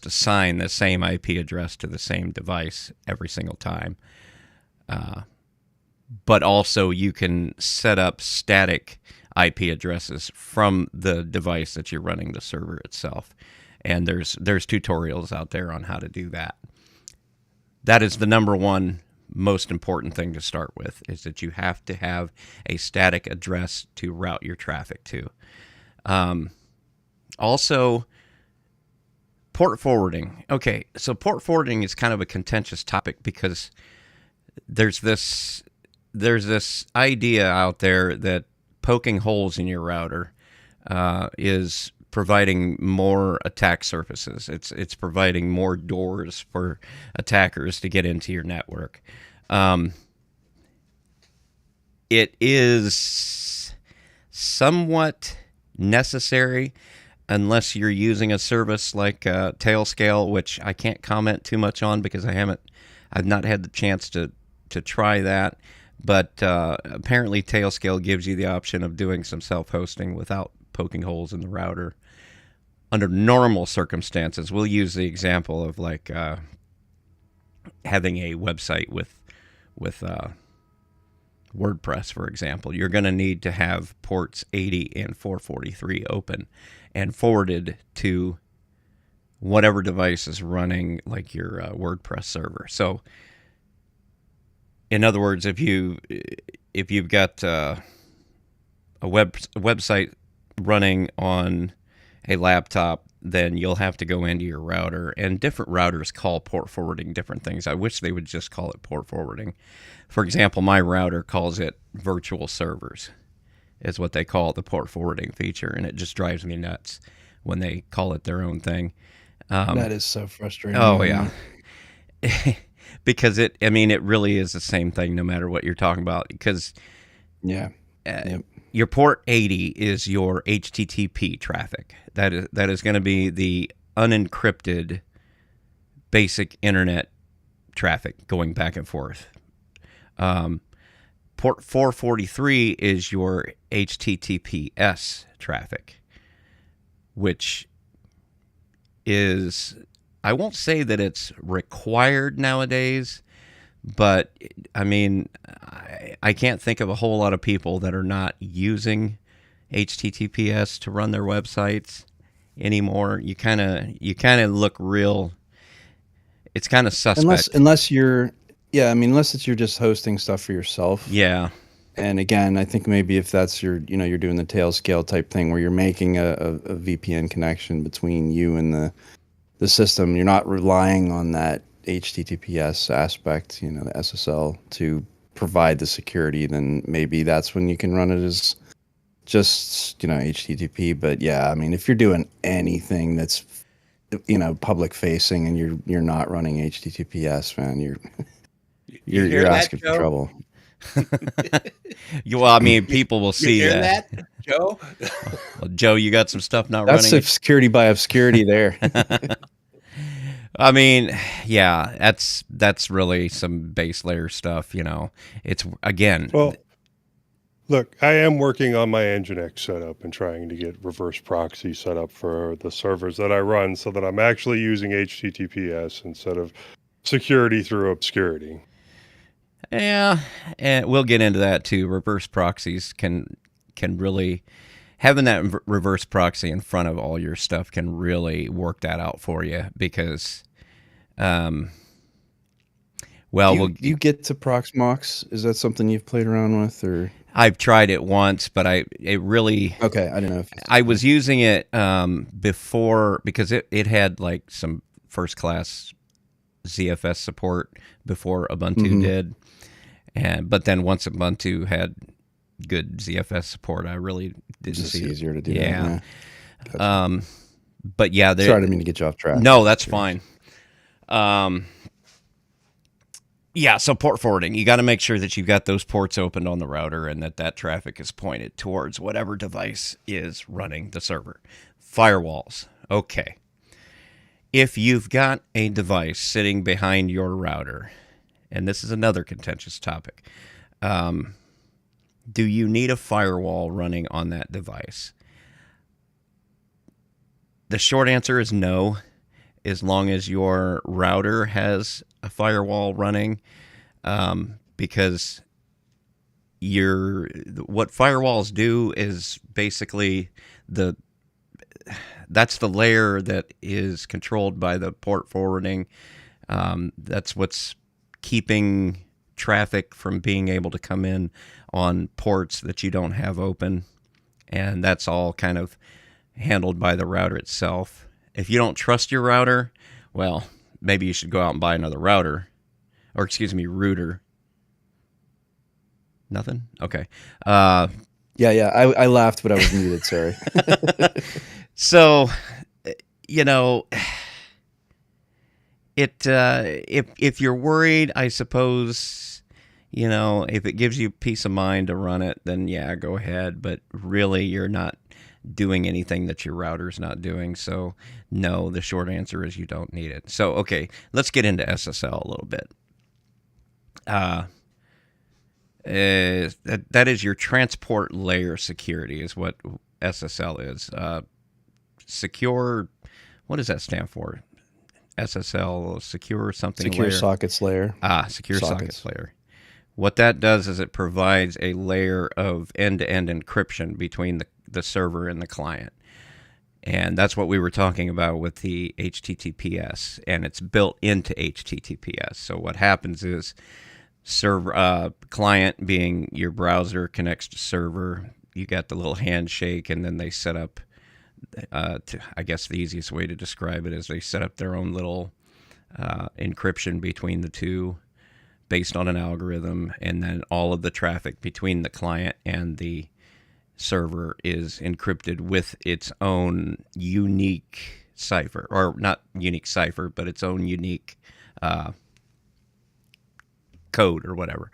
assign the same IP address to the same device every single time. But also you can set up static IP addresses from the device that you're running the server itself. And there's tutorials out there on how to do that. That is the number one most important thing to start with, is that you have to have a static address to route your traffic to. Also, port forwarding. Okay, so port forwarding is kind of a contentious topic because there's this idea out there that poking holes in your router is providing more attack surfaces. It's providing more doors for attackers to get into your network. It is somewhat necessary unless you're using a service like Tailscale, which I can't comment too much on because I've not had the chance to try that. But apparently Tailscale gives you the option of doing some self-hosting without poking holes in the router. Under normal circumstances, we'll use the example of like having a website with WordPress, for example. You're going to need to have ports 80 and 443 open and forwarded to whatever device is running like your WordPress server. So, in other words, if you've got a website running on a laptop, then you'll have to go into your router, and different routers call port forwarding different things. I wish they would just call it port forwarding. For example, my router calls it virtual servers, is what they call the port forwarding feature, and it just drives me nuts when they call it their own thing. That is so frustrating. Oh, yeah. Because it really is the same thing no matter what you're talking about. Because your port 80 is your HTTP traffic. That is going to be the unencrypted basic internet traffic going back and forth. Port 443 is your HTTPS traffic, which is, I won't say that it's required nowadays, but I mean, I can't think of a whole lot of people that are not using HTTPS to run their websites anymore. You kind of look real. It's kind of suspect unless you're just hosting stuff for yourself. Yeah. And again, I think maybe if that's you're doing the Tailscale type thing where you're making a VPN connection between you and the system, you're not relying on that HTTPS aspect, the SSL, to provide the security, then maybe that's when you can run it as just HTTP. But yeah, I mean, if you're doing anything that's public facing and you're not running HTTPS, man, You hear you're that, asking for Joe? trouble. Well, I mean, people will You see hear that, Joe? Well, Joe, you got some stuff not That's running. security by obscurity there. I mean, yeah, that's really some base layer stuff. It's again. Well, look, I am working on my Nginx setup and trying to get reverse proxy set up for the servers that I run so that I'm actually using HTTPS instead of security through obscurity. Yeah, and we'll get into that too. Reverse proxies can really, having that reverse proxy in front of all your stuff can really work that out for you because, Do you get to Proxmox? Is that something you've played around with, or? I've tried it once, but it really. Okay, I don't know. I was using it before because it had like some first class ZFS support before Ubuntu did, but then once Ubuntu had good ZFS support, I really didn't see it. It's easier to do. Yeah. That, yeah. But yeah, Sorry, I didn't mean to get you off track. No, that's fine. Yeah, so port forwarding. You got to make sure that you've got those ports opened on the router and that traffic is pointed towards whatever device is running the server. Firewalls. Okay. If you've got a device sitting behind your router, and this is another contentious topic, do you need a firewall running on that device? The short answer is no, as long as your router has a firewall running, because what firewalls do is basically that's the layer that is controlled by the port forwarding. That's what's keeping traffic from being able to come in on ports that you don't have open, and that's all kind of handled by the router itself. If you don't trust your router, well, maybe you should go out and buy another router. Or, excuse me, router. Nothing? Okay. Yeah. I laughed, but I was muted. Sorry. So, if you're worried, I suppose, if it gives you peace of mind to run it, then yeah, go ahead. But really, you're not doing anything that your router's not doing. So, no, the short answer is you don't need it. So, okay, let's get into SSL a little bit. That is your transport layer security is what SSL is. Secure, what does that stand for? SSL, secure something Secure layer. sockets layer. Secure sockets layer. What that does is it provides a layer of end-to-end encryption between the server and the client. And that's what we were talking about with the HTTPS, and it's built into HTTPS. So what happens is server client, being your browser, connects to server. You got the little handshake, and then they set up, I guess the easiest way to describe it is they set up their own little encryption between the two based on an algorithm, and then all of the traffic between the client and the server is encrypted with its own unique cipher, or not unique cipher, but its own unique code or whatever.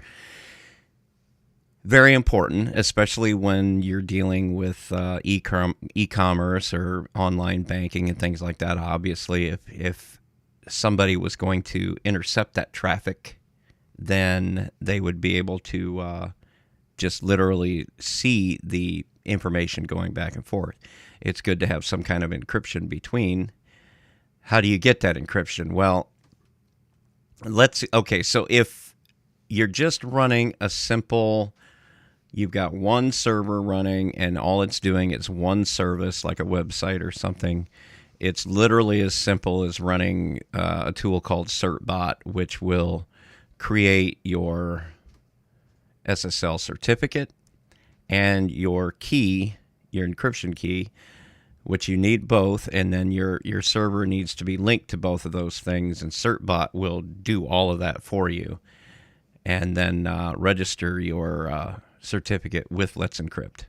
Very important, especially when you're dealing with e-commerce or online banking and things like that. Obviously, if somebody was going to intercept that traffic, then they would be able to just literally see the information going back and forth. It's good to have some kind of encryption between. How do you get that encryption? Well, so if you're just running a simple, you've got one server running and all it's doing is one service, like a website or something, it's literally as simple as running a tool called certbot, which will create your SSL certificate and your key, your encryption key, which you need both, and then your server needs to be linked to both of those things, and CertBot will do all of that for you, and then register your certificate with Let's Encrypt.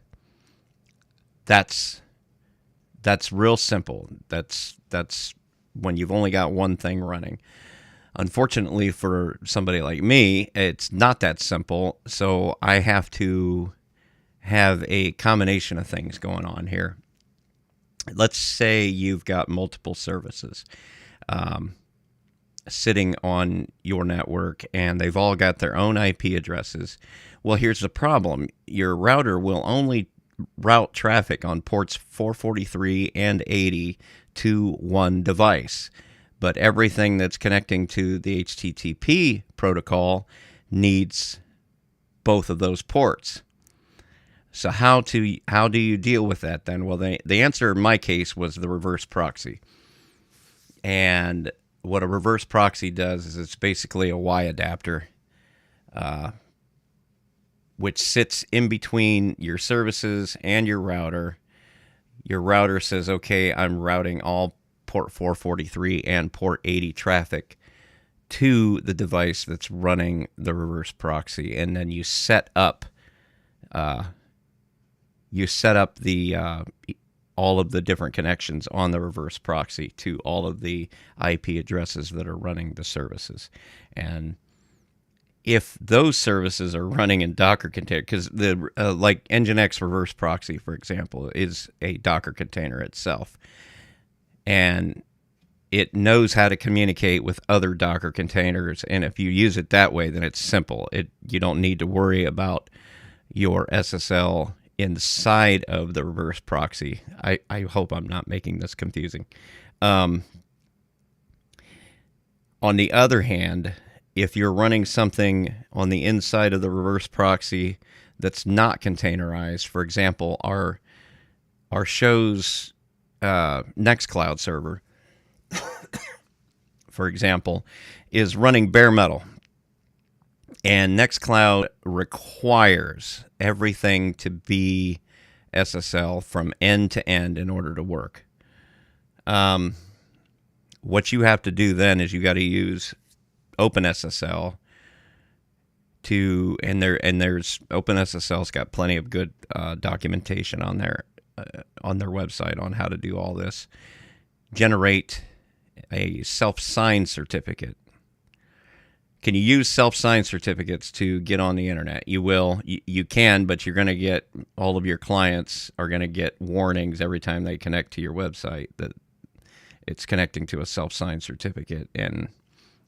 That's real simple. That's when you've only got one thing running. Unfortunately for somebody like me, it's not that simple, so I have to have a combination of things going on here. Let's say you've got multiple services sitting on your network, and they've all got their own IP addresses. Well, here's the problem. Your router will only route traffic on ports 443 and 80 to one device. But everything that's connecting to the HTTP protocol needs both of those ports. So how do you deal with that then? Well, the answer in my case was the reverse proxy. And what a reverse proxy does is it's basically a Y adapter, which sits in between your services and your router. Your router says, okay, I'm routing all port 443 and port 80 traffic to the device that's running the reverse proxy, and then you set up the all of the different connections on the reverse proxy to all of the IP addresses that are running the services. And if those services are running in Docker container, because the like Nginx reverse proxy, for example, is a Docker container itself, and it knows how to communicate with other Docker containers. And if you use it that way, then it's simple. You don't need to worry about your SSL inside of the reverse proxy. I hope I'm not making this confusing. On the other hand, if you're running something on the inside of the reverse proxy that's not containerized, for example, our show's Nextcloud server, for example, is running bare metal. And Nextcloud requires everything to be SSL from end to end in order to work. What you have to do then is you got to use OpenSSL and there's OpenSSL's got plenty of good documentation on their website on how to do all this. Generate a self-signed certificate. Can you use self-signed certificates to get on the internet? You will. You can, but you're going to get, all of your clients are going to get warnings every time they connect to your website that it's connecting to a self-signed certificate, and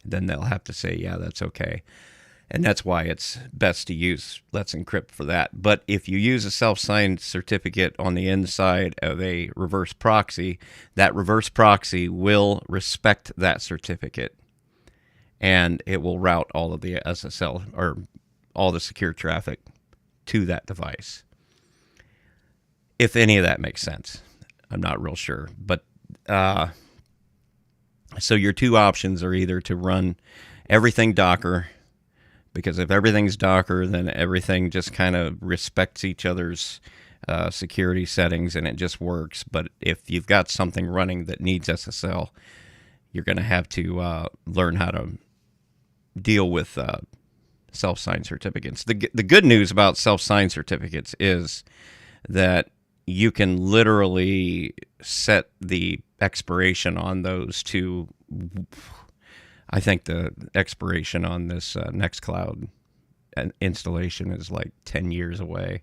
then they'll have to say, yeah, that's okay. And that's why it's best to use Let's Encrypt for that. But if you use a self-signed certificate on the inside of a reverse proxy, that reverse proxy will respect that certificate, and it will route all of the SSL or all the secure traffic to that device. If any of that makes sense. I'm not real sure. But so your two options are either to run everything Docker, because if everything's Docker, then everything just kind of respects each other's security settings and it just works. But if you've got something running that needs SSL, you're going to have to learn how to deal with self-signed certificates. The good news about self-signed certificates is that you can literally set the expiration on those to, I think the expiration on this Nextcloud installation is like 10 years away,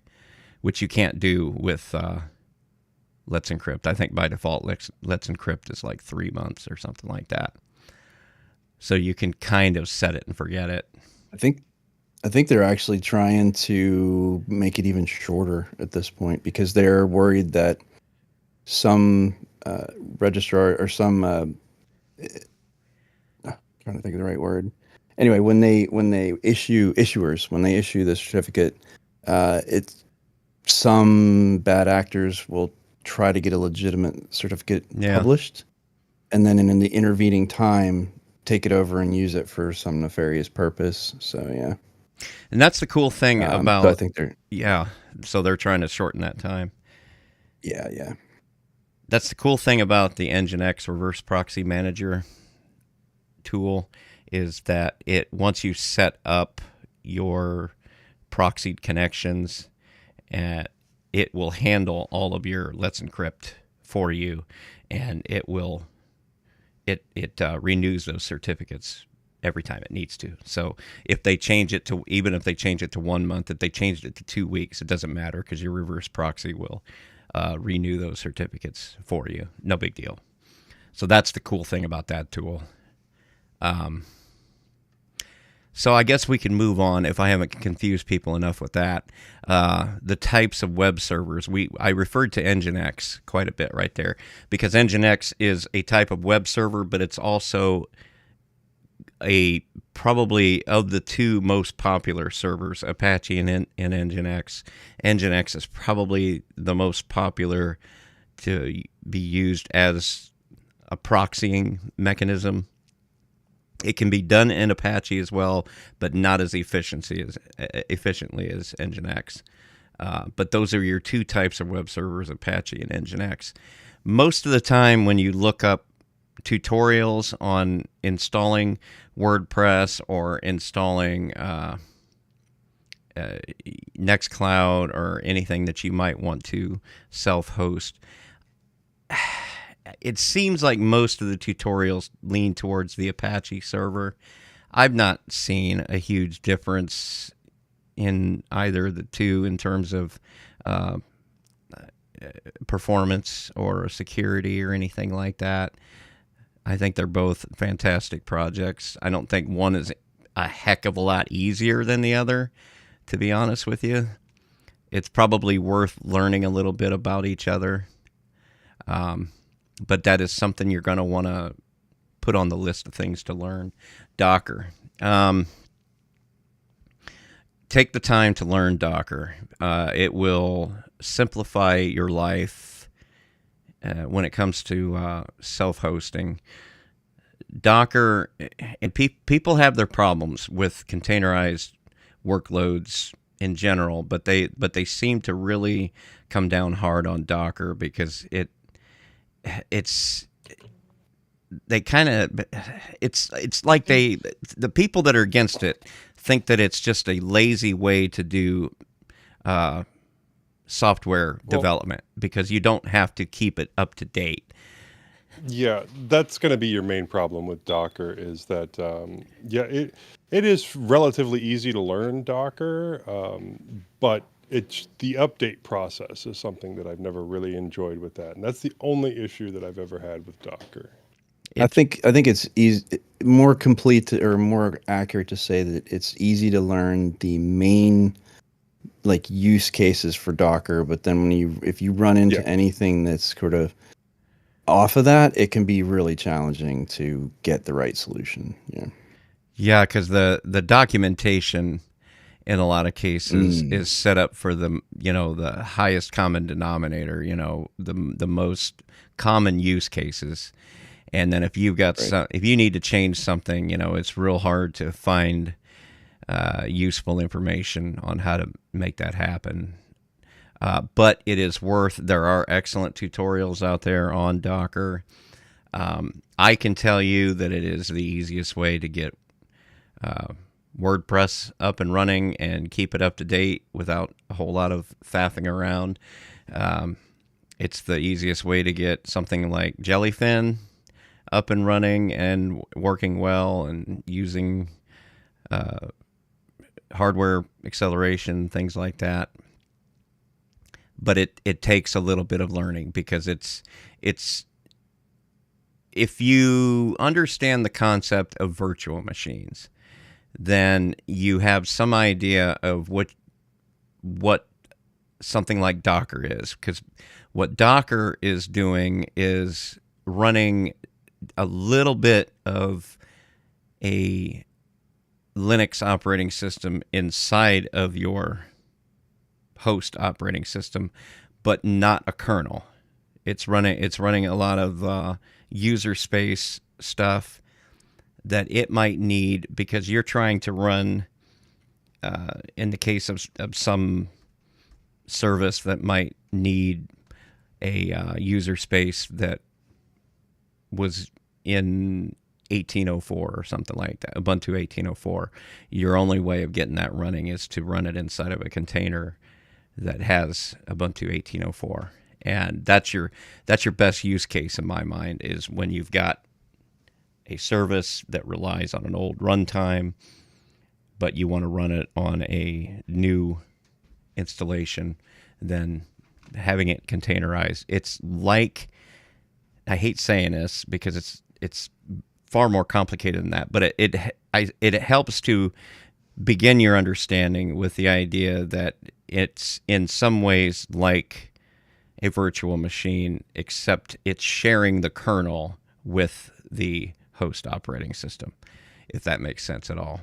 which you can't do with Let's Encrypt. I think by default, Let's Encrypt is like 3 months or something like that. So you can kind of set it and forget it. I think they're actually trying to make it even shorter at this point because they're worried that some registrar or some trying to think of the right word. Anyway, when they issue the certificate, it's some bad actors will try to get a legitimate certificate published, and then in the intervening time, take it over and use it for some nefarious purpose. So yeah. And that's the cool thing about. So I think they're so they're trying to shorten that time. Yeah. That's the cool thing about the Nginx Reverse Proxy Manager tool, is that once you set up your proxied connections, it will handle all of your Let's Encrypt for you, and it renews those certificates every time it needs to. So if they change it to, even if they change it to 1 month, if they changed it to 2 weeks, it doesn't matter, because your reverse proxy will renew those certificates for you. No big deal. So that's the cool thing about that tool. So I guess we can move on, if I haven't confused people enough with that. The types of web servers. I referred to Nginx quite a bit right there, because Nginx is a type of web server, but it's also probably of the two most popular servers, Apache and Nginx. Nginx is probably the most popular to be used as a proxying mechanism. It can be done in Apache as well, but not as efficiently as Nginx. But those are your two types of web servers, Apache and Nginx. Most of the time when you look up tutorials on installing WordPress or installing Nextcloud or anything that you might want to self-host, it seems like most of the tutorials lean towards the Apache server. I've not seen a huge difference in either of the two in terms of performance or security or anything like that. I think they're both fantastic projects. I don't think one is a heck of a lot easier than the other, to be honest with you. It's probably worth learning a little bit about each other. But that is something you're going to want to put on the list of things to learn. Docker. Take the time to learn Docker. It will simplify your life when it comes to self-hosting. Docker, and people have their problems with containerized workloads in general, but they seem to really come down hard on Docker, because it's like the people that are against it think that it's just a lazy way to do software development, because you don't have to keep it up to date. Yeah, that's going to be your main problem with Docker, is that, it is relatively easy to learn Docker, but it's the update process is something that I've never really enjoyed with that. And that's the only issue that I've ever had with Docker. I think it's more complete or more accurate to say that it's easy to learn the main use cases for Docker, but then if you run into anything that's sort of off of that, it can be really challenging to get the right solution. Yeah, because the documentation in a lot of cases is set up for the highest common denominator, the most common use cases. And then if you've got if you need to change something, it's real hard to find useful information on how to make that happen. But it is there are excellent tutorials out there on Docker. I can tell you that it is the easiest way to get WordPress up and running and keep it up to date without a whole lot of faffing around. It's the easiest way to get something like Jellyfin up and running and working well and using hardware acceleration, things like that. But it takes a little bit of learning, because it's if you understand the concept of virtual machines, then you have some idea of what something like Docker is. Because what Docker is doing is running a little bit of a Linux operating system inside of your host operating system, but not a kernel. It's running a lot of user space stuff that it might need, because you're trying to run, in the case of some service that might need a user space that was in 1804 or something like that, Ubuntu 1804, your only way of getting that running is to run it inside of a container that has Ubuntu 1804. And that's your best use case in my mind, is when you've got a service that relies on an old runtime, but you want to run it on a new installation, then having it containerized. It's like, I hate saying this because it's far more complicated than that, but it helps to begin your understanding with the idea that it's in some ways like a virtual machine, except it's sharing the kernel with the host operating system, if that makes sense at all.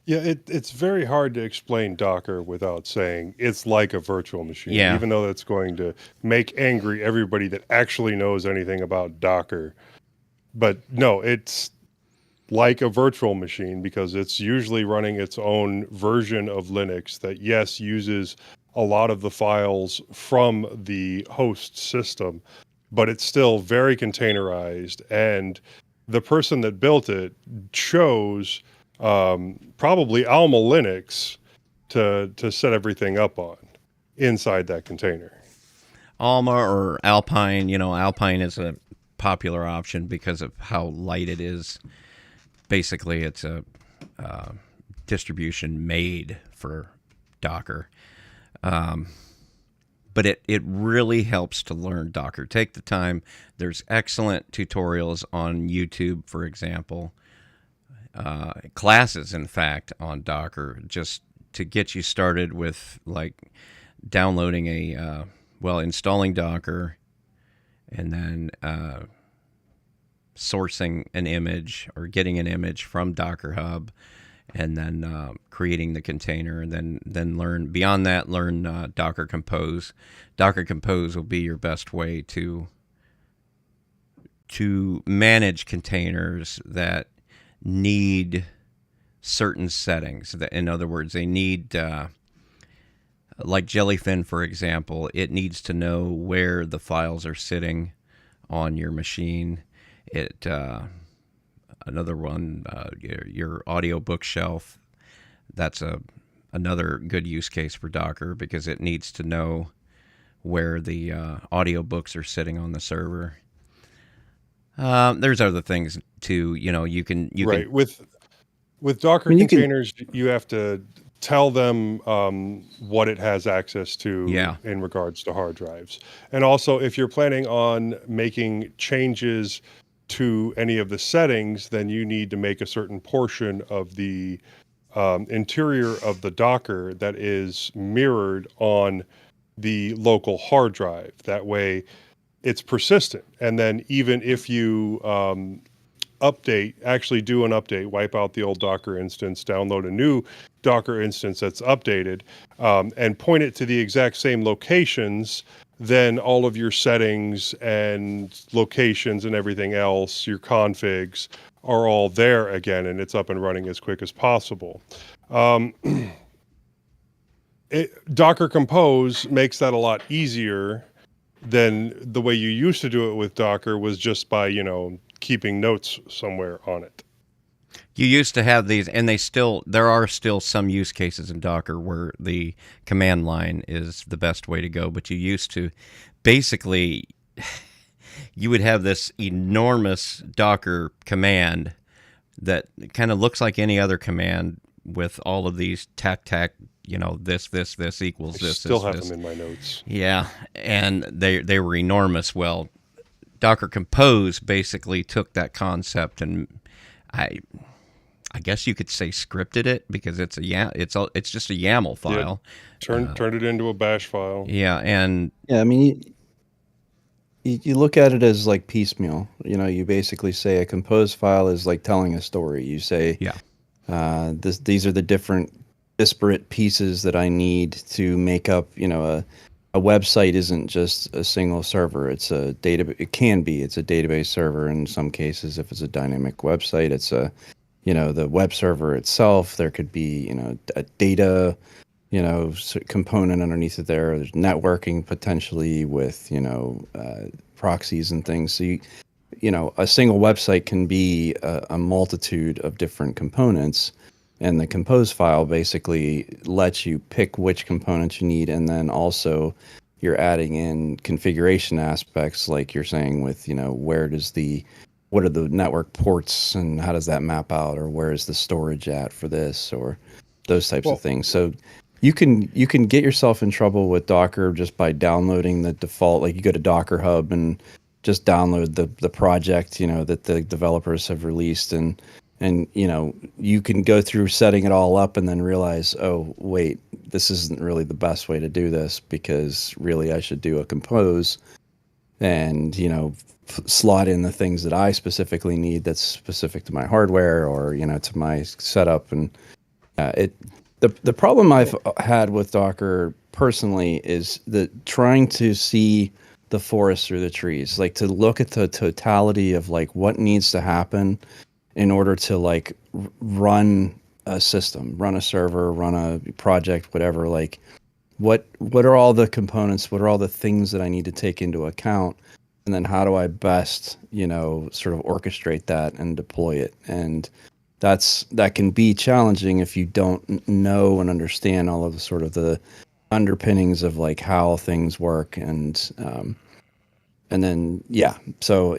Yeah, it's very hard to explain Docker without saying it's like a virtual machine, Yeah. even though that's going to make angry everybody that actually knows anything about Docker. But no, it's like a virtual machine because it's usually running its own version of Linux that, yes, uses a lot of the files from the host system, but it's still very containerized. And the person that built it chose probably Alma Linux to set everything up on inside that container. Alma or Alpine, Alpine is a popular option because of how light it is. Basically, it's a distribution made for Docker. But it really helps to learn Docker. Take the time. There's excellent tutorials on YouTube, for example. Classes, in fact, on Docker, just to get you started with like downloading installing Docker, and then sourcing an image or getting an image from Docker Hub, and then creating the container, and then learn Docker Compose. Docker Compose will be your best way to manage containers that need certain settings. In other words, they need, like Jellyfin, for example, it needs to know where the files are sitting on your machine. Another one, your audio bookshelf. That's another good use case for Docker because it needs to know where the audio books are sitting on the server. There's other things too. You can With Docker containers, you have to tell them what it has access to in regards to hard drives. And also, if you're planning on making changes to any of the settings, then you need to make a certain portion of the interior of the Docker that is mirrored on the local hard drive. That way it's persistent. And then even if you actually do an update, wipe out the old Docker instance, download a new Docker instance that's updated, and point it to the exact same locations, then all of your settings and locations and everything else, your configs, are all there again, and it's up and running as quick as possible. Docker Compose makes that a lot easier than the way you used to do it with Docker, was just by, keeping notes somewhere on it. You used to have these, and there are still some use cases in Docker where the command line is the best way to go, but you used to basically, you would have this enormous Docker command that kind of looks like any other command with all of these tac, this equals this. I still have them in my notes. Yeah, and they were enormous. Well, Docker Compose basically took that concept and I guess you could say scripted it, because it's just a YAML file. Yeah. Turned it into a bash file. Yeah, and I mean, you look at it as like piecemeal. You basically say a compose file is like telling a story. You say, these are the different disparate pieces that I need to make up. A website isn't just a single server. It's a data. It can be. It's a database server in some cases. If it's a dynamic website, it's the web server itself. There could be, a data component underneath it there. There's networking potentially with, proxies and things. So a single website can be a multitude of different components, and the compose file basically lets you pick which components you need, and then also you're adding in configuration aspects, like you're saying with, what are the network ports and how does that map out, or where is the storage at for this, or those types of things. So you can get yourself in trouble with Docker just by downloading the default, like you go to Docker Hub and just download the project, that the developers have released, and you can go through setting it all up and then realize, oh wait, this isn't really the best way to do this, because really I should do a compose and slot in the things that I specifically need that's specific to my hardware, or to my setup. And the problem I've had with Docker personally is that trying to see the forest through the trees, like to look at the totality of like what needs to happen in order to like run a system, run a server, run a project, whatever. Like what are all the components, what are all the things that I need to take into account, and then how do I best sort of orchestrate that and deploy it. And that can be challenging if you don't know and understand all of the sort of the underpinnings of like how things work. And then so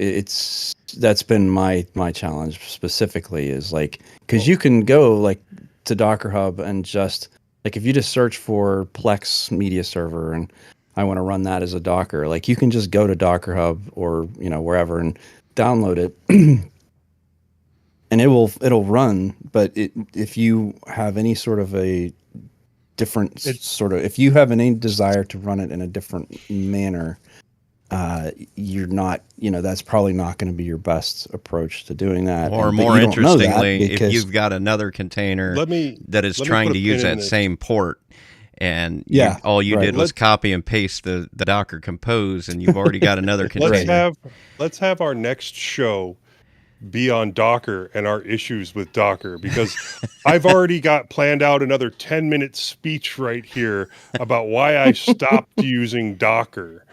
that's been my challenge specifically, is like, because you can go like to Docker Hub and just like, if you just search for Plex media server and I want to run that as a Docker, like you can just go to Docker Hub or wherever and download it and it'll run. But if you have any sort of a different if you have any desire to run it in a different manner, you're not, that's probably not going to be your best approach to doing that. Or more interestingly, if you've got another container that is trying to use that same port, and all you did was copy and paste the Docker compose, and you've already got another container. Let's have our next show be on Docker and our issues with Docker, because I've already got planned out another 10-minute speech right here about why I stopped using Docker.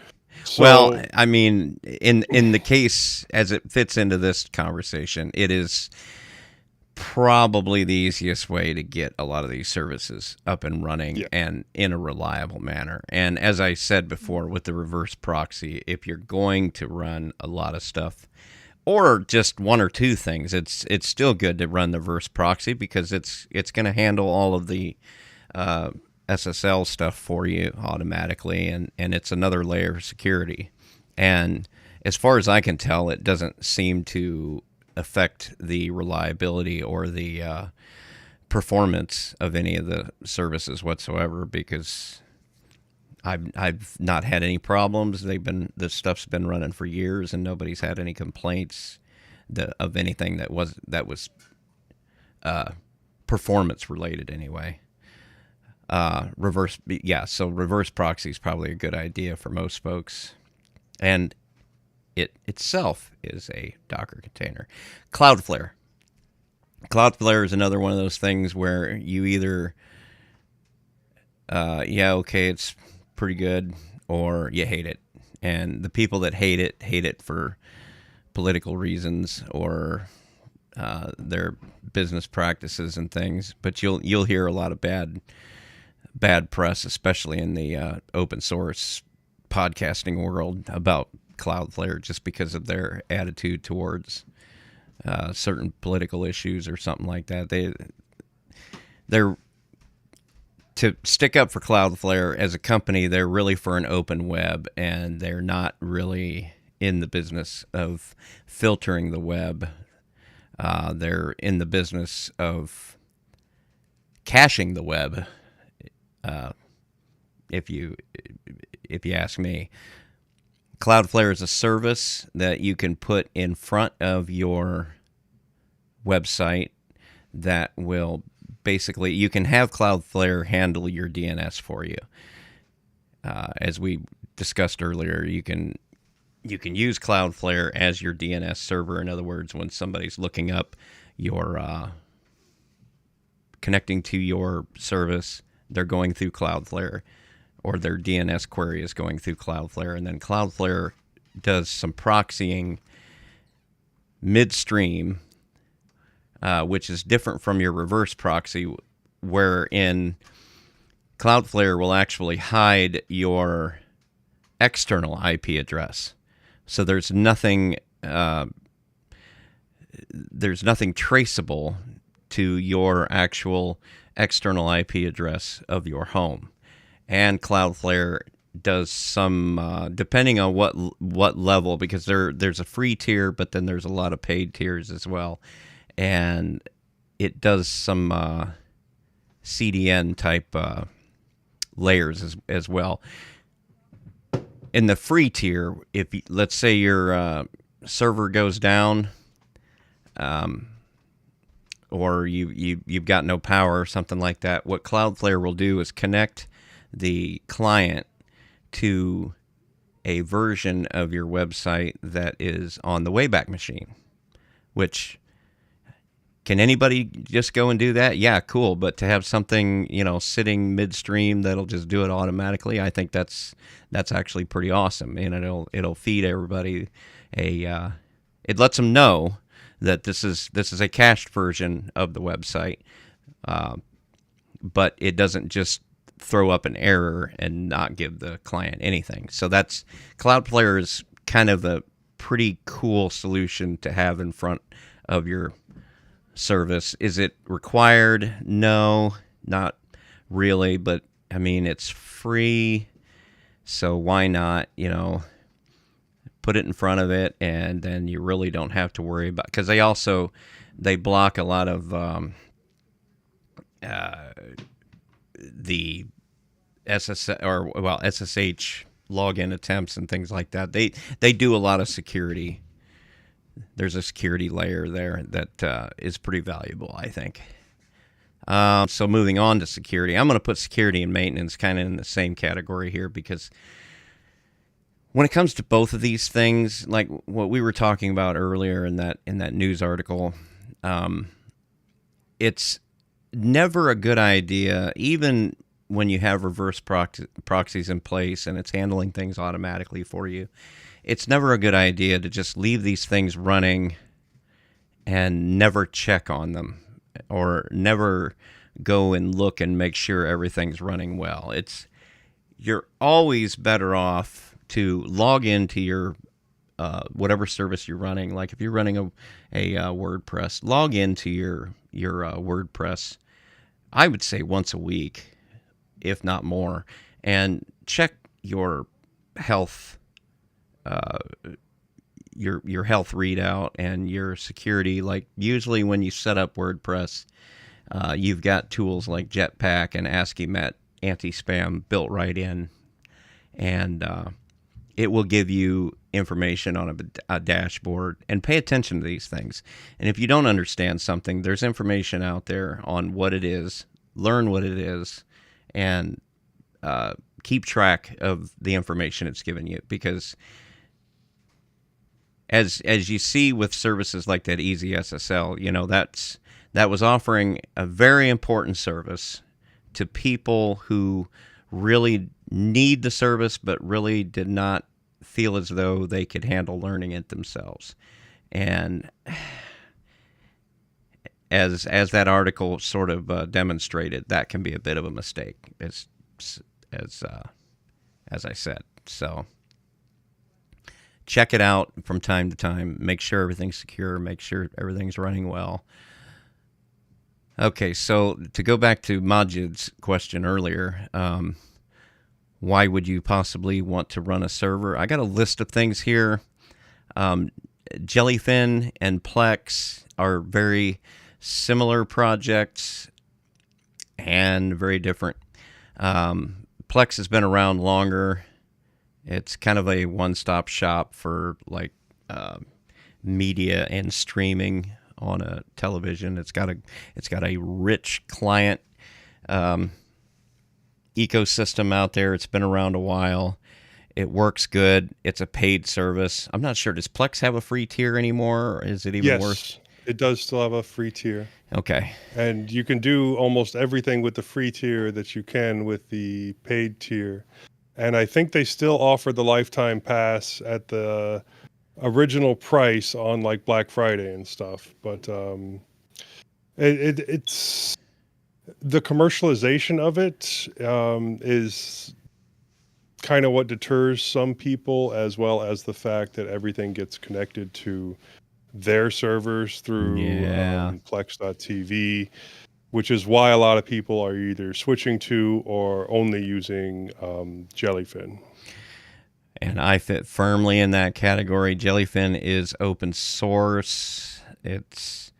So, well, I mean, in the case as it fits into this conversation, it is probably the easiest way to get a lot of these services up and running and in a reliable manner. And as I said before, with the reverse proxy, if you're going to run a lot of stuff or just one or two things, it's still good to run the reverse proxy, because it's going to handle all of the SSL stuff for you automatically, and it's another layer of security. And as far as I can tell, it doesn't seem to affect the reliability or the performance of any of the services whatsoever, because I've not had any problems. This stuff's been running for years, and nobody's had any complaints of anything that was performance related anyway. So reverse proxy is probably a good idea for most folks, and it itself is a Docker container. Cloudflare is another one of those things where you either it's pretty good, or you hate it. And the people that hate it for political reasons or their business practices and things. But you'll hear a lot of bad press, especially in the open source podcasting world, about Cloudflare, just because of their attitude towards certain political issues or something like that. They're to stick up for Cloudflare as a company. They're really for an open web, and they're not really in the business of filtering the web. They're in the business of caching the web. If you ask me, Cloudflare is a service that you can put in front of your website that will basically, you can have Cloudflare handle your DNS for you. As we discussed earlier, you can use Cloudflare as your DNS server. In other words, when somebody's looking up your connecting to your service, they're going through Cloudflare, or their DNS query is going through Cloudflare, and then Cloudflare does some proxying midstream, which is different from your reverse proxy, wherein Cloudflare will actually hide your external IP address. So there's nothing traceable to your actual external IP address of your home. And Cloudflare does some, depending on what level, because there's a free tier, but then there's a lot of paid tiers as well. And it does some CDN type layers as well. In the free tier, if let's say your server goes down, or you've got no power or something like that, what Cloudflare will do is connect the client to a version of your website that is on the Wayback Machine. Which, can anybody just go and do that? Yeah, cool. But to have something, sitting midstream that'll just do it automatically, I think that's actually pretty awesome. And it'll feed everybody it lets them know that this is a cached version of the website, but it doesn't just throw up an error and not give the client anything. So that's Cloudflare is kind of a pretty cool solution to have in front of your service. Is it required? No, not really, but I mean, it's free, so why not, put it in front of it, and then you really don't have to worry about, because they block a lot of the SSH login attempts and things like that. They do a lot of security. There's a security layer there that is pretty valuable, I think. So moving on to security, I'm going to put security and maintenance kind of in the same category here, because when it comes to both of these things, like what we were talking about earlier in that news article, it's never a good idea, even when you have reverse proxies in place and it's handling things automatically for you. It's never a good idea to just leave these things running and never check on them, or never go and look and make sure everything's running well. You're always better off to log into your whatever service you're running. Like if you're running a WordPress, log into your WordPress, I would say once a week, if not more, and check your health, your health readout and your security. Like usually when you set up WordPress, you've got tools like Jetpack and ASCII anti-spam built right in, and it will give you information on a dashboard. And pay attention to these things. And if you don't understand something, there's information out there on what it is. Learn what it is, and keep track of the information it's given you. Because as you see with services like that Easy SSL, that was offering a very important service to people who really need the service, but really did not feel as though they could handle learning it themselves. And as that article sort of demonstrated, that can be a bit of a mistake, as I said. So check it out from time to time. Make sure everything's secure. Make sure everything's running well. Okay, so to go back to Majid's question earlier, why would you possibly want to run a server? I got a list of things here. Jellyfin and Plex are very similar projects and very different. Plex has been around longer. It's kind of a one-stop shop for like media and streaming on a television. It's got a rich client ecosystem out there. It's been around a while. It works good. It's a paid service. I'm not sure. Does Plex have a free tier anymore, or is it even worse? It does still have a free tier. Okay. And you can do almost everything with the free tier that you can with the paid tier. And I think they still offer the lifetime pass at the original price on like Black Friday and stuff. But it's the commercialization of it is kind of what deters some people, as well as the fact that everything gets connected to their servers through Yeah. Plex.tv, which is why a lot of people are either switching to or only using Jellyfin. And I fit firmly in that category. Jellyfin is open source. It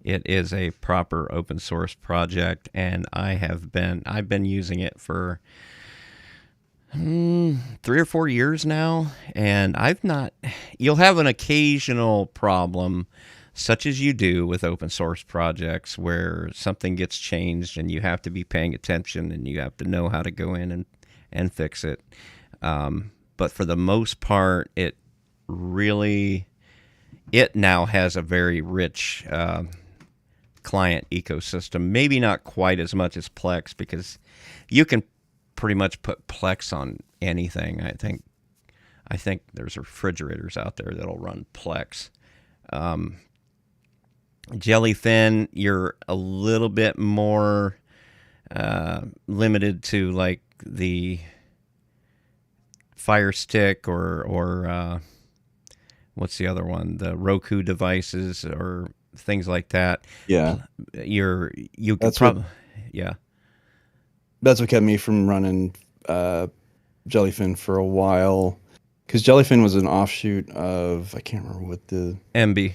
is a proper open source project, and I've been using it for 3 or 4 years now, and you'll have an occasional problem, such as you do with open source projects, where something gets changed and you have to be paying attention and you have to know how to go in and fix it. But for the most part, it now has a very rich client ecosystem. Maybe not quite as much as Plex, because you can pretty much put Plex on anything. I think there's refrigerators out there that'll run Plex. Jellyfin, you're a little bit more limited to like the Fire Stick or what's the other one? The Roku devices or things like that. Yeah. You could That's probably yeah. That's what kept me from running Jellyfin for a while, because Jellyfin was an offshoot of, I can't remember what the MB,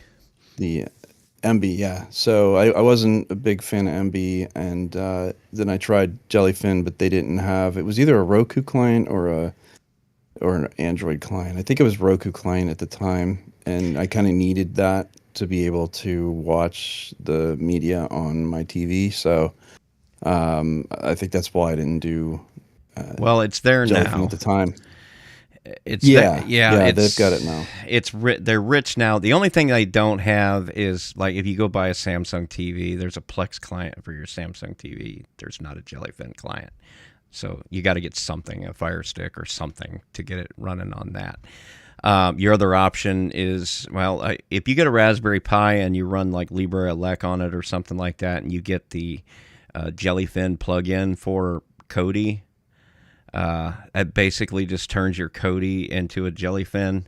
yeah. So I wasn't a big fan of MB, and then I tried Jellyfin, but they didn't have. It was either a Roku client or an Android client. I think it was Roku client at the time, and I kind of needed that to be able to watch the media on my TV. So I think that's why I didn't do. Well, it's there Jellyfin now at the time. It's Yeah, it's, they've got it now. They're rich now. The only thing they don't have is, like, if you go buy a Samsung TV, there's a Plex client for your Samsung TV. There's not a Jellyfin client, so you got to get something, a Fire Stick or something, to get it running on that. Your other option is, well, if you get a Raspberry Pi and you run like LibreElec on it or something like that, and you get the Jellyfin plugin for Kodi. It basically just turns your Kodi into a Jellyfin,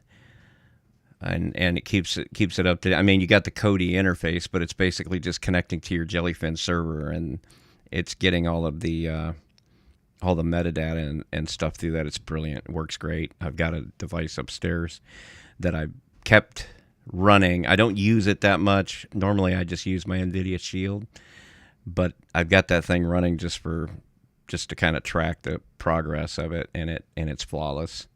and it keeps it up to. I mean, you got the Kodi interface, but it's basically just connecting to your Jellyfin server, and it's getting all the metadata and stuff through that. It's brilliant. It works great. I've got a device upstairs that I kept running. I don't use it that much. Normally, I just use my NVIDIA Shield, but I've got that thing running just to kind of track the progress of it, and it's flawless.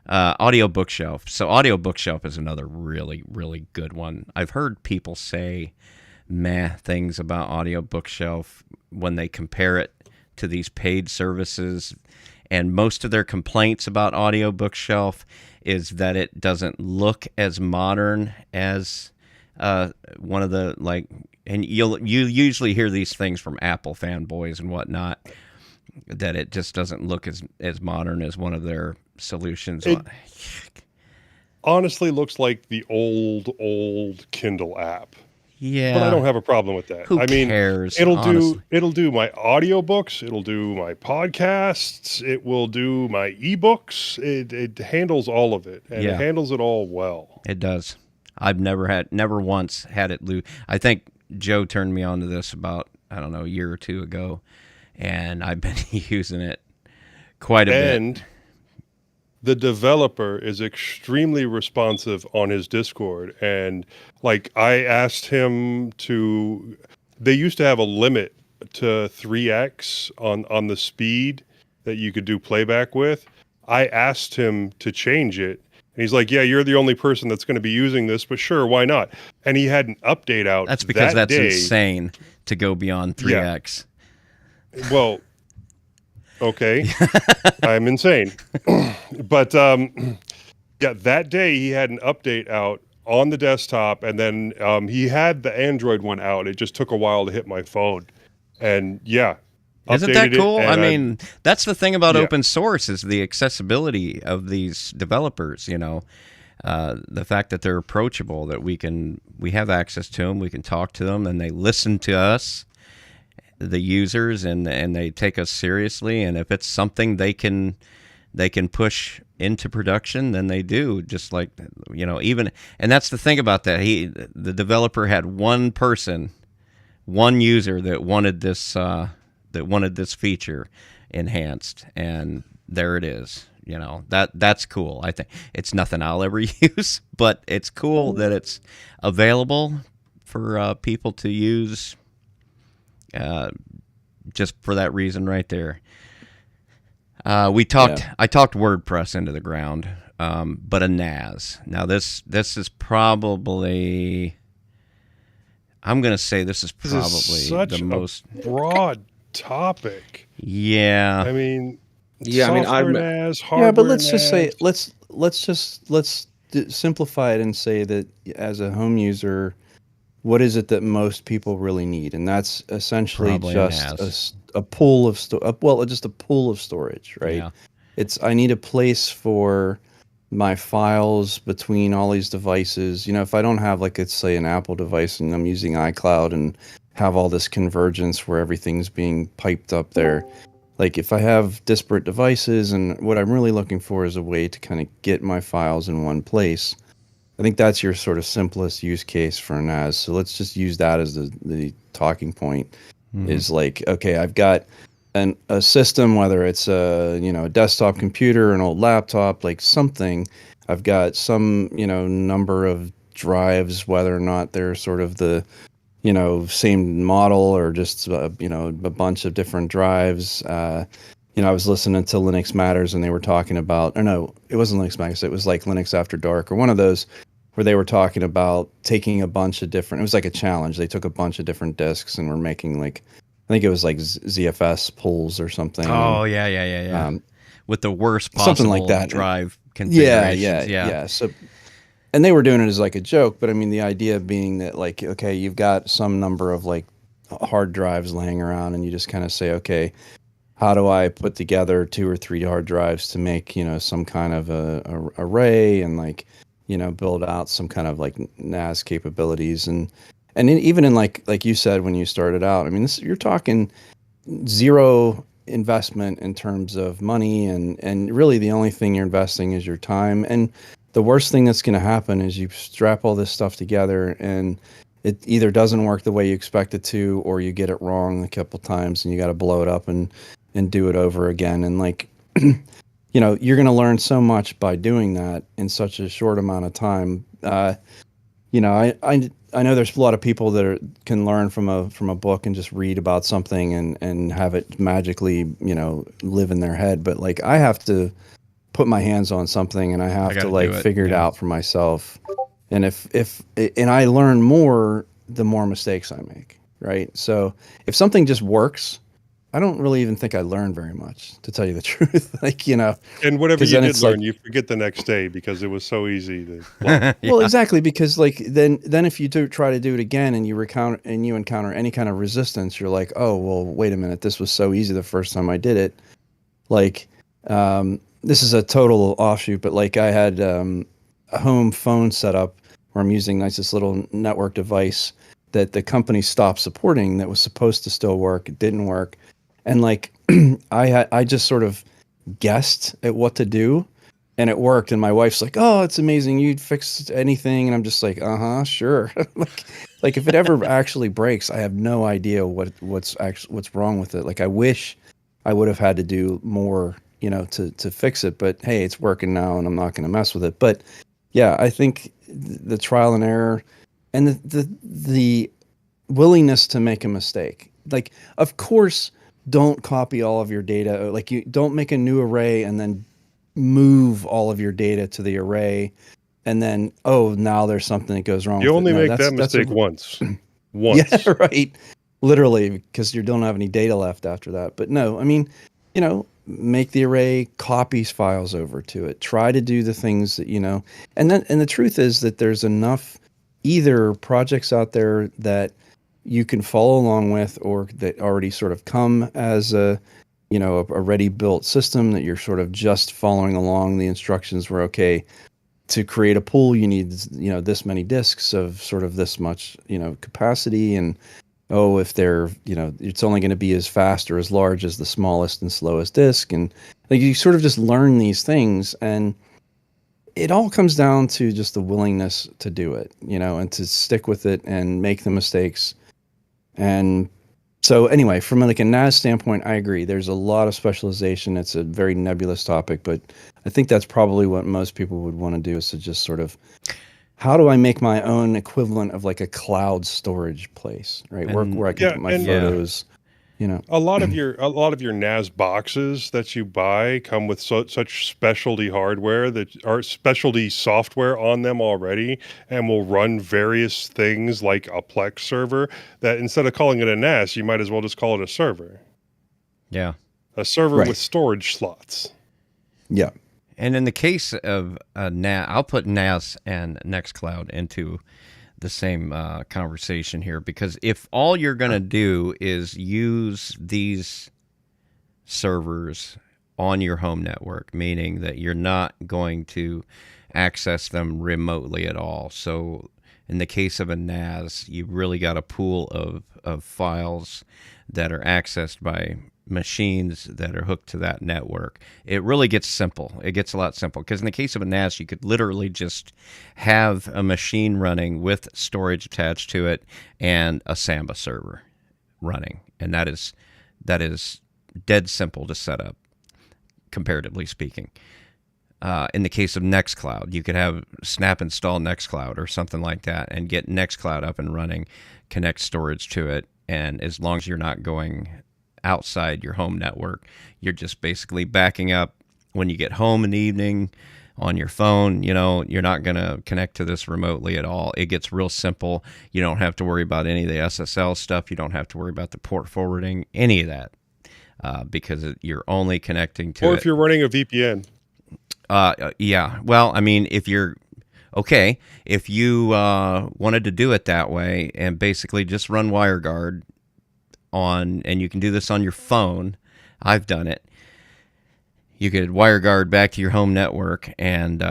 Audio Bookshelf. So Audio Bookshelf is another really, really good one. I've heard people say things about Audio Bookshelf when they compare it to these paid services, and most of their complaints about Audio Bookshelf is that it doesn't look as modern as one of the, like, and you usually hear these things from Apple fanboys and whatnot, that it just doesn't look as modern as one of their solutions. It honestly looks like the old Kindle app. Yeah, but I don't have a problem with that. Who cares? It'll honestly. do my audiobooks, it'll do my podcasts, it will do my ebooks. It handles all of it, and it handles it all well. It does. I've never once had it lose. I think Joe turned me on to this about, I don't know, a year or two ago, and I've been using it quite a bit. And the developer is extremely responsive on his Discord. And like, I asked him to, they used to have a limit to 3x on the speed that you could do playback with. I asked him to change it. And he's like, yeah, you're the only person that's going to be using this, but sure, why not? And he had an update out. That's because that's day. Insane to go beyond 3x. Yeah. Well, okay, I'm insane. But yeah, that day he had an update out on the desktop, and then he had the Android one out. It just took a while to hit my phone, and yeah, Isn't that updated it, cool? I and mean, that's the thing about Yeah. open source is the accessibility of these developers. You know, the fact that they're approachable, that we have access to them, we can talk to them, and they listen to us, the users, and they take us seriously. And if it's something they can push into production, then they do. Just like, you know, even, and that's the thing about that. The developer had one person, one user that wanted this feature enhanced, and there it is. You know, that's cool. I think it's nothing I'll ever use, but it's cool that it's available for people to use, just for that reason right there. I talked WordPress into the ground, but a NAS. Now this is probably, I'm going to say this is probably such the most broad topic. Yeah. I mean, Yeah, I mean, software I'm- NAS, hardware Yeah, but let's just say NAS. let's simplify it and say that as a home user, what is it that most people really need? And that's essentially Probably a just NAS. a pool of just a pool of storage, right? Yeah. I need a place for my files between all these devices. You know, if I don't have, like, let's say, an Apple device and I'm using iCloud and have all this convergence where everything's being piped up there, like, if I have disparate devices, and what I'm really looking for is a way to kind of get my files in one place, I think that's your sort of simplest use case for a NAS. So let's just use that as the talking point. Is like, okay, I've got a system, whether it's a desktop computer, an old laptop, like something. I've got some number of drives, whether or not they're sort of the same model or just a bunch of different drives. I was listening to Linux Matters, and they were talking about, or no, it wasn't Linux Matters, it was like Linux After Dark or one of those, where they were talking about taking a bunch of different, it was like a challenge. They took a bunch of different disks and were making, like, I think it was like ZFS pulls or something. Oh, yeah. With the worst possible something like that. drive configurations. Yeah. So, and they were doing it as like a joke, but I mean, the idea being that, like, okay, you've got some number of like hard drives laying around, and you just kind of say, okay, how do I put together 2 or 3 hard drives to make, some kind of a array, and, like, build out some kind of like NAS capabilities. And even in like you said, when you started out, I mean, you're talking zero investment in terms of money, and really the only thing you're investing is your time. And the worst thing that's going to happen is you strap all this stuff together, and it either doesn't work the way you expect it to, or you get it wrong a couple times and you got to blow it up and do it over again. And, like, you're going to learn so much by doing that in such a short amount of time. I know there's a lot of people that can learn from a book and just read about something and have it magically, live in their head. But, like, I have to put my hands on something, and I have to, like, figure it out for myself. And if I learn more, the more mistakes I make. Right. So if something just works, I don't really even think I learned very much, to tell you the truth. Like, And whatever 'cause you then did it's learn, like- you forget the next day because it was so easy to. Well, exactly, because, like, then if you do try to do it again and you encounter any kind of resistance, you're like, oh, well, wait a minute, this was so easy the first time I did it. Like, this is a total offshoot, but, like, I had a home phone set up where I'm using this little network device that the company stopped supporting that was supposed to still work. It didn't work. And, like, I just sort of guessed at what to do, and it worked. And my wife's like, "Oh, it's amazing! You'd fix anything." And I'm just like, sure." like if it ever actually breaks, I have no idea what's wrong with it. Like, I wish I would have had to do more, to fix it. But hey, it's working now, and I'm not going to mess with it. But yeah, I think the trial and error, and the willingness to make a mistake. Like, of course, don't copy all of your data. Like, you don't make a new array and then move all of your data to the array, and then, now there's something that goes wrong. You with only it. No, make that's- that that's mistake a- once. Once. Yeah, right. Literally, because you don't have any data left after that. But no, I mean, make the array copies files over to it. Try to do the things that, and the truth is that there's enough either projects out there that you can follow along with, or that already sort of come as a ready built system that you're sort of just following along the instructions where, okay, to create a pool, you need, this many disks of sort of this much, capacity. And, if they're, it's only going to be as fast or as large as the smallest and slowest disk. And like, you sort of just learn these things, and it all comes down to just the willingness to do it, and to stick with it and make the mistakes. And so anyway, from like a NAS standpoint, I agree. There's a lot of specialization. It's a very nebulous topic, but I think that's probably what most people would want to do, is to just sort of, how do I make my own equivalent of like a cloud storage place, right? Where I can put my photos, A lot of your NAS boxes that you buy come with such specialty hardware that are specialty software on them already, and will run various things like a Plex server, that instead of calling it a NAS, you might as well just call it a server. Yeah. A server Right. with storage slots. Yeah. And in the case of NAS, I'll put NAS and Nextcloud into the same conversation here, because if all you're going to do is use these servers on your home network, meaning that you're not going to access them remotely at all. So in the case of a NAS, you've really got a pool of files that are accessed by machines that are hooked to that network. It really gets simple. It gets a lot simple, because in the case of a NAS, you could literally just have a machine running with storage attached to it and a Samba server running, and that is dead simple to set up, comparatively speaking. In the case of Nextcloud, you could have snap install Nextcloud or something like that and get Nextcloud up and running, connect storage to it, and as long as you're not going outside your home network, you're just basically backing up when you get home in the evening on your phone. You're not going to connect to this remotely at all. It gets real simple. You don't have to worry about any of the SSL stuff. You don't have to worry about the port forwarding, any of that, because you're only connecting to it. Or if you're running a VPN. Yeah. Well, I mean, if you wanted to do it that way and basically just run WireGuard on, and you can do this on your phone. I've done it. You could WireGuard back to your home network and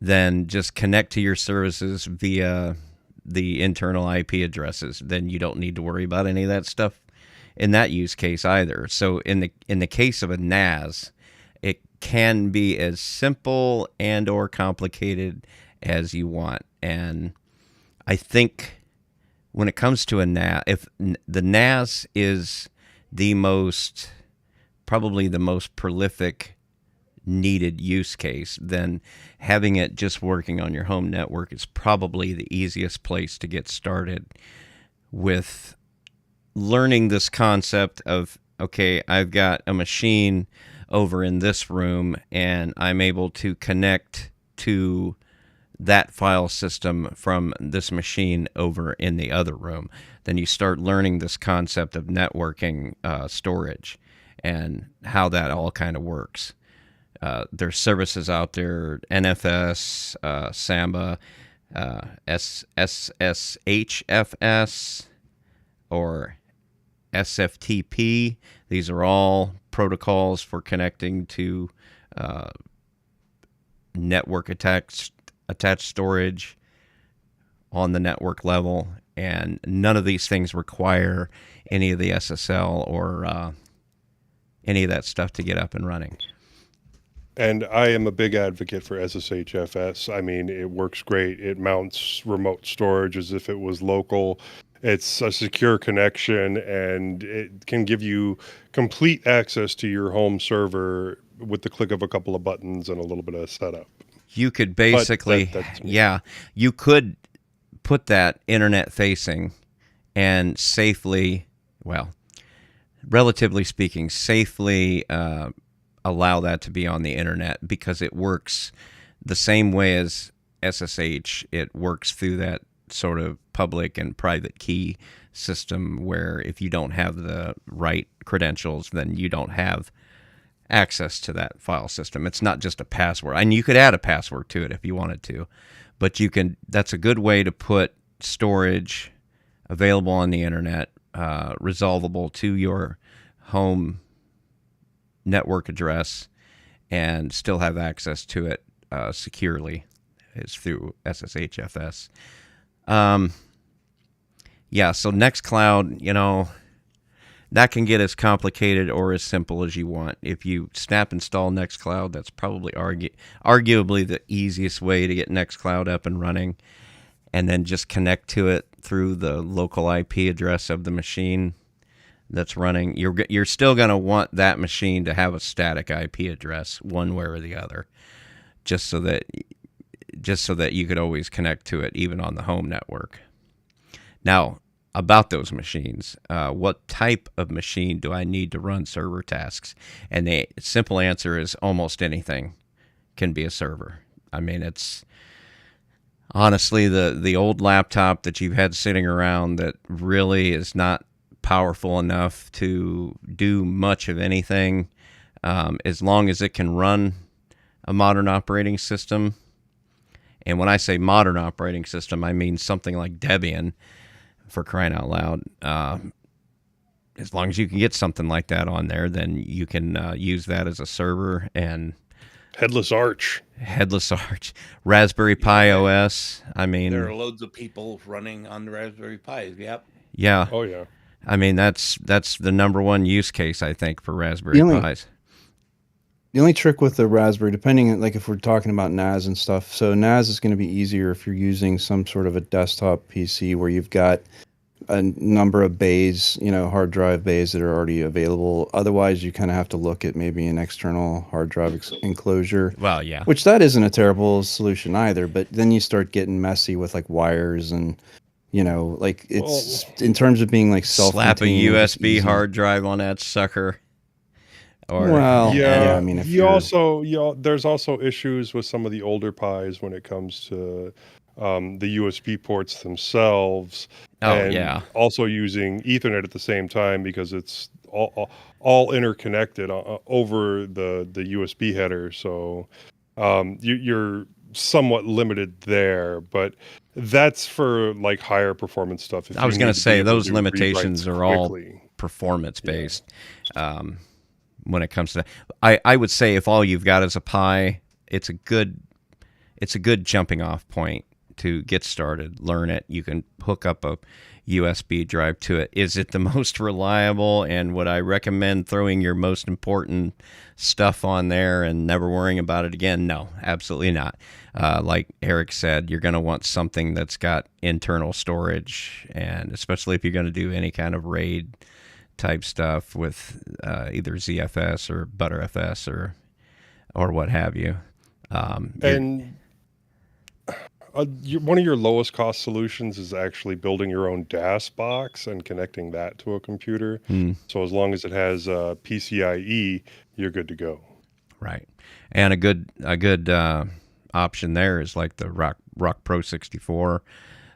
then just connect to your services via the internal IP addresses. Then you don't need to worry about any of that stuff in that use case either. So in the case of a NAS, it can be as simple and or complicated as you want. And I think when it comes to a NAS, if the NAS is probably the most prolific needed use case, then having it just working on your home network is probably the easiest place to get started with learning this concept of, okay, I've got a machine over in this room and I'm able to connect to that file system from this machine over in the other room. Then you start learning this concept of networking storage and how that all kind of works. There's services out there, NFS, Samba, SSHFS, or SFTP. These are all protocols for connecting to network attached storage on the network level, and none of these things require any of the SSL or any of that stuff to get up and running. And I am a big advocate for SSHFS. I mean, it works great. It mounts remote storage as if it was local. It's a secure connection, and it can give you complete access to your home server with the click of a couple of buttons and a little bit of setup. You could basically, you could put that internet facing and safely, well, relatively speaking, safely allow that to be on the internet, because it works the same way as SSH. It works through that sort of public and private key system, where if you don't have the right credentials, then you don't have access to that file system. It's not just a password. And you could add a password to it if you wanted to, but you can. That's a good way to put storage available on the internet, resolvable to your home network address, and still have access to it securely. Is through SSHFS. Yeah, so Nextcloud, that can get as complicated or as simple as you want. If you snap install Nextcloud, that's probably arguably the easiest way to get Nextcloud up and running, and then just connect to it through the local IP address of the machine that's running. You're still going to want that machine to have a static IP address one way or the other, just so that you could always connect to it even on the home network. Now, about those machines, what type of machine do I need to run server tasks? And the simple answer is almost anything can be a server. I mean, it's honestly the old laptop that you've had sitting around that really is not powerful enough to do much of anything, as long as it can run a modern operating system. And when I say modern operating system, I mean something like Debian, for crying out loud. As long as you can get something like that on there, then you can use that as a server. And Headless Arch, Raspberry Pi OS. I mean, there are loads of people running on the Raspberry Pis. Yep. Yeah. Oh yeah. I mean, that's the number one use case, I think, for Raspberry Pis. The only trick with the Raspberry, depending, like if we're talking about NAS and stuff, so NAS is going to be easier if you're using some sort of a desktop PC where you've got a number of bays, hard drive bays that are already available. Otherwise, you kind of have to look at maybe an external hard drive enclosure. Well, yeah. Which that isn't a terrible solution either, but then you start getting messy with like wires and, like it's in terms of being like slap a USB hard drive on that sucker. Or, yeah, I mean, if there's also issues with some of the older Pis when it comes to the USB ports themselves. Also using Ethernet at the same time because it's all interconnected over the USB header. So you're somewhat limited there, but that's for like higher performance stuff. I was going to say those limitations are all performance based. When it comes to that, I would say if all you've got is a Pi, it's a good jumping off point to get started, learn it. You can hook up a USB drive to it. Is it the most reliable? And would I recommend throwing your most important stuff on there and never worrying about it again? No, absolutely not. Like Eric said, you're going to want something that's got internal storage, and especially if you're going to do any kind of RAID type stuff with either ZFS or ButterFS or what have you. And one of your lowest cost solutions is actually building your own DAS box and connecting that to a computer. So as long as it has PCIe, you're good to go. Right. And a good option there is like the Rock Pro 64.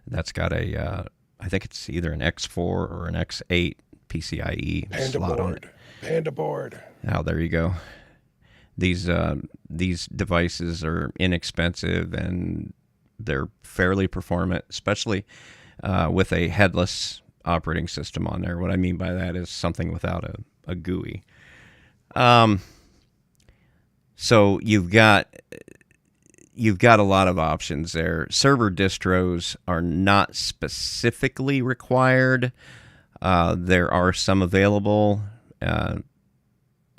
That's got I think it's either an X4 or an X8 PCIe slot on it. Panda board. Oh, there you go. These devices are inexpensive and they're fairly performant, especially with a headless operating system on there. What I mean by that is something without a GUI. So you've got a lot of options there. Server distros are not specifically required. There are some available,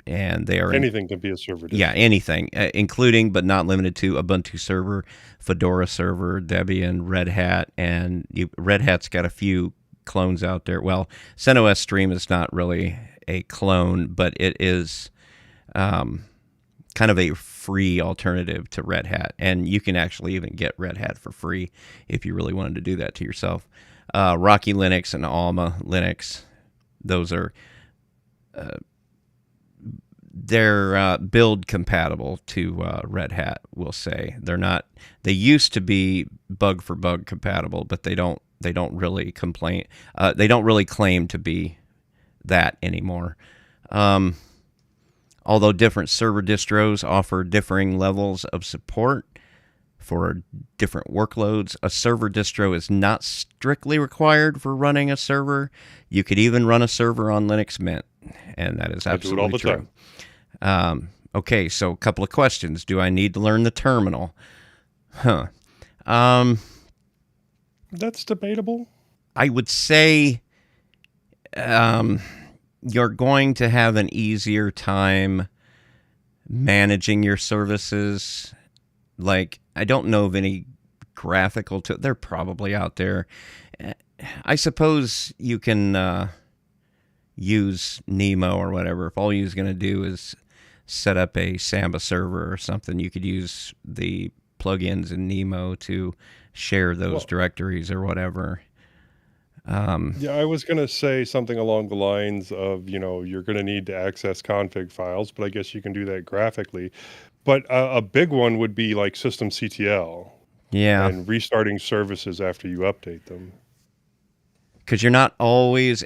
and they are anything can be a server distro. Yeah, anything, including but not limited to Ubuntu server, Fedora server, Debian, Red Hat, and Red Hat's got a few clones out there. Well, CentOS Stream is not really a clone, but it is kind of a free alternative to Red Hat, and you can actually even get Red Hat for free if you really wanted to do that to yourself. Rocky Linux and Alma Linux, those are they're build compatible to Red Hat. We'll say they're not. They used to be bug for bug compatible, but they don't really complain. They don't really claim to be that anymore. Although different server distros offer differing levels of support for different workloads, a server distro is not strictly required for running a server. You could even run a server on Linux Mint, and that is absolutely I do it all the true. Okay, so a couple of questions. Do I need to learn the terminal? That's debatable. I would say you're going to have an easier time managing your services. Like, I don't know of any graphical they're probably out there. I suppose you can use Nemo or whatever. If all you're going to do is set up a Samba server or something, you could use the plugins in Nemo to share those directories or whatever. Yeah, I was going to say something along the lines of, you're going to need to access config files, but I guess you can do that graphically. But a big one would be like systemctl. Yeah. And restarting services after you update them. Because you're not always,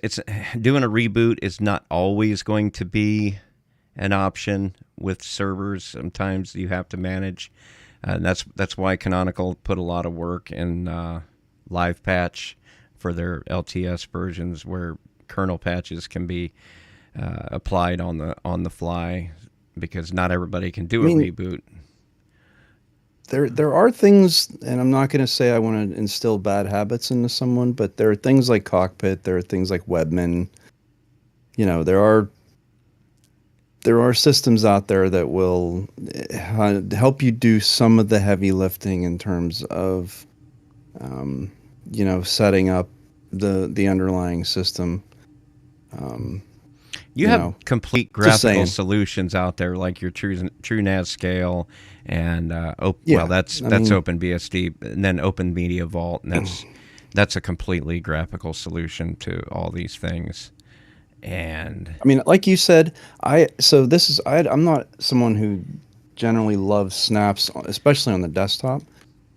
doing a reboot is not always going to be an option with servers. Sometimes you have to manage. And that's why Canonical put a lot of work in Live Patch for their LTS versions, where kernel patches can be applied on the fly, because not everybody can do a reboot. There are things, and I'm not going to say I want to instill bad habits into someone, but there are things like Cockpit, there are things like Webmin. There are systems out there that will help you do some of the heavy lifting in terms of, setting up the underlying system. You have complete graphical solutions out there, like your TrueNAS Scale, and that's OpenBSD, and then Open Media Vault, and that's a completely graphical solution to all these things. And I mean, like you said, I'm not someone who generally loves snaps, especially on the desktop,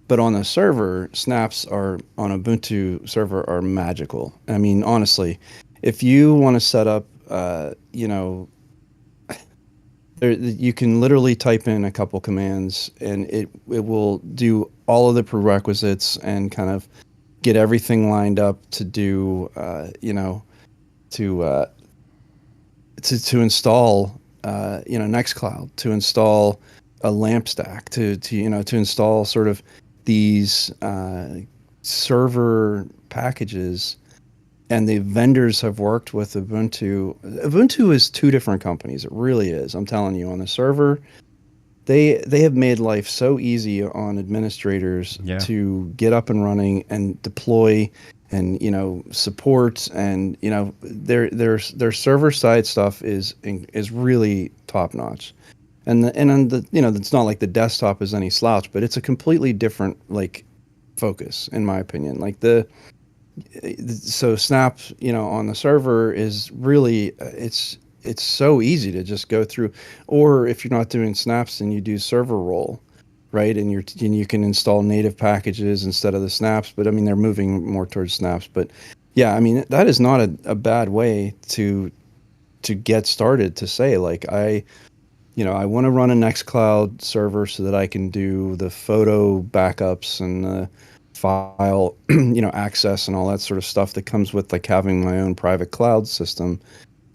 but on the server, snaps on Ubuntu server are magical. I mean, honestly, if you want to set up, you can literally type in a couple commands and it will do all of the prerequisites and kind of get everything lined up to do, to install, Nextcloud, to install a LAMP stack, to install sort of these server packages. And the vendors have worked with Ubuntu. Ubuntu is two different companies. It really is. I'm telling you, on the server, they have made life so easy on administrators to get up and running and deploy and support, and their server side stuff is really top notch. And it's not like the desktop is any slouch, but it's a completely different focus, in my opinion. So Snap, on the server is really, it's so easy to just go through. Or if you're not doing snaps, then you do server role, right? And you can install native packages instead of the snaps. But I mean, they're moving more towards snaps. But yeah, I mean, that is not a bad way to get started. To say I want to run a Nextcloud server so that I can do the photo backups and the file, access and all that sort of stuff that comes with having my own private cloud system.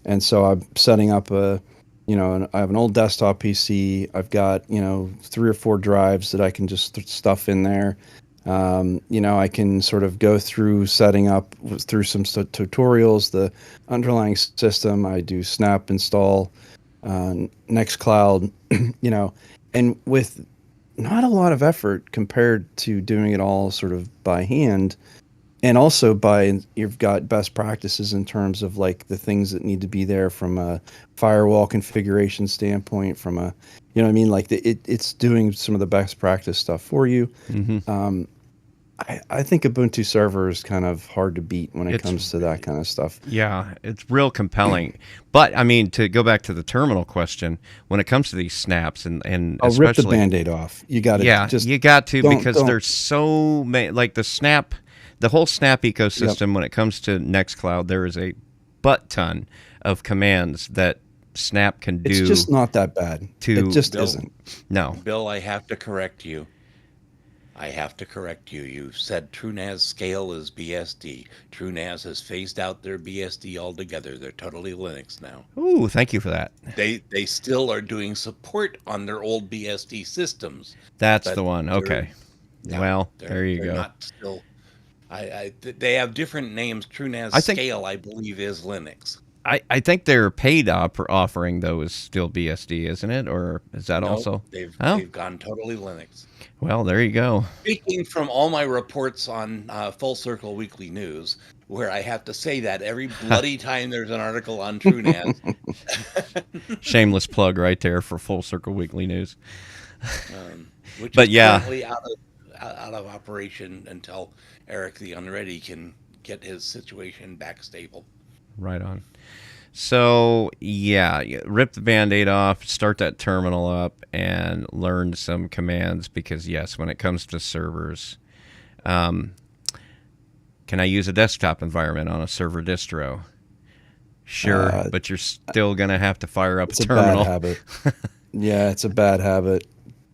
And so I'm setting up I have an old desktop PC. I've got, 3 or 4 drives that I can just stuff in there. I can sort of go through setting up through some tutorials, the underlying system. I do snap install, Nextcloud, and with not a lot of effort compared to doing it all sort of by hand. And also you've got best practices in terms of the things that need to be there from a firewall configuration standpoint, from a, it's doing some of the best practice stuff for you. Mm-hmm. I think Ubuntu server is kind of hard to beat when it comes to that kind of stuff. Yeah, it's real compelling. But I mean, to go back to the terminal question, when it comes to these snaps and I'll especially, rip the Band-Aid off. You got to. Yeah, you got to, because there's so many, the whole snap ecosystem. When it comes to Nextcloud, there is a butt ton of commands that Snap can do. It's just not that bad. to- It just Bill. isn't. No. Bill, I have to correct you. You said TrueNAS scale is BSD. TrueNAS has phased out their BSD altogether. They're totally Linux now. Ooh, thank you for that. They still are doing support on their old BSD systems. That's But the one. they're- Okay. Yeah, Well, there you they're go. Not still. They have different names. TrueNAS I think- scale, I believe, is Linux. I think their paid offering, though, is still BSD, isn't it? Or is that No, also? They've gone totally Linux. Well, there you go. Speaking from all my reports on Full Circle Weekly News, where I have to say that every bloody time there's an article on TrueNAS, Shameless plug right there for Full Circle Weekly News. which But is yeah. currently out of operation until Eric the Unready can get his situation back stable. Right on. So, yeah, rip the Band-Aid off, start that terminal up, and learn some commands because, yes, when it comes to servers, can I use a desktop environment on a server distro? Sure, but you're still going to have to fire up It's a a terminal. bad habit. Yeah, it's a bad habit.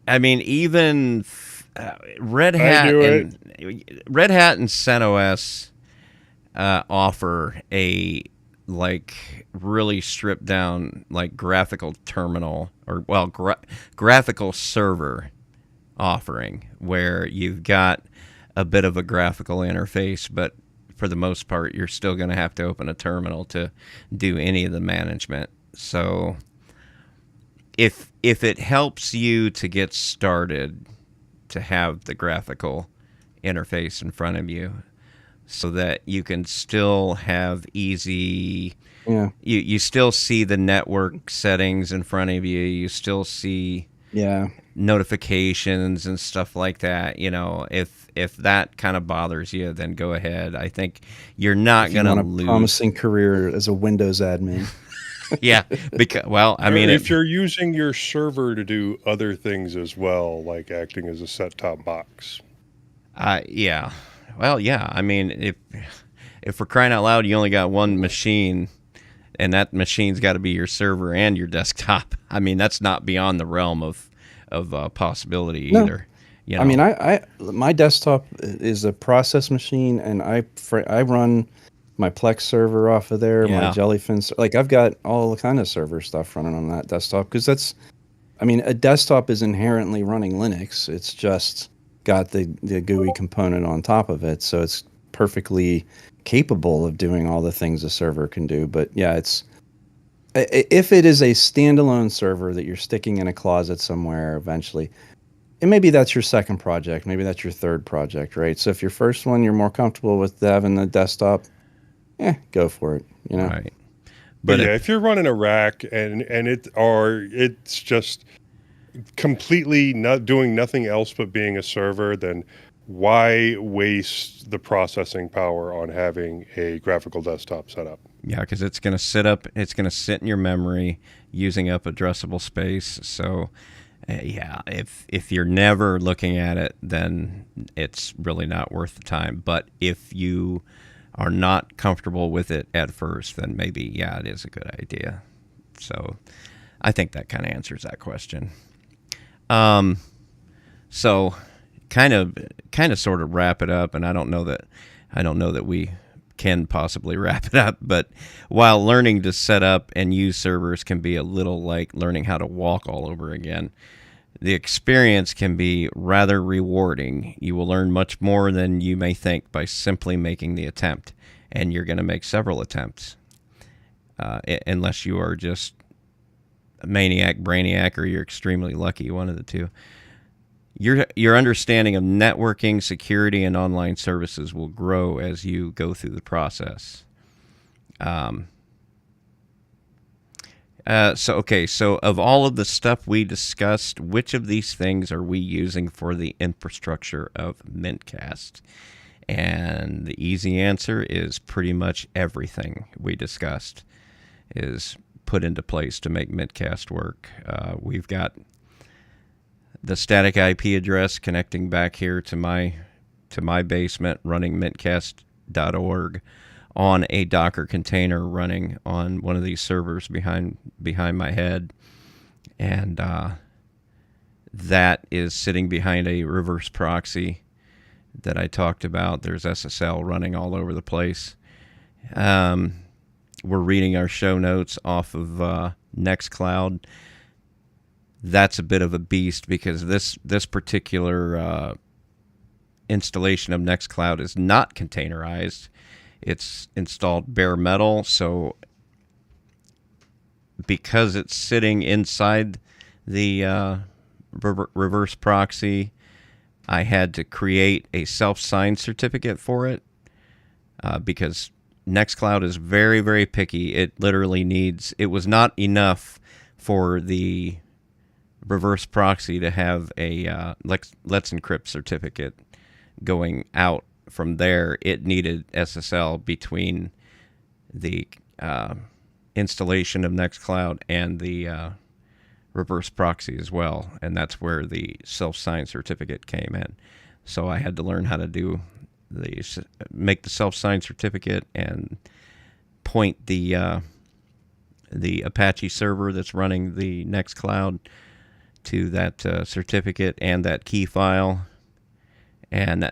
I mean, even Red I Hat do and CentOS offer a really stripped down graphical terminal or graphical server offering where you've got a bit of a graphical interface, but for the most part you're still going to have to open a terminal to do any of the management. So if it helps you to get started to have the graphical interface in front of you so that you can still have easy, you still see the network settings in front of you, you still see notifications and stuff like that. If that kind of bothers you, then go ahead. I think you're not going to lose. Promising career as a Windows admin. Yeah, because if you're using your server to do other things as well, like acting as a set-top box. Yeah. Well, yeah. I mean, if we're crying out loud, you only got one machine, and that machine's got to be your server and your desktop. I mean, that's not beyond the realm of possibility either. I mean, my desktop is a process machine, and I run my Plex server off of there, my Jellyfin. I've got all kind of server stuff running on that desktop because a desktop is inherently running Linux. It's just got the GUI component on top of it, so it's perfectly capable of doing all the things a server can do. But yeah, if it is a standalone server that you're sticking in a closet somewhere eventually, and maybe that's your second project, maybe that's your third project, right? So if your first one you're more comfortable with having the desktop, go for it, Right. But yeah, if you're running a rack and it's just completely not doing nothing else but being a server, then why waste the processing power on having a graphical desktop set up? Yeah, because it's going to sit in your memory using up addressable space. So if you're never looking at it, then it's really not worth the time. But if you are not comfortable with it at first, then maybe, it is a good idea. So I think that kind of answers that question. So kind of sort of wrap it up, and I don't know that we can possibly wrap it up, but while learning to set up and use servers can be a little like learning how to walk all over again, the experience can be rather rewarding. You will learn much more than you may think by simply making the attempt, and you're going to make several attempts, unless you are just a maniac, brainiac, or you're extremely lucky, one of the two. Your understanding of networking, security, and online services will grow as you go through the process. So of all of the stuff we discussed, which of these things are we using for the infrastructure of mintCast? And the easy answer is pretty much everything we discussed is put into place to make mintCast work. We've got the static IP address connecting back here to my basement, running mintcast.org on a Docker container running on one of these servers behind my head, and that is sitting behind a reverse proxy that I talked about. There's SSL running all over the place. We're reading our show notes off of Nextcloud. That's a bit of a beast because this particular installation of Nextcloud is not containerized. It's installed bare metal, so because it's sitting inside the reverse proxy, I had to create a self-signed certificate for it because Nextcloud is very, very picky. It literally needs... It was not enough for the reverse proxy to have a Let's Encrypt certificate going out from there. It needed SSL between the installation of Nextcloud and the reverse proxy as well, and that's where the self-signed certificate came in. So I had to learn how to make the self-signed certificate and point the Apache server that's running the Nextcloud to that certificate and that key file. And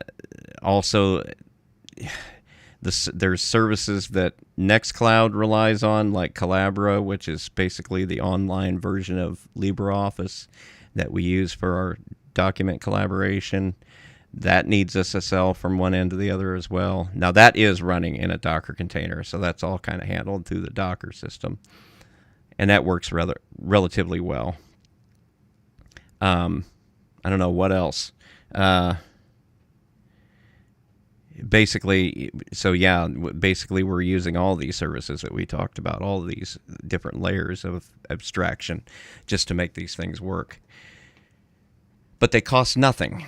also, there's services that Nextcloud relies on, like Collabora, which is basically the online version of LibreOffice that we use for our document collaboration. That needs SSL from one end to the other as well. Now, that is running in a Docker container, so that's all kind of handled through the Docker system. And that works relatively well. I don't know what else. Basically we're using all these services that we talked about, all of these different layers of abstraction just to make these things work. But they cost nothing.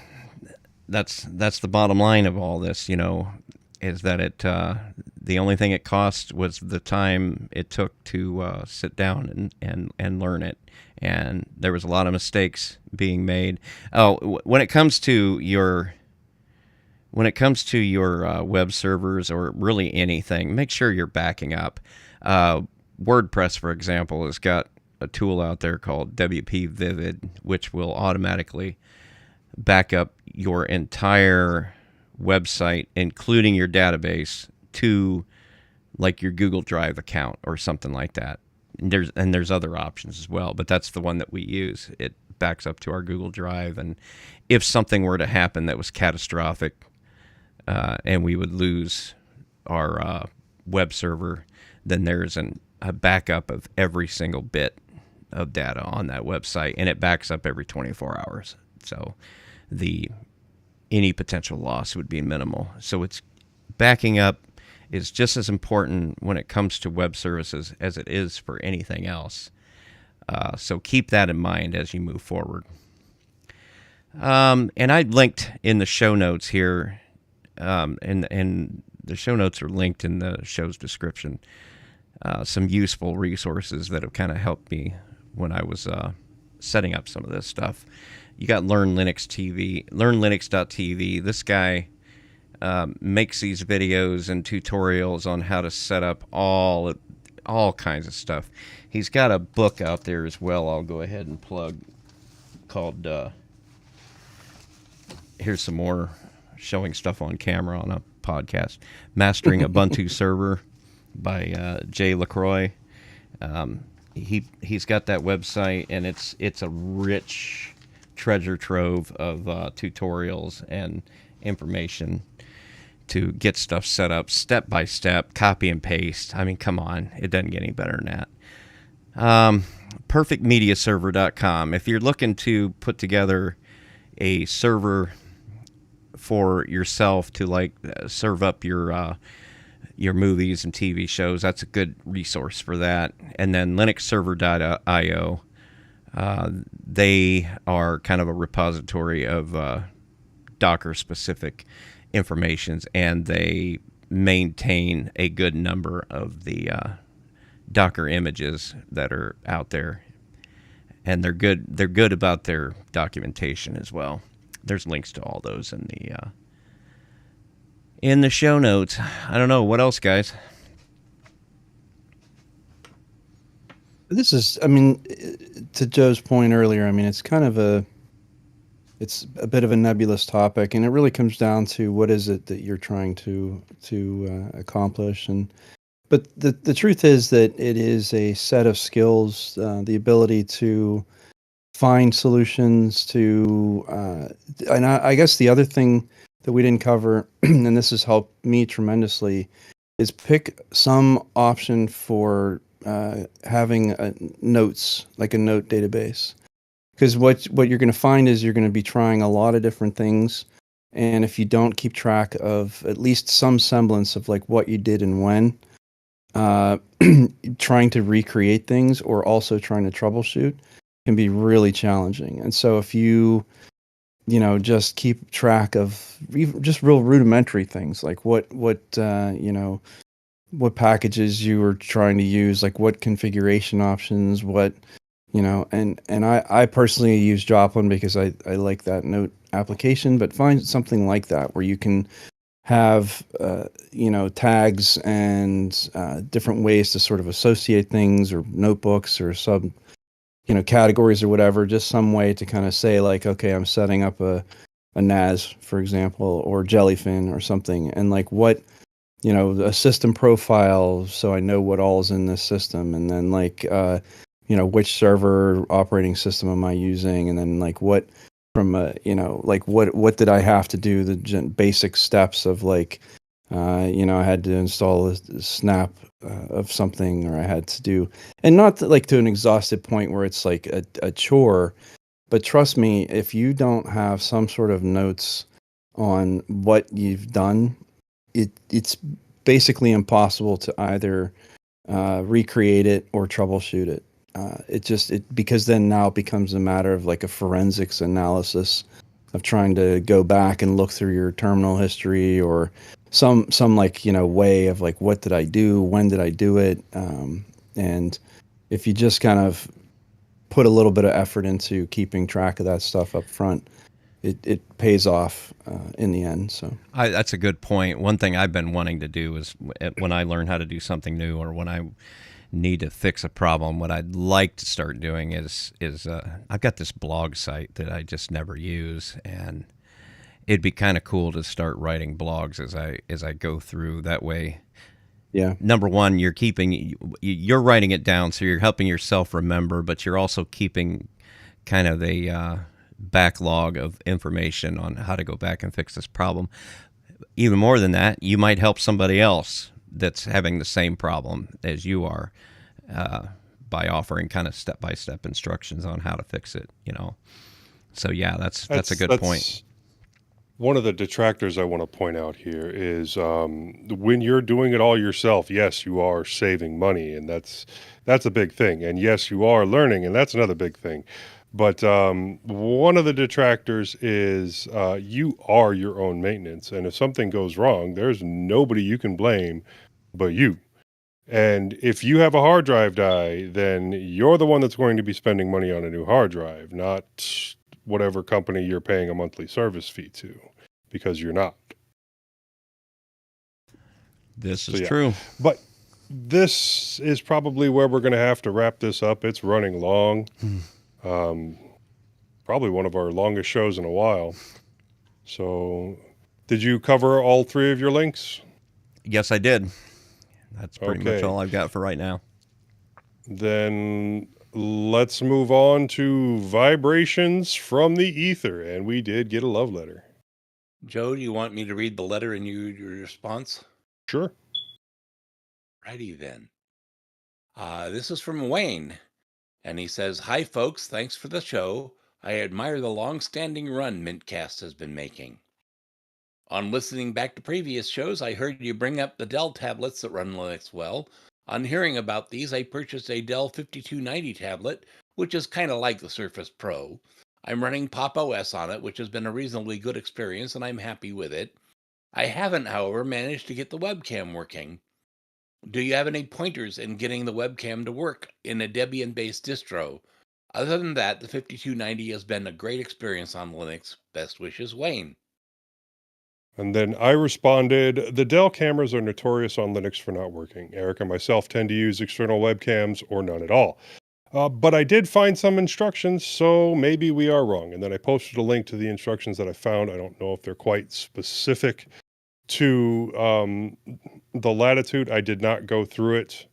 That's the bottom line of all this, is that the only thing it cost was the time it took to sit down and learn it. And there was a lot of mistakes being made. Oh, when it comes to your web servers or really anything, make sure you're backing up. WordPress, for example, has got a tool out there called WP Vivid, which will automatically back up your entire website, including your database, to like your Google Drive account or something like that. And there's other options as well, but that's the one that we use. It backs up to our Google Drive, and if something were to happen that was catastrophic, and we would lose our web server, then there's a backup of every single bit of data on that website, and it backs up every 24 hours. So any potential loss would be minimal. So it's backing up is just as important when it comes to web services as it is for anything else. So keep that in mind as you move forward. And I linked in the show notes here, and the show notes are linked in the show's description, some useful resources that have kind of helped me when I was setting up some of this stuff. You got LearnLinux.tv. This guy makes these videos and tutorials on how to set up all kinds of stuff. He's got a book out there as well. I'll go ahead and plug, called here's some more showing stuff on camera on a podcast. Mastering Ubuntu Server by Jay LaCroix. He's got that website, and it's a rich treasure trove of tutorials and information to get stuff set up step by step, copy and paste. I mean, come on, it doesn't get any better than that. Perfectmediaserver.com. If you're looking to put together a server for yourself to serve up your movies and TV shows, that's a good resource for that. And then linuxserver.io. They are kind of a repository of Docker-specific informations, and they maintain a good number of the Docker images that are out there, and they're good. They're good about their documentation as well. There's links to all those in the show notes. I don't know. What else, guys? This is, I mean, to Joe's point earlier, I mean, it's a bit of a nebulous topic, and it really comes down to what is it that you're trying to accomplish. But the truth is that it is a set of skills, the ability to find solutions and I guess the other thing that we didn't cover, and this has helped me tremendously, is pick some option for having notes, like a note database. Because what you're going to find is you're going to be trying a lot of different things, and if you don't keep track of at least some semblance of like what you did and when, uh, trying to recreate things or also trying to troubleshoot can be really challenging. And so if you just keep track of just real rudimentary things like what what packages you were trying to use, like what configuration options, and I personally use Joplin because I like that note application, but find something like that where you can have tags and different ways to sort of associate things, or notebooks or sub categories or whatever, just some way to kind of say like, okay, I'm setting up a NAS, for example, or Jellyfin or something, and like what a system profile, so I know what all is in this system, and then like which server operating system am I using, and then like what from like what did I have to do, the basic steps of like I had to install a snap of something, or I had to do, and not to an exhaustive point where it's like a chore, but trust me, if you don't have some sort of notes on what you've done, it's basically impossible to either recreate it or troubleshoot it. Because then now it becomes a matter of like a forensics analysis of trying to go back and look through your terminal history, or some like way of like, what did I do, when did I do it, and if you just kind of put a little bit of effort into keeping track of that stuff up front, it pays off in the end. So That's a good point. One thing I've been wanting to do is when I learn how to do something new, or when I need to fix a problem, what I'd like to start doing is I've got this blog site that I just never use, and it'd be kind of cool to start writing blogs as I go through. That way, yeah. Number one, you're writing it down, so you're helping yourself remember, but you're also keeping kind of a backlog of information on how to go back and fix this problem. Even more than that, you might help somebody else that's having the same problem as you are, by offering kind of step-by-step instructions on how to fix it. So yeah, that's a good point. One of the detractors I want to point out here is when you're doing it all yourself, yes, you are saving money, and that's a big thing. And yes, you are learning, and that's another big thing. But one of the detractors is you are your own maintenance. And if something goes wrong, there's nobody you can blame but you. And if you have a hard drive die, then you're the one that's going to be spending money on a new hard drive, not whatever company you're paying a monthly service fee to, because you're not. This is true. But this is probably where we're going to have to wrap this up. It's running long. Probably one of our longest shows in a while. So, did you cover all three of your links? Yes, I did. That's pretty much all I've got for right now. Then let's move on to vibrations from the ether. And we did get a love letter. Joe, do you want me to read the letter and your response? Sure. Righty then. This is from Wayne, and he says, "Hi folks, thanks for the show. I admire the long-standing run mintCast has been making. On listening back to previous shows, I heard you bring up the Dell tablets that run Linux well. On hearing about these, I purchased a Dell 5290 tablet, which is kind of like the Surface Pro. I'm running Pop! OS on it, which has been a reasonably good experience, and I'm happy with it. I haven't, however, managed to get the webcam working. Do you have any pointers in getting the webcam to work in a Debian-based distro? Other than that, the 5290 has been a great experience on Linux. Best wishes, Wayne." And then I responded, the Dell cameras are notorious on Linux for not working. Eric and myself tend to use external webcams or none at all. But I did find some instructions, so maybe we are wrong. And then I posted a link to the instructions that I found. I don't know if they're quite specific to the Latitude. I did not go through it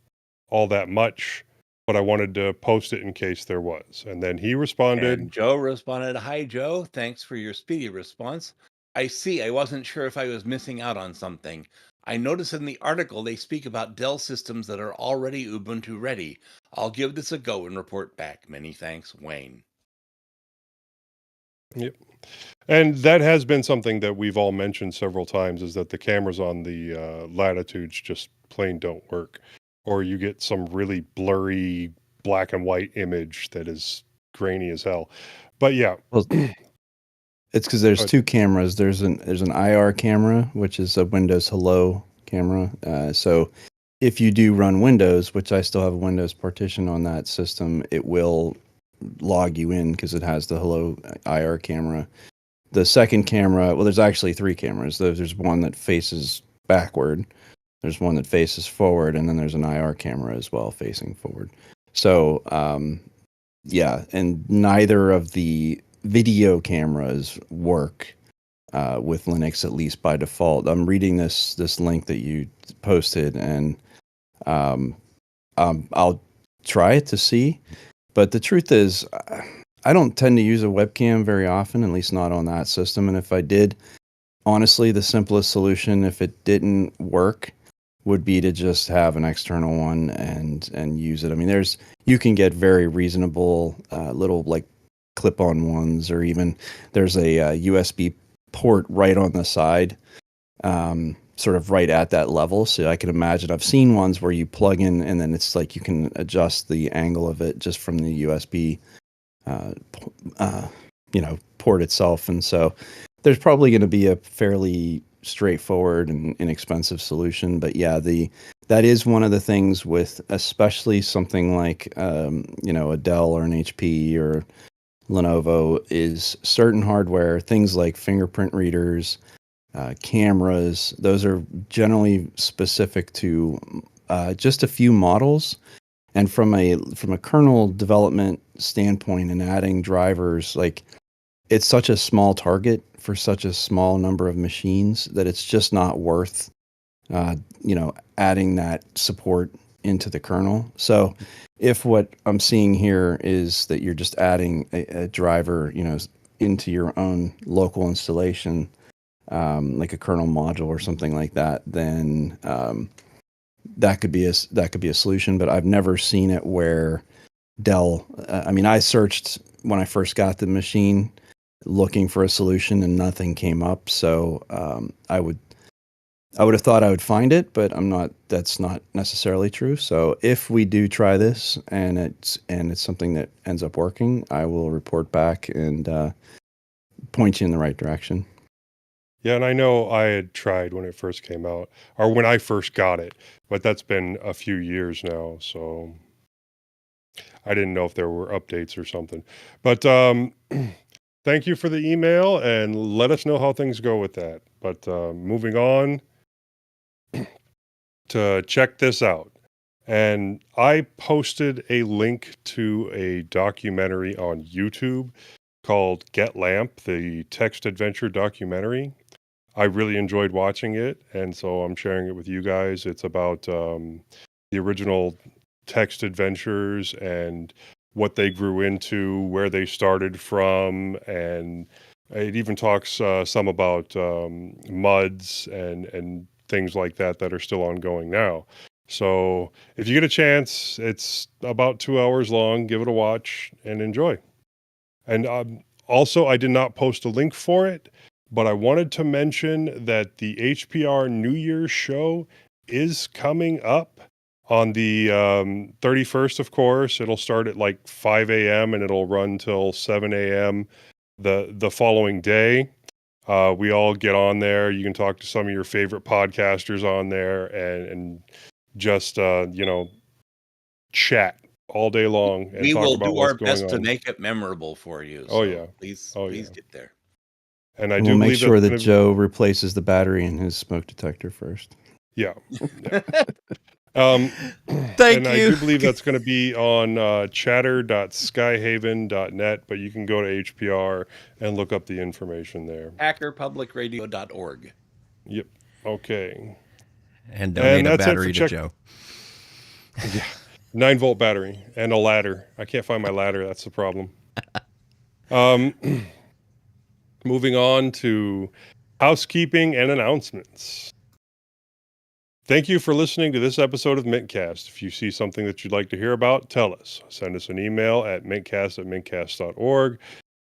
all that much, but I wanted to post it in case there was. And then he responded. And Joe responded, "Hi, Joe. Thanks for your speedy response. I see. I wasn't sure if I was missing out on something. I noticed in the article they speak about Dell systems that are already Ubuntu ready. I'll give this a go and report back. Many thanks, Wayne." Yep. And that has been something that we've all mentioned several times, is that the cameras on the Latitudes just plain don't work. Or you get some really blurry black and white image that is grainy as hell. But yeah. Well, it's because there's two cameras. There's an IR camera, which is a Windows Hello camera. So if you do run Windows, which I still have a Windows partition on that system, it will log you in because it has the Hello IR camera. The second camera, well, there's actually three cameras. There's one that faces backward, there's one that faces forward, and then there's an IR camera as well facing forward. So, yeah, and neither of the video cameras work with Linux, at least by default. I'm reading this link that you posted, and I'll try it to see. But the truth is, I don't tend to use a webcam very often, at least not on that system. And if I did, honestly, the simplest solution, if it didn't work, would be to just have an external one and use it. I mean, you can get very reasonable little like clip-on ones, or even there's a USB port right on the side, sort of right at that level. So I can imagine, I've seen ones where you plug in and then it's like you can adjust the angle of it just from the USB port itself. And so there's probably going to be a fairly straightforward and inexpensive solution. But yeah, that is one of the things with especially something like a Dell or an HP or Lenovo, is certain hardware, things like fingerprint readers, cameras. Those are generally specific to just a few models. And from a kernel development standpoint and adding drivers, like, it's such a small target for such a small number of machines that it's just not worth, adding that support into the kernel. So if what I'm seeing here is that you're just adding a driver, into your own local installation, like a kernel module or something like that, then that could be a solution. But I've never seen it where Dell. I searched when I first got the machine looking for a solution and nothing came up. So I would have thought I would find it, but that's not necessarily true. So if we do try this and it's something that ends up working, I will report back and point you in the right direction. Yeah, and I know I had tried when it first came out, or when I first got it, but that's been a few years now, so I didn't know if there were updates or something. But thank you for the email, and let us know how things go with that. But moving on to check this out. And I posted a link to a documentary on YouTube called Get Lamp, the text adventure documentary. I really enjoyed watching it, and so I'm sharing it with you guys. It's about the original text adventures and what they grew into, where they started from, and it even talks some about MUDs and things like that are still ongoing now. So if you get a chance, it's about 2 hours long. Give it a watch and enjoy. And also, I did not post a link for it, but I wanted to mention that the HPR New Year's show is coming up on the 31st, of course. It'll start at like 5 a.m. and it'll run till 7 a.m. the following day. We all get on there. You can talk to some of your favorite podcasters on there and just, chat all day long and We talk will about do what's our going best to on. make it memorable for you. Oh, So yeah. please Oh, yeah. get there. And I And do we'll make believe sure that's that gonna Joe replaces the battery in his smoke detector first. Yeah. Thank and I you. do believe that's going to be on chatter.skyhaven.net, but you can go to HPR and look up the information there. hackerpublicradio.org. Yep. Okay. And donate a that's it for battery to Joe. Yeah. 9-volt battery and a ladder. I can't find my ladder. That's the problem. Moving on to housekeeping and announcements. Thank you for listening to this episode of mintCast. If you see something that you'd like to hear about, tell us. Send us an email at mintcast@mintcast.org.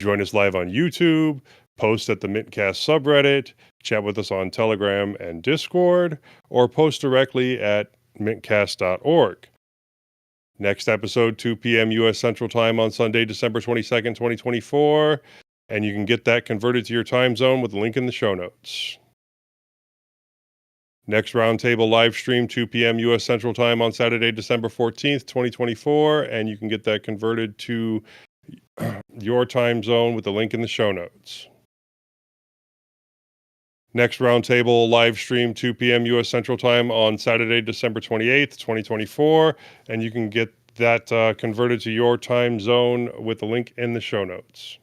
Join us live on YouTube, post at the mintcast subreddit, chat with us on Telegram and Discord, or post directly at mintcast.org. Next episode, 2 p.m. U.S. Central Time on Sunday, December 22nd, 2024. And you can get that converted to your time zone with the link in the show notes. Next roundtable live stream, 2 p.m. U.S. Central Time on Saturday, December 14th, 2024. And you can get that converted to your time zone with the link in the show notes. Next roundtable live stream, 2 p.m. U.S. Central Time on Saturday, December 28th, 2024. And you can get that converted to your time zone with the link in the show notes.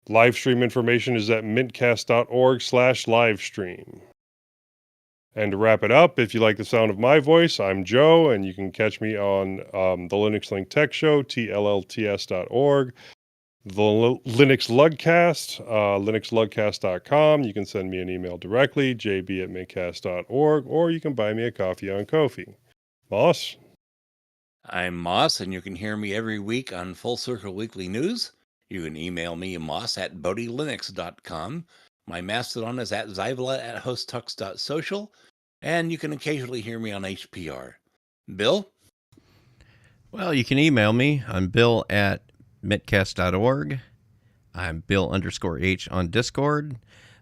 Live stream information is at mintcast.org/livestream. And to wrap it up, if you like the sound of my voice, I'm Joe, and you can catch me on the Linux Link Tech Show, tllts.org, the Linux Lugcast, linuxlugcast.com. You can send me an email directly, jb@mintcast.org, or you can buy me a coffee on Ko-fi. Moss? I'm Moss, and you can hear me every week on Full Circle Weekly News. You can email me, moss@bodielinux.com. My Mastodon is at zyvala@hosttux.social, and you can occasionally hear me on HPR. Bill? Well, you can email me. I'm bill@mintcast.org. I'm Bill_H on Discord.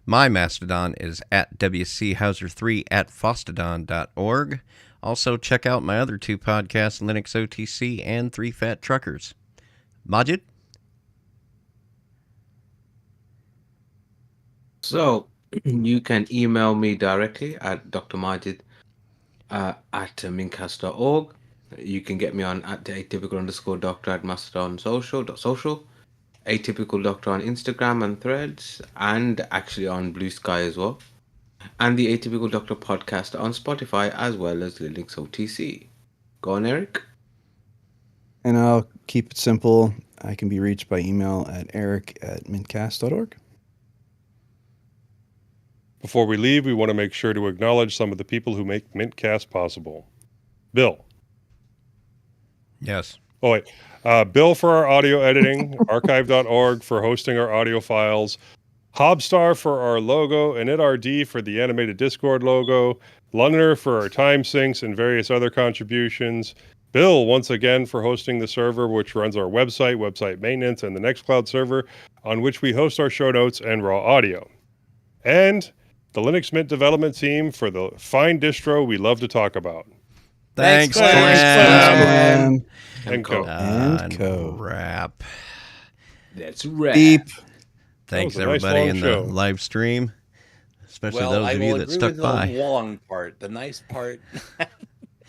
My Mastodon is at wchauser3@fostodon.org. Also, check out my other two podcasts, Linux OTC and Three Fat Truckers. Majid? So you can email me directly at drmajid at mincast.org. You can get me on at atypical_doctor at mastodon social. Atypical Doctor on Instagram and Threads, and actually on Blue Sky as well. And the Atypical Doctor podcast on Spotify as well as Linux OTC. Go on, Eric. And I'll keep it simple. I can be reached by email at eric@mintcast.org. Before we leave, we want to make sure to acknowledge some of the people who make mintCast possible. Bill. Yes. Oh, wait. Bill for our audio editing, archive.org for hosting our audio files, Hobstar for our logo, and ItRD for the animated Discord logo, Londoner for our time syncs and various other contributions, Bill once again for hosting the server which runs our website maintenance, and the Nextcloud server on which we host our show notes and raw audio. And the Linux Mint development team for the fine distro we love to talk about. Thanks, Clem. Clem. And Co. And Co. Wrap. That's right. Beep. Thanks, was a nice everybody long in show. the live stream, especially Well, those I of will you that agree stuck with by. the long part. The nice part.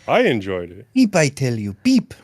I enjoyed it. Beep, I tell you. Beep.